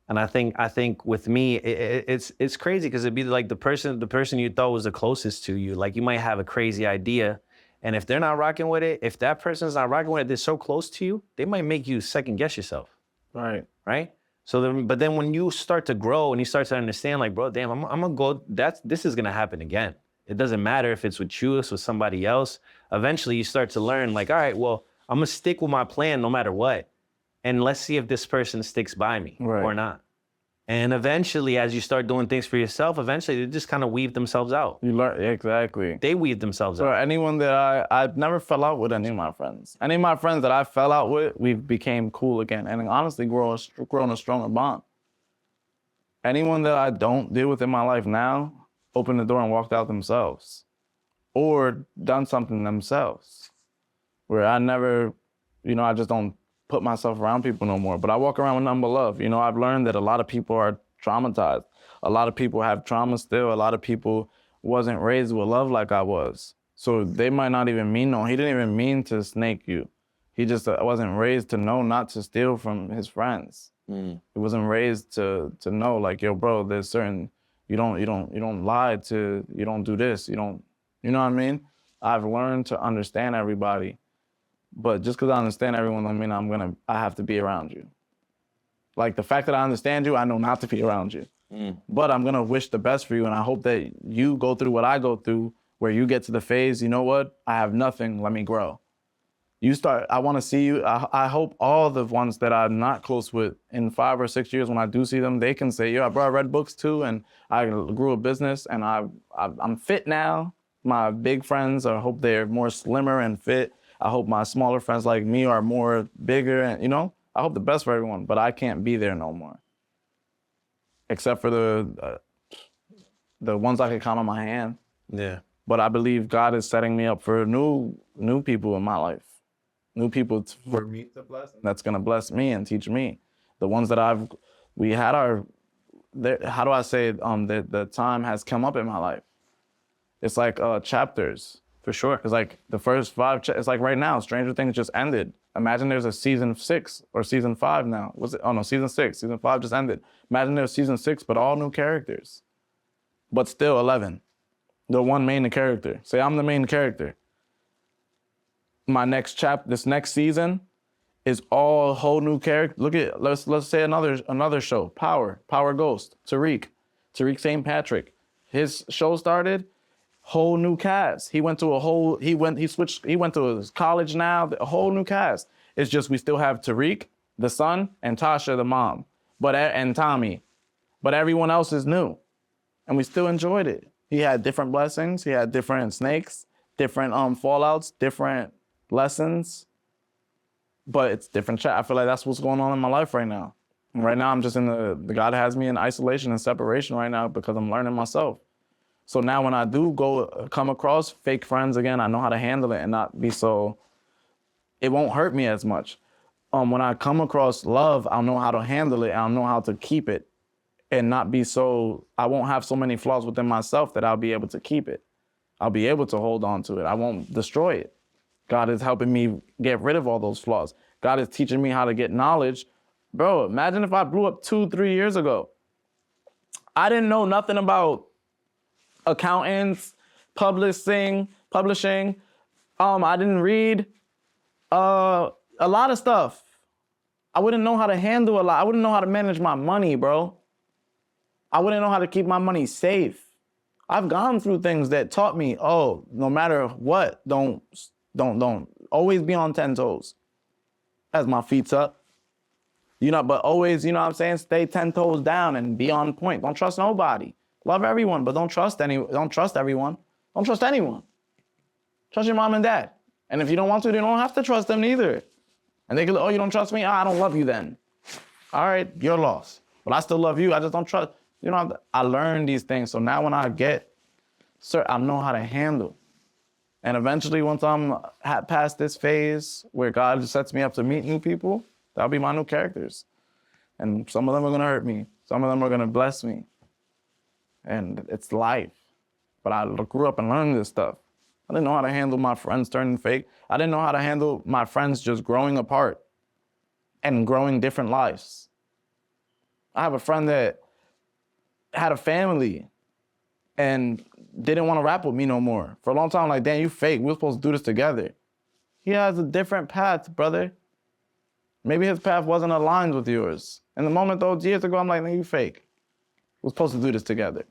And I think with me, it's crazy because it'd be like the person you thought was the closest to you. Like, you might have a crazy idea, and if they're not rocking with it, if that person's not rocking with it, they're so close to you, they might make you second guess yourself. Right. Right? But then when you start to grow and you start to understand, like, bro, damn, I'm gonna go. This is gonna happen again. It doesn't matter if it's with you, it's with somebody else. Eventually, you start to learn, like, all right, well, I'm gonna stick with my plan no matter what, and let's see if this person sticks by me or not. And eventually, as you start doing things for yourself, eventually they just kind of weave themselves out. You learn, exactly. They weave themselves So out. anyone that I've never fell out with any of my friends. Any of my friends that I fell out with, we became cool again. And honestly, grown a stronger bond. Anyone that I don't deal with in my life now, opened the door and walked out themselves. Or done something themselves. Where I never, I just don't put myself around people no more. But I walk around with nothing but love. I've learned that a lot of people are traumatized. A lot of people have trauma still. A lot of people wasn't raised with love like I was. So they might not even mean he didn't even mean to snake you. He just wasn't raised to know not to steal from his friends. He wasn't raised to know, like, yo, bro, there's certain, you don't lie to, you don't do this, you know what I mean? I've learned to understand everybody. But just because I understand everyone doesn't mean I have to be around you. Like, the fact that I understand you, I know not to be around you. But I'm gonna wish the best for you, and I hope that you go through what I go through, where you get to the phase, you know what? I have nothing, let me grow. I wanna see you, I hope all the ones that I'm not close with in 5 or 6 years, when I do see them, they can say, yo, bro, I read books too, and I grew a business, and I'm fit now. My big friends, I hope they're more slimmer and fit. I hope my smaller friends like me are more bigger, and I hope the best for everyone, but I can't be there no more. Except for the ones I can count on my hand. Yeah. But I believe God is setting me up for new people in my life. New people for me to bless. That's gonna bless me and teach me. The ones that we had our, how do I say it? The time has come up in my life. It's like chapters. For sure. It's like the first 5, it's like right now, Stranger Things just ended. Imagine there's a season 6 or season 5 now. Was it? Oh no, season 6. Season 5 just ended. Imagine there's season 6, but all new characters. But still 11. The one main character. Say I'm the main character. My next this next season is all whole new character. Look at, let's say another show. Power Ghost. Tariq St. Patrick. His show started. Whole new cast. He went to his college now, a whole new cast. It's just we still have Tariq, the son, and Tasha, the mom, and Tommy. But everyone else is new. And we still enjoyed it. He had different blessings, he had different snakes, different fallouts, different lessons. But it's different. I feel like that's what's going on in my life right now. And right now I'm just in the God has me in isolation and separation right now because I'm learning myself. So now when I do come across fake friends again, I know how to handle it and not be so, it won't hurt me as much. When I come across love, I'll know how to handle it. I'll know how to keep it and not be so, I won't have so many flaws within myself that I'll be able to keep it. I'll be able to hold on to it. I won't destroy it. God is helping me get rid of all those flaws. God is teaching me how to get knowledge. Bro, imagine if I blew up 2-3 years ago. I didn't know nothing about accountants, publishing. I didn't read a lot of stuff. I wouldn't know how to handle a lot. I wouldn't know how to manage my money, bro. I wouldn't know how to keep my money safe. I've gone through things that taught me, no matter what, don't always be on 10 toes. As my feet's up. But always, you know what I'm saying? Stay 10 toes down and be on point. Don't trust nobody. Love everyone, but don't trust everyone. Don't trust anyone. Trust your mom and dad. And if you don't want to, you don't have to trust them neither. And they can, you don't trust me? I don't love you then. All right, your loss. But I still love you. I just don't trust. I learned these things. So now when I I know how to handle. And eventually, once I'm past this phase where God sets me up to meet new people, that'll be my new characters. And some of them are going to hurt me. Some of them are going to bless me. And it's life. But I grew up and learned this stuff. I didn't know how to handle my friends turning fake. I didn't know how to handle my friends just growing apart and growing different lives. I have a friend that had a family and didn't want to rap with me no more. For a long time, I'm like, damn, you fake. We're supposed to do this together. He has a different path, brother. Maybe his path wasn't aligned with yours. In the moment, though, years ago, I'm like, man, you fake. We're supposed to do this together.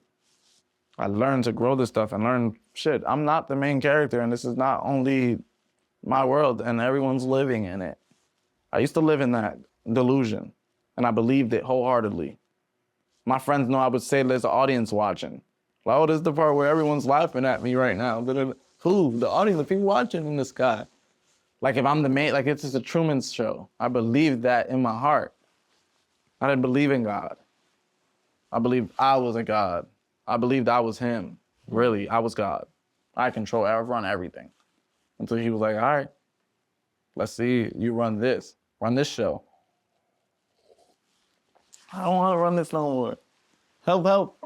I learned to grow this stuff and learn, shit, I'm not the main character, and this is not only my world, and everyone's living in it. I used to live in that delusion, and I believed it wholeheartedly. My friends know I would say there's an audience watching. Like, this is the part where everyone's laughing at me right now. Who? The audience, the people watching in the sky. Like if I'm the main, like it's just a Truman Show. I believed that in my heart. I didn't believe in God. I believed I was a God. I believed I was him. Really, I was God. I run everything. Until he was like, all right, let's see, you run this show. I don't want to run this no more. Help.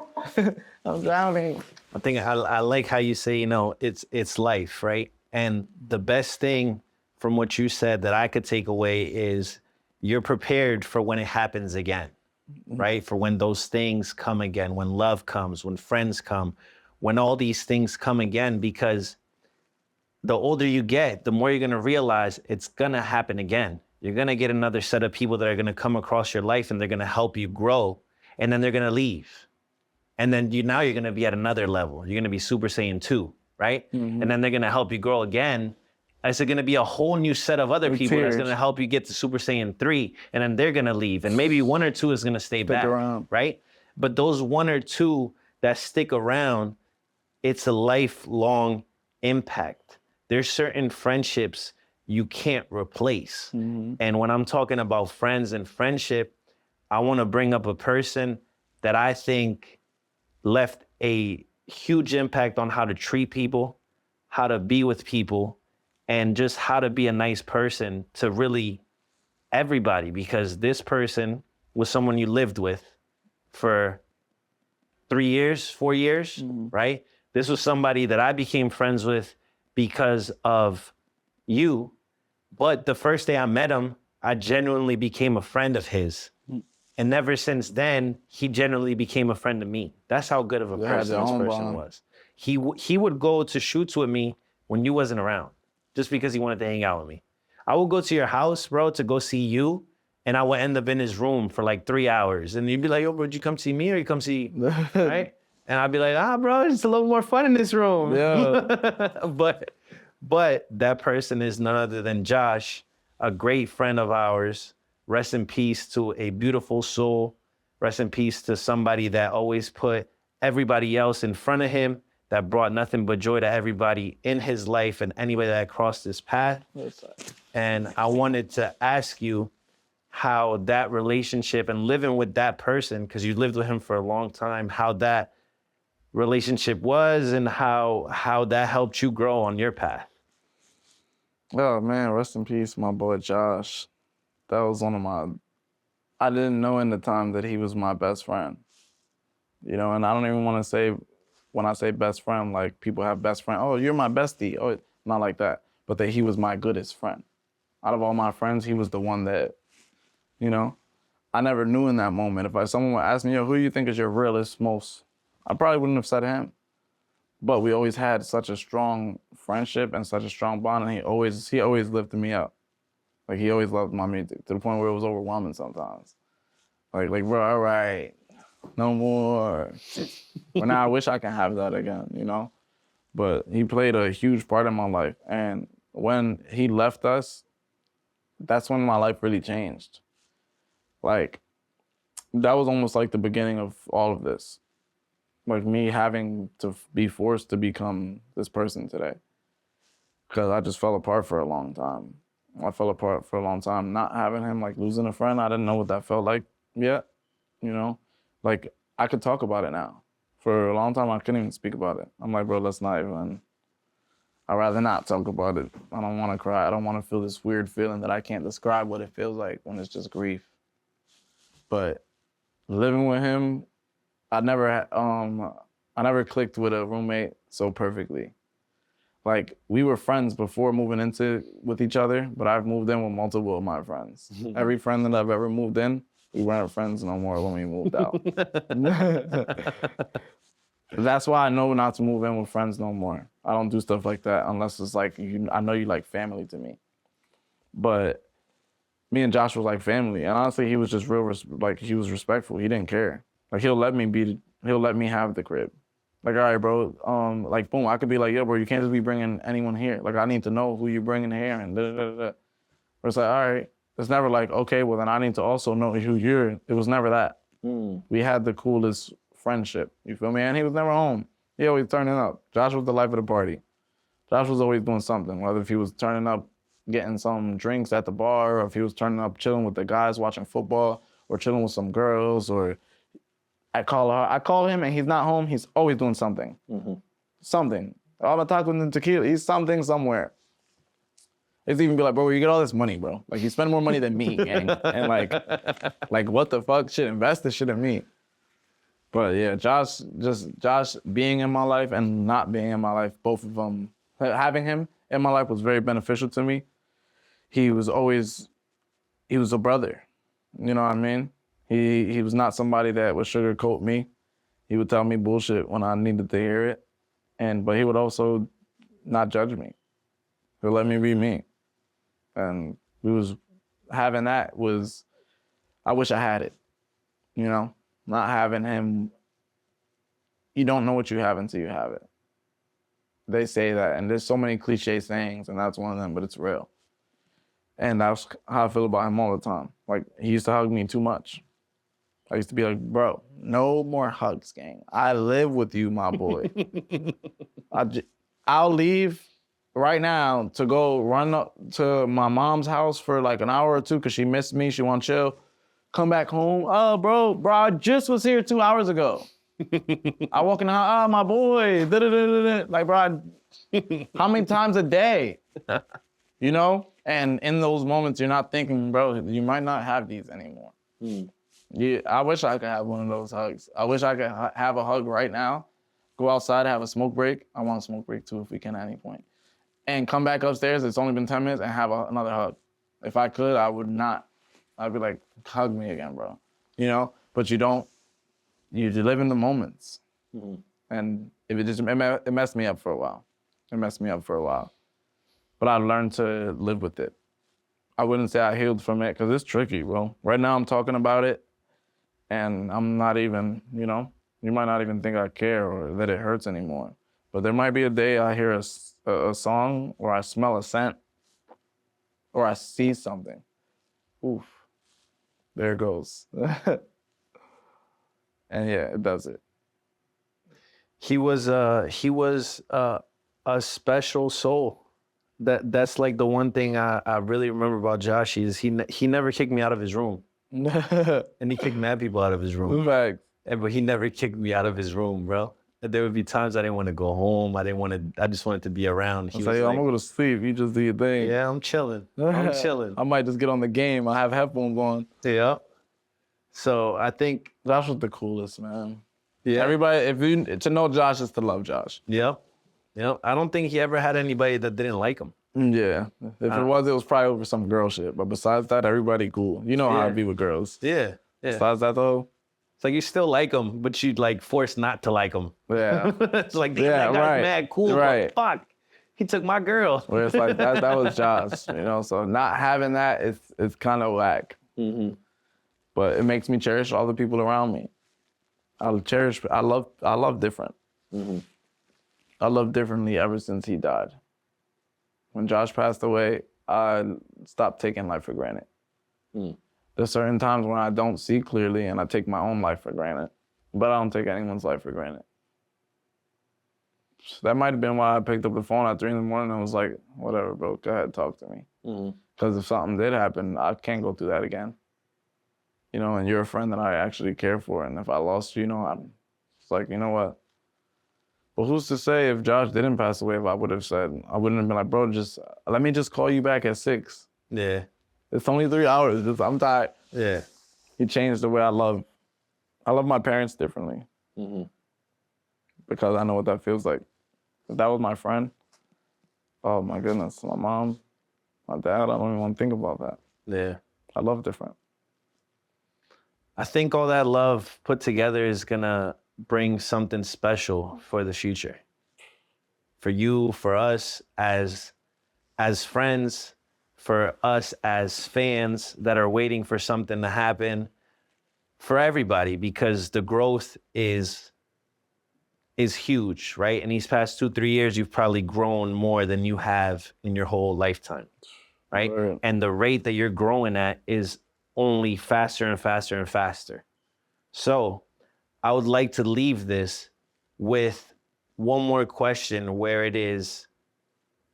I'm drowning. I think I like how you say, it's life, right? And the best thing from what you said that I could take away is you're prepared for when it happens again, right? For when those things come again, when love comes, when friends come, when all these things come again, because the older you get, the more you're going to realize it's going to happen again. You're going to get another set of people that are going to come across your life and they're going to help you grow, and then they're going to leave. And then now you're going to be at another level. You're going to be Super Saiyan 2, right? Mm-hmm. And then they're going to help you grow again. It's going to be a whole new set of other people that's going to help you get to Super Saiyan 3, and then they're going to leave. And maybe 1 or 2 is going to stay back, right? But those 1 or 2 that stick around, it's a lifelong impact. There's certain friendships you can't replace. Mm-hmm. And when I'm talking about friends and friendship, I want to bring up a person that I think left a huge impact on how to treat people, how to be with people, and just how to be a nice person to really everybody, because this person was someone you lived with for 3 years, 4 years, right? This was somebody that I became friends with because of you. But the first day I met him, I genuinely became a friend of his. And ever since then, he genuinely became a friend of me. That's how good of a person this person was. He would go to shoots with me when you wasn't around, just because he wanted to hang out with me. I would go to your house, bro, to go see you, and I would end up in his room for like 3 hours. And you'd be like, yo, bro, did you come see me or you come see, right? And I'd be like, bro, it's a little more fun in this room. Yeah. But that person is none other than Josh, a great friend of ours. Rest in peace to a beautiful soul. Rest in peace to somebody that always put everybody else in front of him, that brought nothing but joy to everybody in his life and anybody that crossed his path. And I wanted to ask you how that relationship and living with that person, because you lived with him for a long time, how that relationship was and how that helped you grow on your path. Oh man, rest in peace, my boy Josh. That was I didn't know in the time that he was my best friend. You know, and I don't even want to say, when I say best friend, like people have best friend, oh, you're my bestie. Oh, not like that. But that he was my goodest friend. Out of all my friends, he was the one that, you know, I never knew in that moment. If someone would ask me, yo, who do you think is your realest, most, I probably wouldn't have said him. But we always had such a strong friendship and such a strong bond, and he always lifted me up. Like, he always loved my music to the point where it was overwhelming sometimes. Like, bro, all right, no more. But now I wish I can have that again, you know? But he played a huge part in my life. And when he left us, that's when my life really changed. Like, that was almost like the beginning of all of this. Like, me having to be forced to become this person today. Because I just fell apart for a long time. I fell apart for a long time. Not having him, like losing a friend, I didn't know what that felt like yet, you know? Like, I could talk about it now. For a long time, I couldn't even speak about it. I'm like, bro, let's not even, I'd rather not talk about it. I don't want to cry. I don't want to feel this weird feeling that I can't describe what it feels like when it's just grief. But living with him, I never clicked with a roommate so perfectly. Like, we were friends before moving with each other, but I've moved in with multiple of my friends. Every friend that I've ever moved in, we weren't friends no more when we moved out. That's why I know not to move in with friends no more. I don't do stuff like that unless it's like, I know you like family to me. But me and Josh was like family. And honestly, he was just he was respectful. He didn't care. Like, he'll let me have the crib. Like, all right, bro, like, boom, I could be like, yo, bro, you can't just be bringing anyone here. Like, I need to know who you're bringing here and da-da-da-da. Or it's like, all right. It's never like, okay, well, then I need to also know who you're. It was never that. We had the coolest friendship, you feel me? And he was never home. He always turning up. Josh was the life of the party. Josh was always doing something, whether if he was turning up, getting some drinks at the bar, or if he was turning up, chilling with the guys, watching football, or chilling with some girls, or I call him and he's not home, he's always doing something. Something. All the time with the tequila, he's something somewhere. It's even be like, bro, where you get all this money, bro? Like, you spend more money than me, gang. And like, what the fuck? Shit, invest this shit in me. But yeah, Josh being in my life and not being in my life, both of them, having him in my life was very beneficial to me. He was a brother. You know what I mean? He was not somebody that would sugarcoat me. He would tell me bullshit when I needed to hear it. But he would also not judge me. He'll let me be me. And having that was, I wish I had it, you know? Not having him, you don't know what you have until you have it. They say that, and there's so many cliche sayings, and that's one of them, but it's real. And that's how I feel about him all the time. Like, he used to hug me too much. I used to be like, bro, no more hugs, gang. I live with you, my boy. I'll leave right now to go run up to my mom's house for like an hour or two because she missed me. She want to chill. Come back home. Oh, bro, I just was here 2 hours ago. I walk in the house, my boy. Da-da-da-da-da. Like, bro, how many times a day? You know? And in those moments, you're not thinking, bro, you might not have these anymore. Yeah, I wish I could have one of those hugs. I wish I could have a hug right now, go outside, have a smoke break. I want a smoke break too if we can at any point. And come back upstairs, it's only been 10 minutes, and have another hug. If I could, I would not. I'd be like, hug me again, bro. You know? But you don't. You live in the moments. Mm-hmm. And it messed me up for a while. It messed me up for a while. But I learned to live with it. I wouldn't say I healed from it, because it's tricky, bro. Right now I'm talking about it, and I'm not even, you know, you might not even think I care or that it hurts anymore. But there might be a day I hear a song, or I smell a scent, or I see something. Oof, there it goes. And yeah, it does it. He was a special soul. That's like the one thing I really remember about Josh is he never kicked me out of his room. And he kicked mad people out of his room. Facts. But he never kicked me out of his room, bro. There would be times I didn't want to go home. I just wanted to be around. He was like, I'm gonna go to sleep. You just do your thing. Yeah, I'm chilling. I'm chilling. I might just get on the game. I have headphones on. Yeah. So I think Josh was the coolest, man. Yeah. Everybody, to know Josh is to love Josh. Yeah. Yeah. I don't think he ever had anybody that didn't like him. Yeah. If it was probably over some girl shit. But besides that, everybody cool. You know how I be with girls. Yeah. Yeah. Besides that though, it's like you still like him, but you like forced not to like him. yeah. It's like, damn, that guy's mad cool, right. but fuck, he took my girl. Where it's like that was Josh, you know. So not having that is kind of whack. Mm-hmm. But it makes me cherish all the people around me. I love different. Mm-hmm. I love differently ever since he died. When Josh passed away, I stopped taking life for granted. Mm. There's certain times when I don't see clearly and I take my own life for granted, but I don't take anyone's life for granted. That might have been why I picked up the phone at 3 a.m. and was like, whatever, bro, go ahead, talk to me. Because if something did happen, I can't go through that again. You know, and you're a friend that I actually care for, and if I lost you, you know, it's like, you know what? But who's to say if Josh didn't pass away, if I would have said, I wouldn't have been like, bro, let me just call you back at 6. Yeah. It's only 3 hours. I'm tired. Yeah. He changed the way I love my parents differently. Mm-hmm. Because I know what that feels like. If that was my friend, oh my goodness, my mom, my dad, I don't even want to think about that. Yeah. I love different. I think all that love put together is gonna bring something special for the future. For you, for us as friends, for us as fans that are waiting for something to happen, for everybody, because the growth is huge, right? In these past 2-3 years, you've probably grown more than you have in your whole lifetime, right? Right. And the rate that you're growing at is only faster and faster and faster. So I would like to leave this with one more question, where it is,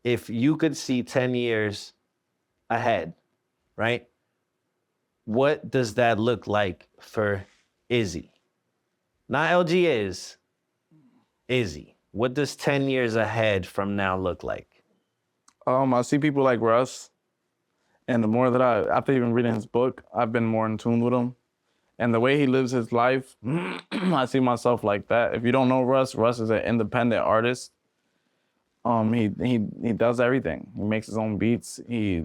if you could see 10 years ahead, right? What does that look like for Izzy? Not LG Izz, Izzy. What does 10 years ahead from now look like? I see people like Russ, and the more that after even reading his book, I've been more in tune with him. And the way he lives his life, I see myself like that. If you don't know Russ is an independent artist. He does everything. He makes his own beats. He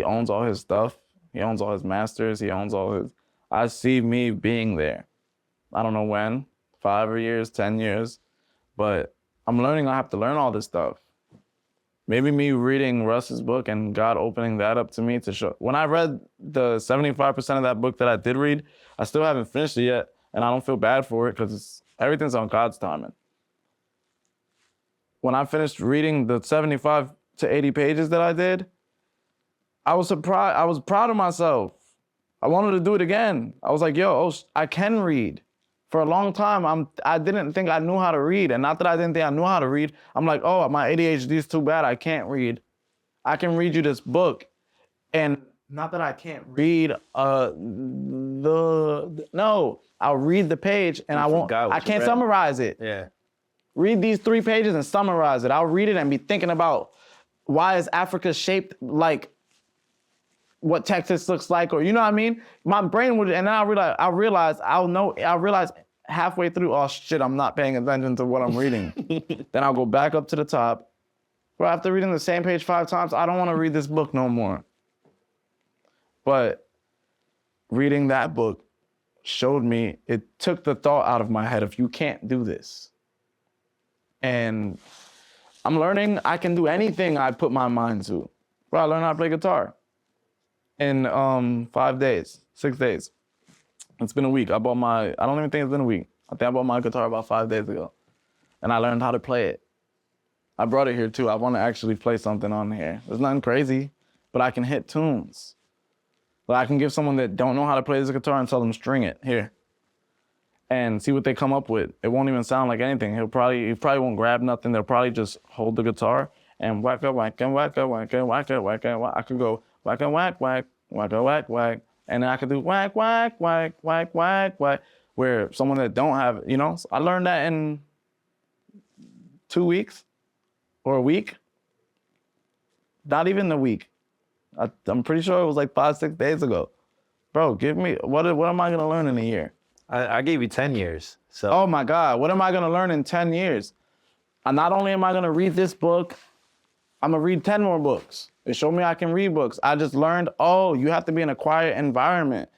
owns all his stuff. He owns all his masters. He owns all his. I see me being there. I don't know when, 5 years, 10 years, but I'm learning. I have to learn all this stuff. Maybe me reading Russ's book and God opening that up to me to show. When I read the 75% of that book that I did read, I still haven't finished it yet, and I don't feel bad for it because everything's on God's timing. When I finished reading the 75 to 80 pages that I did, I was surprised. I was proud of myself. I wanted to do it again. I was like, yo, I can read. For a long time, I didn't think I knew how to read. And not that I didn't think I knew how to read. I'm like, oh, my ADHD is too bad. I can't read. I can read you this book. And not that I can't read no, I'll read the page and I can't summarize it. Yeah. Read these 3 pages and summarize it. I'll read it and be thinking about why is Africa shaped like what Texas looks like, or you know what I mean? My brain would, and then I realized halfway through, oh shit, I'm not paying attention to what I'm reading. Then I'll go back up to the top. Bro, after reading the same page 5 times, I don't want to read this book no more. But reading that book showed me, it took the thought out of my head of you can't do this. And I'm learning I can do anything I put my mind to. Bro, I learned how to play guitar in 5 days, 6 days. It's been a week. I don't even think it's been a week. I think I bought my guitar about 5 days ago. And I learned how to play it. I brought it here too. I want to actually play something on here. There's nothing crazy, but I can hit tunes. But I can give someone that don't know how to play this guitar and tell them string it here. And see what they come up with. It won't even sound like anything. He probably won't grab nothing. They'll probably just hold the guitar and whack a whack and whack a whack and whack a whack and whack. I could go whack and whack whack whack a whack whack, and then I could do whack whack whack whack whack whack. Where someone that don't have, you know, I learned that in 2 weeks or a week. Not even a week. I'm pretty sure it was like 5-6 days ago. Bro, give me what am I gonna learn in a year? I gave you 10 years. So. Oh my God, what am I gonna learn in 10 years? Not only am I gonna read this book, I'm gonna read 10 more books. It showed me I can read books. I just learned, you have to be in a quiet environment.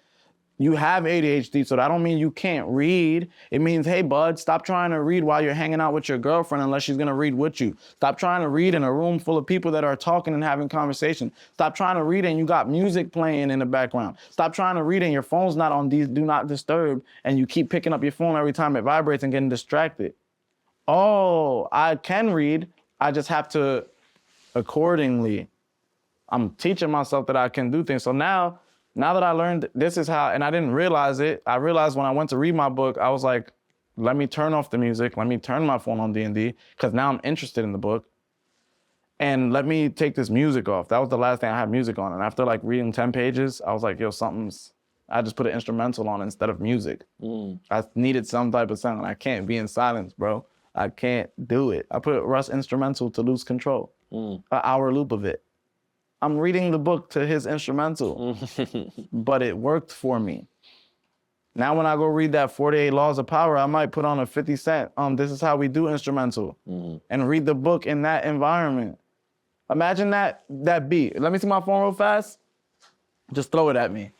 You have ADHD, so that don't mean you can't read. It means, hey, bud, stop trying to read while you're hanging out with your girlfriend unless she's gonna read with you. Stop trying to read in a room full of people that are talking and having conversation. Stop trying to read and you got music playing in the background. Stop trying to read and your phone's not on do not disturb and you keep picking up your phone every time it vibrates and getting distracted. Oh, I can read. I just have to accordingly. I'm teaching myself that I can do things. So now that I learned this is how, and I didn't realize it, I realized when I went to read my book, I was like, let me turn off the music, let me turn my phone on D&D, because now I'm interested in the book, and let me take this music off. That was the last thing I had music on, and after like reading 10 pages, I was like, yo, I just put an instrumental on instead of music. I needed some type of sound. I can't be in silence, bro. I can't do it. I put Russ instrumental to Lose Control, an hour loop of it. I'm reading the book to his instrumental, but it worked for me. Now when I go read that 48 Laws of Power, I might put on a 50 Cent, this is how we do instrumental, and read the book in that environment. Imagine that beat. Let me see my phone real fast. Just throw it at me.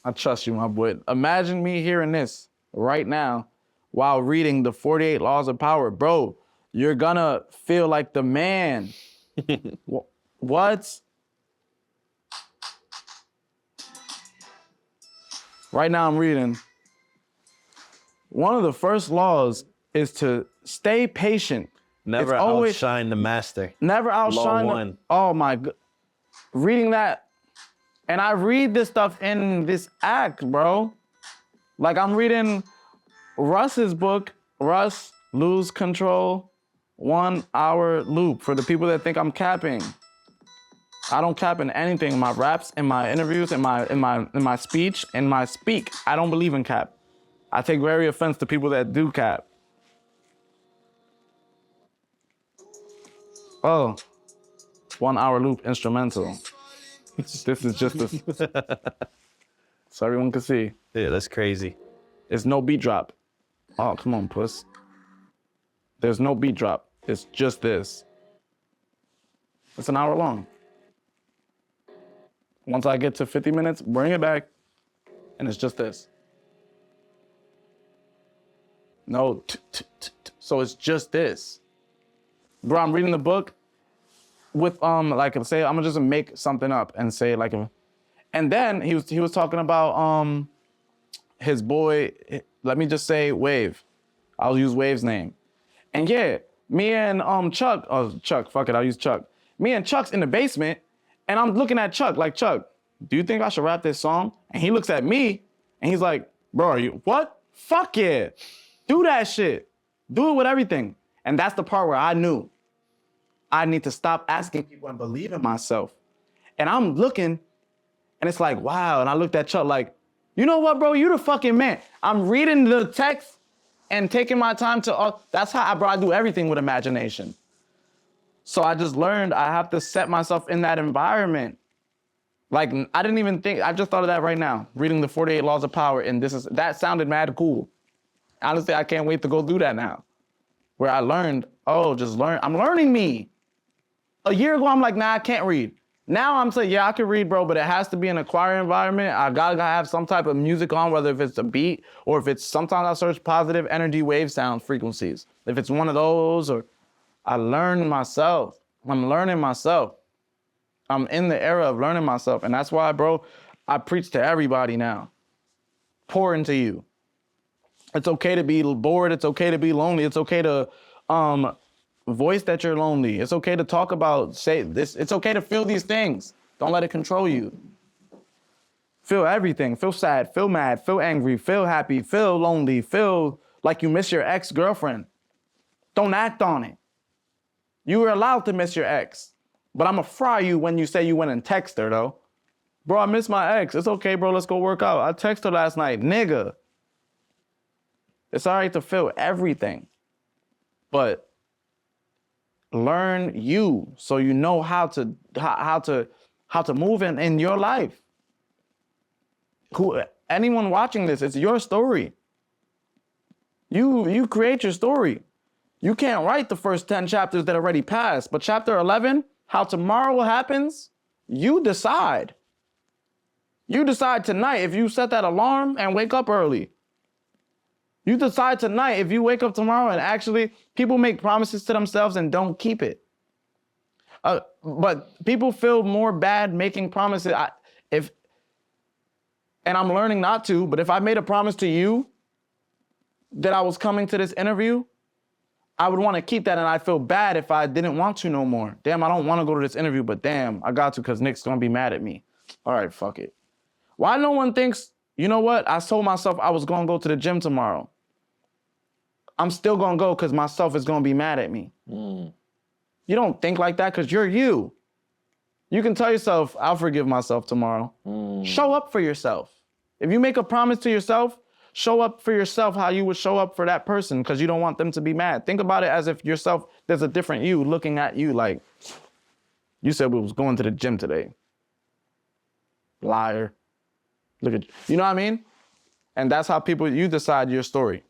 I trust you, my boy. Imagine me hearing this right now while reading the 48 Laws of Power. Bro, you're gonna feel like the man. What? Right now I'm reading. One of the first laws is to stay patient. Never outshine the master. Never outshine Law 1. Oh my God. Reading that, and I read this stuff in this act, bro. Like I'm reading Russ's book, Russ, Lose Control, 1 hour loop, for the people that think I'm capping. I don't cap in anything, in my raps, in my interviews, in my speech, in my speak. I don't believe in cap. I take very offense to people that do cap. Oh, 1 hour loop instrumental. This is just so everyone can see. Yeah, that's crazy. It's no beat drop. Oh, come on, puss. There's no beat drop. It's just this. It's an hour long. Once I get to 50 minutes, bring it back, and it's just this. No, so it's just this. Bro, I'm reading the book with, like, say, I'm gonna just make something up and say, like, and then he was talking about his boy, let me just say Wave. I'll use Wave's name. And yeah, me and Chuck, fuck it, I'll use Chuck. Me and Chuck's in the basement, and I'm looking at Chuck like, Chuck, do you think I should rap this song? And he looks at me, and he's like, bro, are you, what? Fuck yeah, do that shit. Do it with everything. And that's the part where I knew I need to stop asking people and believe in myself. And I'm looking, and it's like, wow. And I looked at Chuck like, you know what, bro? You the fucking man. I'm reading the text and taking my time to, that's how I do everything with imagination. So I just learned I have to set myself in that environment. Like, I didn't even think, I just thought of that right now, reading the 48 Laws of Power, and that sounded mad cool. Honestly, I can't wait to go do that now. Where I learned, I'm learning me. A year ago, I'm like, nah, I can't read. Now I'm saying, yeah, I can read, bro, but it has to be in a choir environment. I gotta have some type of music on, whether if it's a beat or if it's, sometimes I search positive energy wave sound frequencies. If it's one of those, or I learn myself. I'm learning myself. I'm in the era of learning myself. And that's why, bro, I preach to everybody now. Pour into you. It's okay to be bored. It's okay to be lonely. It's okay to voice that you're lonely. It's okay to talk about, say this. It's okay to feel these things. Don't let it control you. Feel everything. Feel sad, feel mad, feel angry, feel happy, feel lonely, feel like you miss your ex-girlfriend. Don't act on it. You were allowed to miss your ex, but I'm gonna fry you when you say you went and text her though. Bro, I miss my ex. It's okay, bro, let's go work out. I texted her last night, nigga. It's all right to feel everything, but learn you so you know how to move in your life. Anyone watching this, it's your story. You create your story. You can't write the first 10 chapters that already passed, but chapter 11, how tomorrow happens, you decide. You decide tonight if you set that alarm and wake up early. You decide tonight if you wake up tomorrow and actually, people make promises to themselves and don't keep it. But people feel more bad making promises. And I'm learning not to, but if I made a promise to you that I was coming to this interview, I would want to keep that, and I'd feel bad if I didn't want to no more. Damn, I don't want to go to this interview, but damn, I got to because Nick's going to be mad at me. All right, fuck it. Why no one thinks, you know what? I told myself I was going to go to the gym tomorrow. I'm still going to go because myself is going to be mad at me. You don't think like that because you're you. You can tell yourself, I'll forgive myself tomorrow. Show up for yourself. If you make a promise to yourself, show up for yourself how you would show up for that person because you don't want them to be mad. Think about it as if yourself, there's a different you looking at you like, you said we was going to the gym today. Liar. Look at you. You know what I mean? And that's how you decide your story.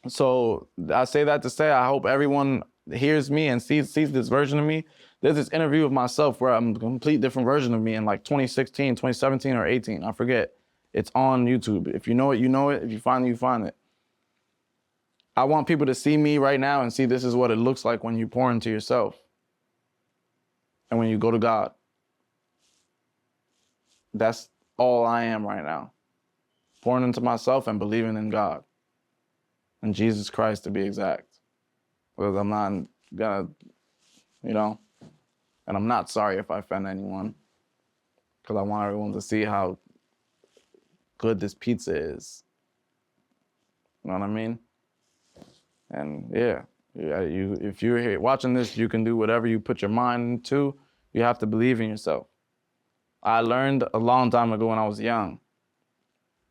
So I say that to say, I hope everyone hears me and sees this version of me. There's this interview of myself where I'm a complete different version of me in like 2016, 2017 or 18. I forget. It's on YouTube. If you know it, you know it. If you find it, you find it. I want people to see me right now and see this is what it looks like when you pour into yourself and when you go to God. That's all I am right now. Pouring into myself and believing in God. And Jesus Christ, to be exact. Because I'm not gonna, and I'm not sorry if I offend anyone. Because I want everyone to see how good this pizza is. You know what I mean? And yeah, if you're here watching this, you can do whatever you put your mind to. You have to believe in yourself. I learned a long time ago when I was young.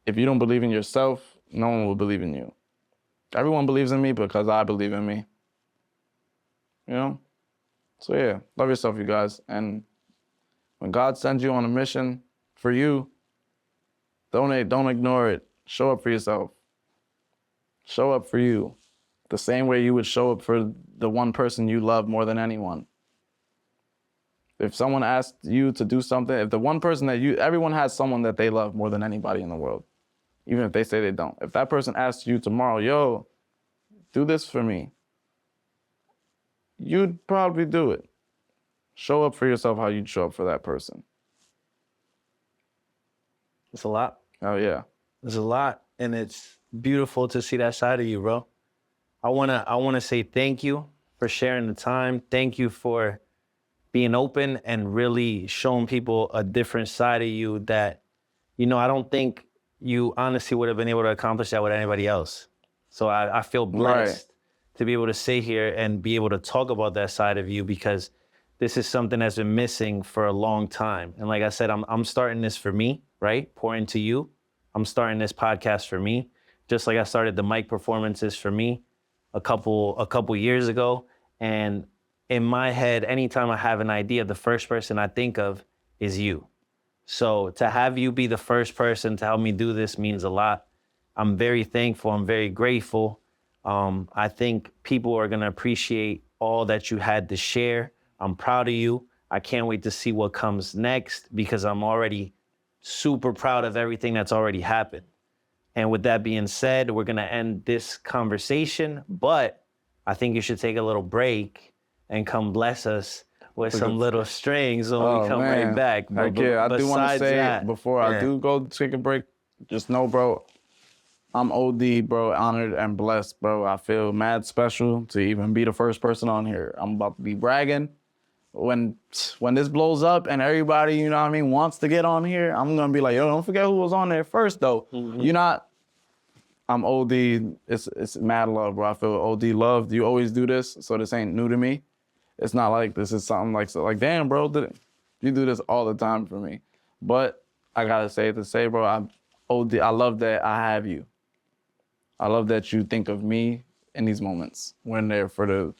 If you don't believe in yourself, no one will believe in you. Everyone believes in me because I believe in me. So yeah, love yourself, you guys. And when God sends you on a mission for you, don't ignore it. Show up for yourself. Show up for you. The same way you would show up for the one person you love more than anyone. If someone asked you to do something, if the one person everyone has someone that they love more than anybody in the world. Even if they say they don't. If that person asks you tomorrow, yo, do this for me, you'd probably do it. Show up for yourself how you'd show up for that person. It's a lot. Oh, yeah. It's a lot, and it's beautiful to see that side of you, bro. I wanna say thank you for sharing the time. Thank you for being open and really showing people a different side of you that, I don't think you honestly would have been able to accomplish that with anybody else. So I feel blessed to be able to sit here and be able to talk about that side of you because this is something that's been missing for a long time. And like I said, I'm starting this for me, right? Pour into you. I'm starting this podcast for me, just like I started the mic performances for me a couple years ago. And in my head, anytime I have an idea, the first person I think of is you. So to have you be the first person to help me do this means a lot. I'm very thankful. I'm very grateful. I think people are going to appreciate all that you had to share. I'm proud of you. I can't wait to see what comes next because I'm already super proud of everything that's already happened. And with that being said, we're going to end this conversation, but I think you should take a little break and come bless us with some little strings when we come right back. Heck yeah, I do want to say before I do go take a break, just know, bro, I'm OD, bro, honored and blessed, bro. I feel mad special to even be the first person on here. I'm about to be bragging. When this blows up and everybody, you know what I mean, wants to get on here, I'm gonna be like, yo, don't forget who was on there first, though. You're not. I'm OD. It's mad love, bro. I feel OD loved. You always do this, so this ain't new to me. It's not like this is something like damn, bro, you do this all the time for me. But I gotta say bro, I'm OD. I love that I have you. I love that you think of me in these moments when they're for the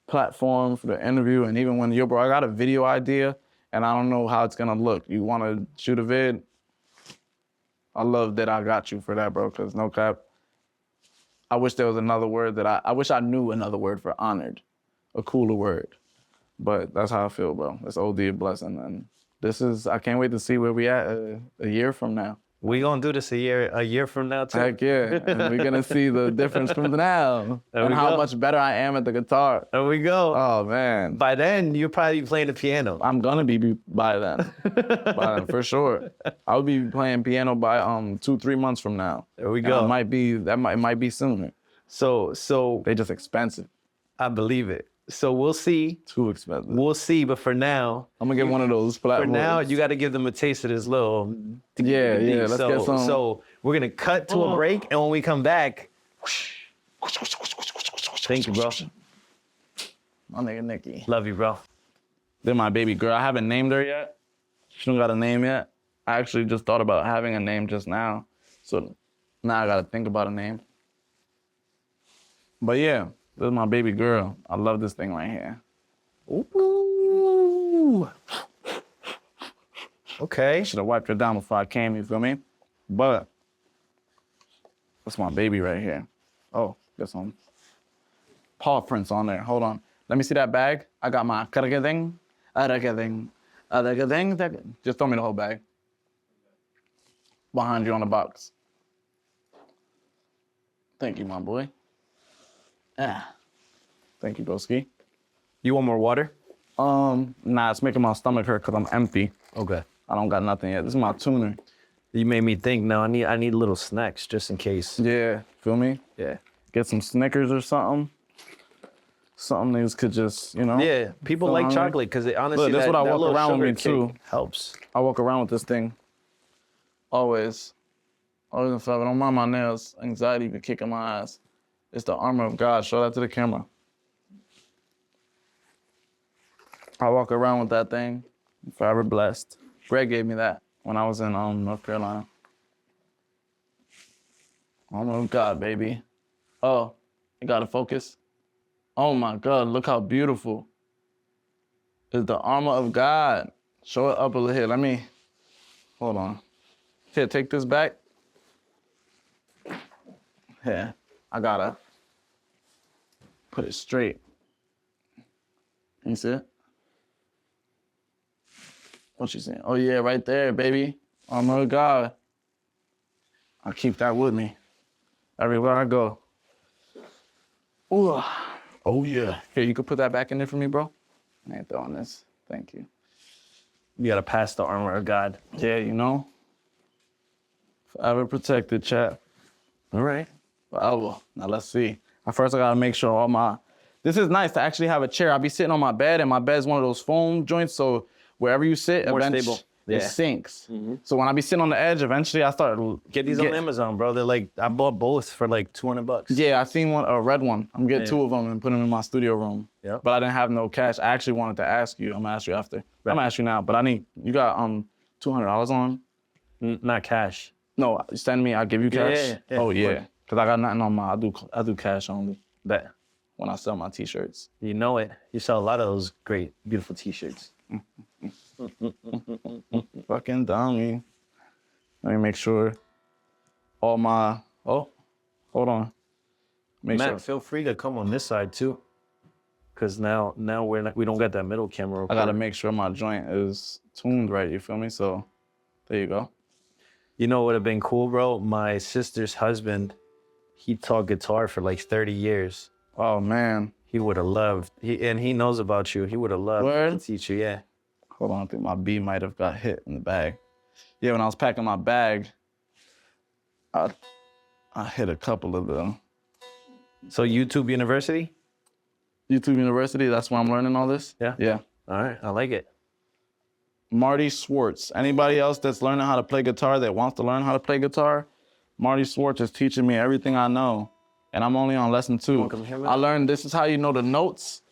platform, for the interview, and even when bro, I got a video idea and I don't know how it's gonna look. You wanna shoot a vid? I love that I got you for that, bro, because no cap. I wish there was another word I wish I knew another word for honored, a cooler word. But that's how I feel, bro. It's OD blessing. And I can't wait to see where we at a year from now. We gonna do this a year from now too. Heck yeah, and we're gonna see the difference from now and how much better I am at the guitar. There we go. Oh man. By then, you'll probably be playing the piano. I'm gonna be by then. For sure. I'll be playing piano by 2-3 months from now. There we go. It might be sooner. So They're just expensive. I believe it. So we'll see. Too expensive. We'll see, but for now, I'm gonna get one of those platforms. For now, you got to give them a taste of this little. Yeah. Let's get some. So we're gonna cut to a break, and when we come back, thank you, bro. My nigga Nikki. Love you, bro. They're my baby girl. I haven't named her yet. She don't got a name yet. I actually just thought about having a name just now, so now I gotta think about a name. But yeah. This is my baby girl. I love this thing right here. Ooh. Okay. Should have wiped her down before I came, you feel me? But that's my baby right here. Oh, got some paw prints on there. Hold on. Let me see that bag. I got my karagading. Just throw me the whole bag. Behind you on the box. Thank you, my boy. Thank you, broski. You want more water? Nah, it's making my stomach hurt because I'm empty. Okay. I don't got nothing yet. This is my tuner. You made me think. Now I need little snacks just in case. Yeah, feel me? Yeah. Get some Snickers or something. Something niggas could just, you know. Yeah, people like chocolate because honestly, look, that's what I walk around with me too. Helps. I walk around with this thing. Always. Always in fact, I don't mind my nails. Anxiety be kicking my ass. It's the armor of God. Show that to the camera. I walk around with that thing. I'm forever blessed. Greg gave me that when I was in North Carolina. Armor of God, baby. Oh, you gotta focus. Oh my God, look how beautiful. It's the armor of God. Show it up a little here. Let me, hold on. Here, take this back. Here, I gotta put it straight. You see it? What you saying? Oh yeah, right there, baby. Armor of God. I keep that with me everywhere I go. Ooh. Oh yeah. Here, you could put that back in there for me, bro. I ain't throwing this. Thank you. You gotta pass the armor of God. Yeah, you know. Forever protected, chat. All right. Forever. Now let's see. First I gotta make sure all my, this is nice to actually have a chair. I'll be sitting on my bed and my bed's one of those foam joints, so wherever you sit, more stable. It sinks. Mm-hmm. So when I be sitting on the edge, eventually I start. Get these on Amazon, bro. They're like, I bought both for like $200. Yeah, I seen one, a red one. I'm getting 2 of them and put them in my studio room. Yeah. But I didn't have no cash. I actually wanted to ask you. I'm gonna ask you after. Right. I'm gonna ask you now, but I need, you got $200 on? Not cash. No, send me, I'll give you cash. Yeah. Oh yeah, because I got nothing on my, I do cash only. That, when I sell my t-shirts. You know it. You sell a lot of those great, beautiful t-shirts. Fucking dummy. Let me make sure all my, oh, hold on. Make Matt, sure. feel free to come on this side too. Cause now we don't got that middle camera. I gotta make sure my joint is tuned right, you feel me? So there you go. You know what would have been cool, bro? My sister's husband, he taught guitar for like 30 years. Oh man. He would have loved, and he knows about you. He would have loved Word? to teach you, yeah. Hold on, I think my B might have got hit in the bag. Yeah, when I was packing my bag, I hit a couple of them. So YouTube University? YouTube University, that's where I'm learning all this? Yeah. Yeah. All right, I like it. Marty Swartz. Anybody else that's learning how to play guitar that wants to learn how to play guitar, Marty Swartz is teaching me everything I know. And I'm only on lesson 2. Come here, man. I learned this is how you know the notes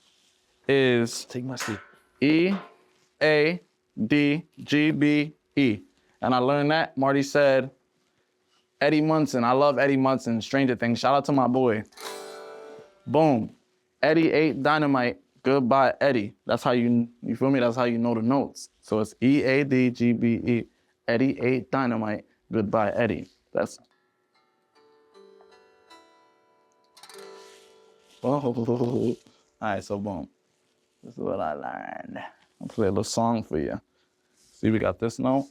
is Take my seat. E, A, D, G, B, E. And I learned that. Marty said, Eddie Munson. I love Eddie Munson, Stranger Things. Shout out to my boy. Boom. Eddie ate dynamite. Goodbye, Eddie. That's how you feel me? That's how you know the notes. So it's E, A, D, G, B, E. Eddie ate dynamite. Goodbye, Eddie. That's. Oh. All right, so boom. This is what I learned. I'll play a little song for you. See, we got this note.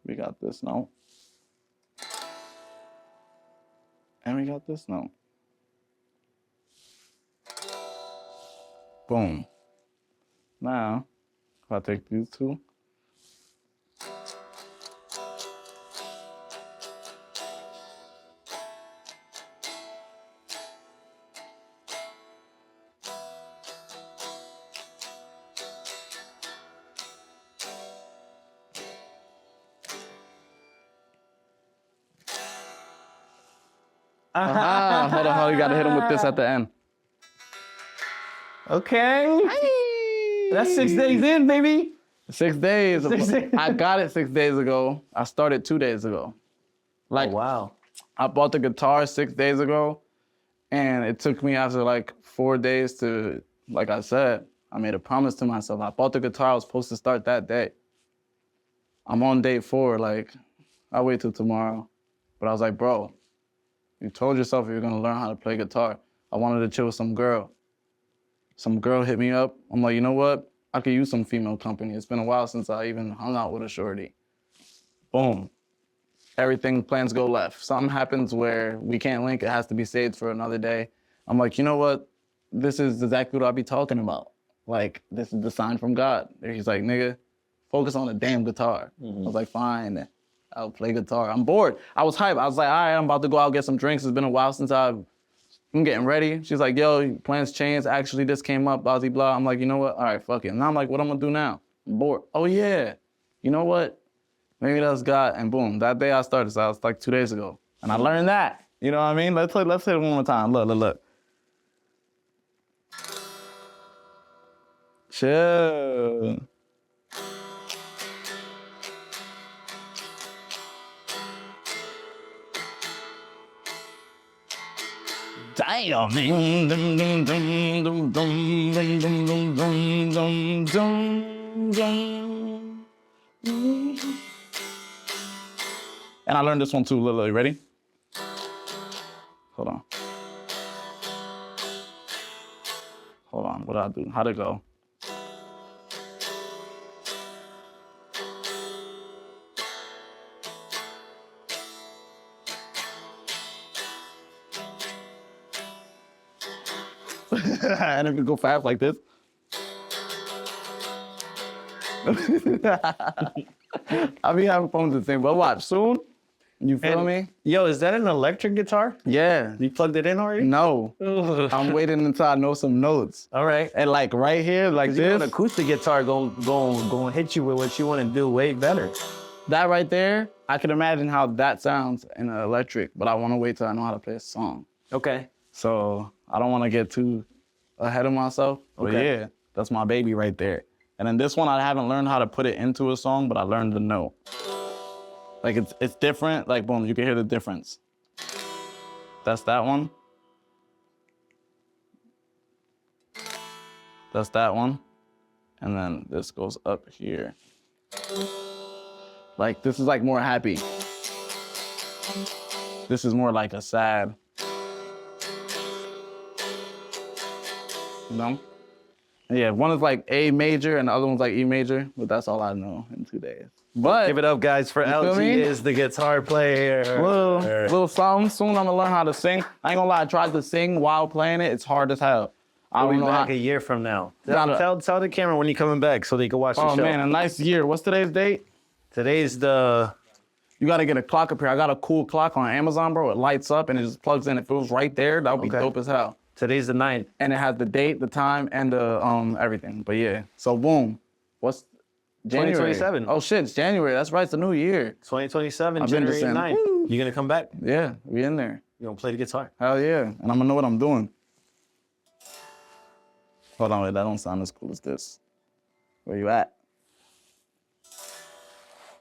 We got this note. And we got this note. Boom. Now, if I take these two. Hold on, you gotta hit him with this at the end. Okay. That's 6 days in, baby. 6 days. I got it 6 days ago. I started 2 days ago. Like, Wow. I bought the guitar 6 days ago, and it took me after like 4 days to, like I said, I made a promise to myself. I bought the guitar, I was supposed to start that day. I'm on day 4, like, I'll wait till tomorrow. But I was like, bro, you told yourself you were gonna learn how to play guitar. I wanted to chill with some girl. Some girl hit me up. I'm like, you know what? I could use some female company. It's been a while since I even hung out with a shorty. Boom. Everything, plans go left. Something happens where we can't link. It has to be saved for another day. I'm like, you know what? This is exactly what I be talking about. Like, this is the sign from God. He's like, nigga, focus on the damn guitar. I was like, fine. I'll play guitar. I'm bored. I was hyped. I was like, all right, I'm about to go out get some drinks. It's been a while since I'm getting ready. She's like, yo, plans changed. Actually, this came up, blah, blah, blah. I'm like, you know what? All right, fuck it. And I'm like, what I'm gonna do now? I'm bored. Oh, yeah. You know what? Maybe that's God. And boom, that day I started. So that was like 2 days ago. And I learned that. You know what I mean? Let's hit it one more time. Look. Chill. Damn. And I learned this one too, Lily. Ready? Hold on. What do I do? How'd it go? And if you go fast like this. I be having fun with the thing, but watch, soon, you feel me? Yo, is that an electric guitar? Yeah. You plugged it in already? No. Ugh. I'm waiting until I know some notes. All right. And like right here, like You got this, an acoustic guitar going hit you with what you want to do way better. that right there, I can imagine how that sounds in an electric, but I want to wait till I know how to play a song. Okay. So I don't want to get too ahead of myself. But Okay. yeah, that's my baby right there. And then this one, I haven't learned how to put it into a song, but I learned the note. Like it's different. Like boom, you can hear the difference. That's that one. That's that one. And then this goes up here. Like, this is like more happy. This is more like a sad. You know? Yeah, one is like A major and the other one's like E major, but that's all I know in 2 days. But Give it up, guys, for LG Izz, the guitar player. little something. Soon I'm gonna learn how to sing. I ain't gonna lie, I tried to sing while playing it. It's hard as hell. I'll be back a year from now. Tell the camera when you're coming back so they can watch the show. Oh man, a nice year. What's today's date? Today's the... You gotta get a clock up here. I got a cool clock on Amazon, bro. It lights up and it just plugs in. It feels right there. That would be dope as hell. Today's the 9th. And it has the date, the time, and the everything. But yeah. So boom. What's January? 2027. Oh shit, it's January. That's right. It's a new year. 2027, January 9th. You gonna come back? Yeah, we in there. You gonna play the guitar? Hell yeah. And I'm gonna know what I'm doing. Hold on, wait, that don't sound as cool as this. Where you at?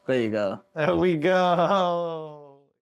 There you go. There we go.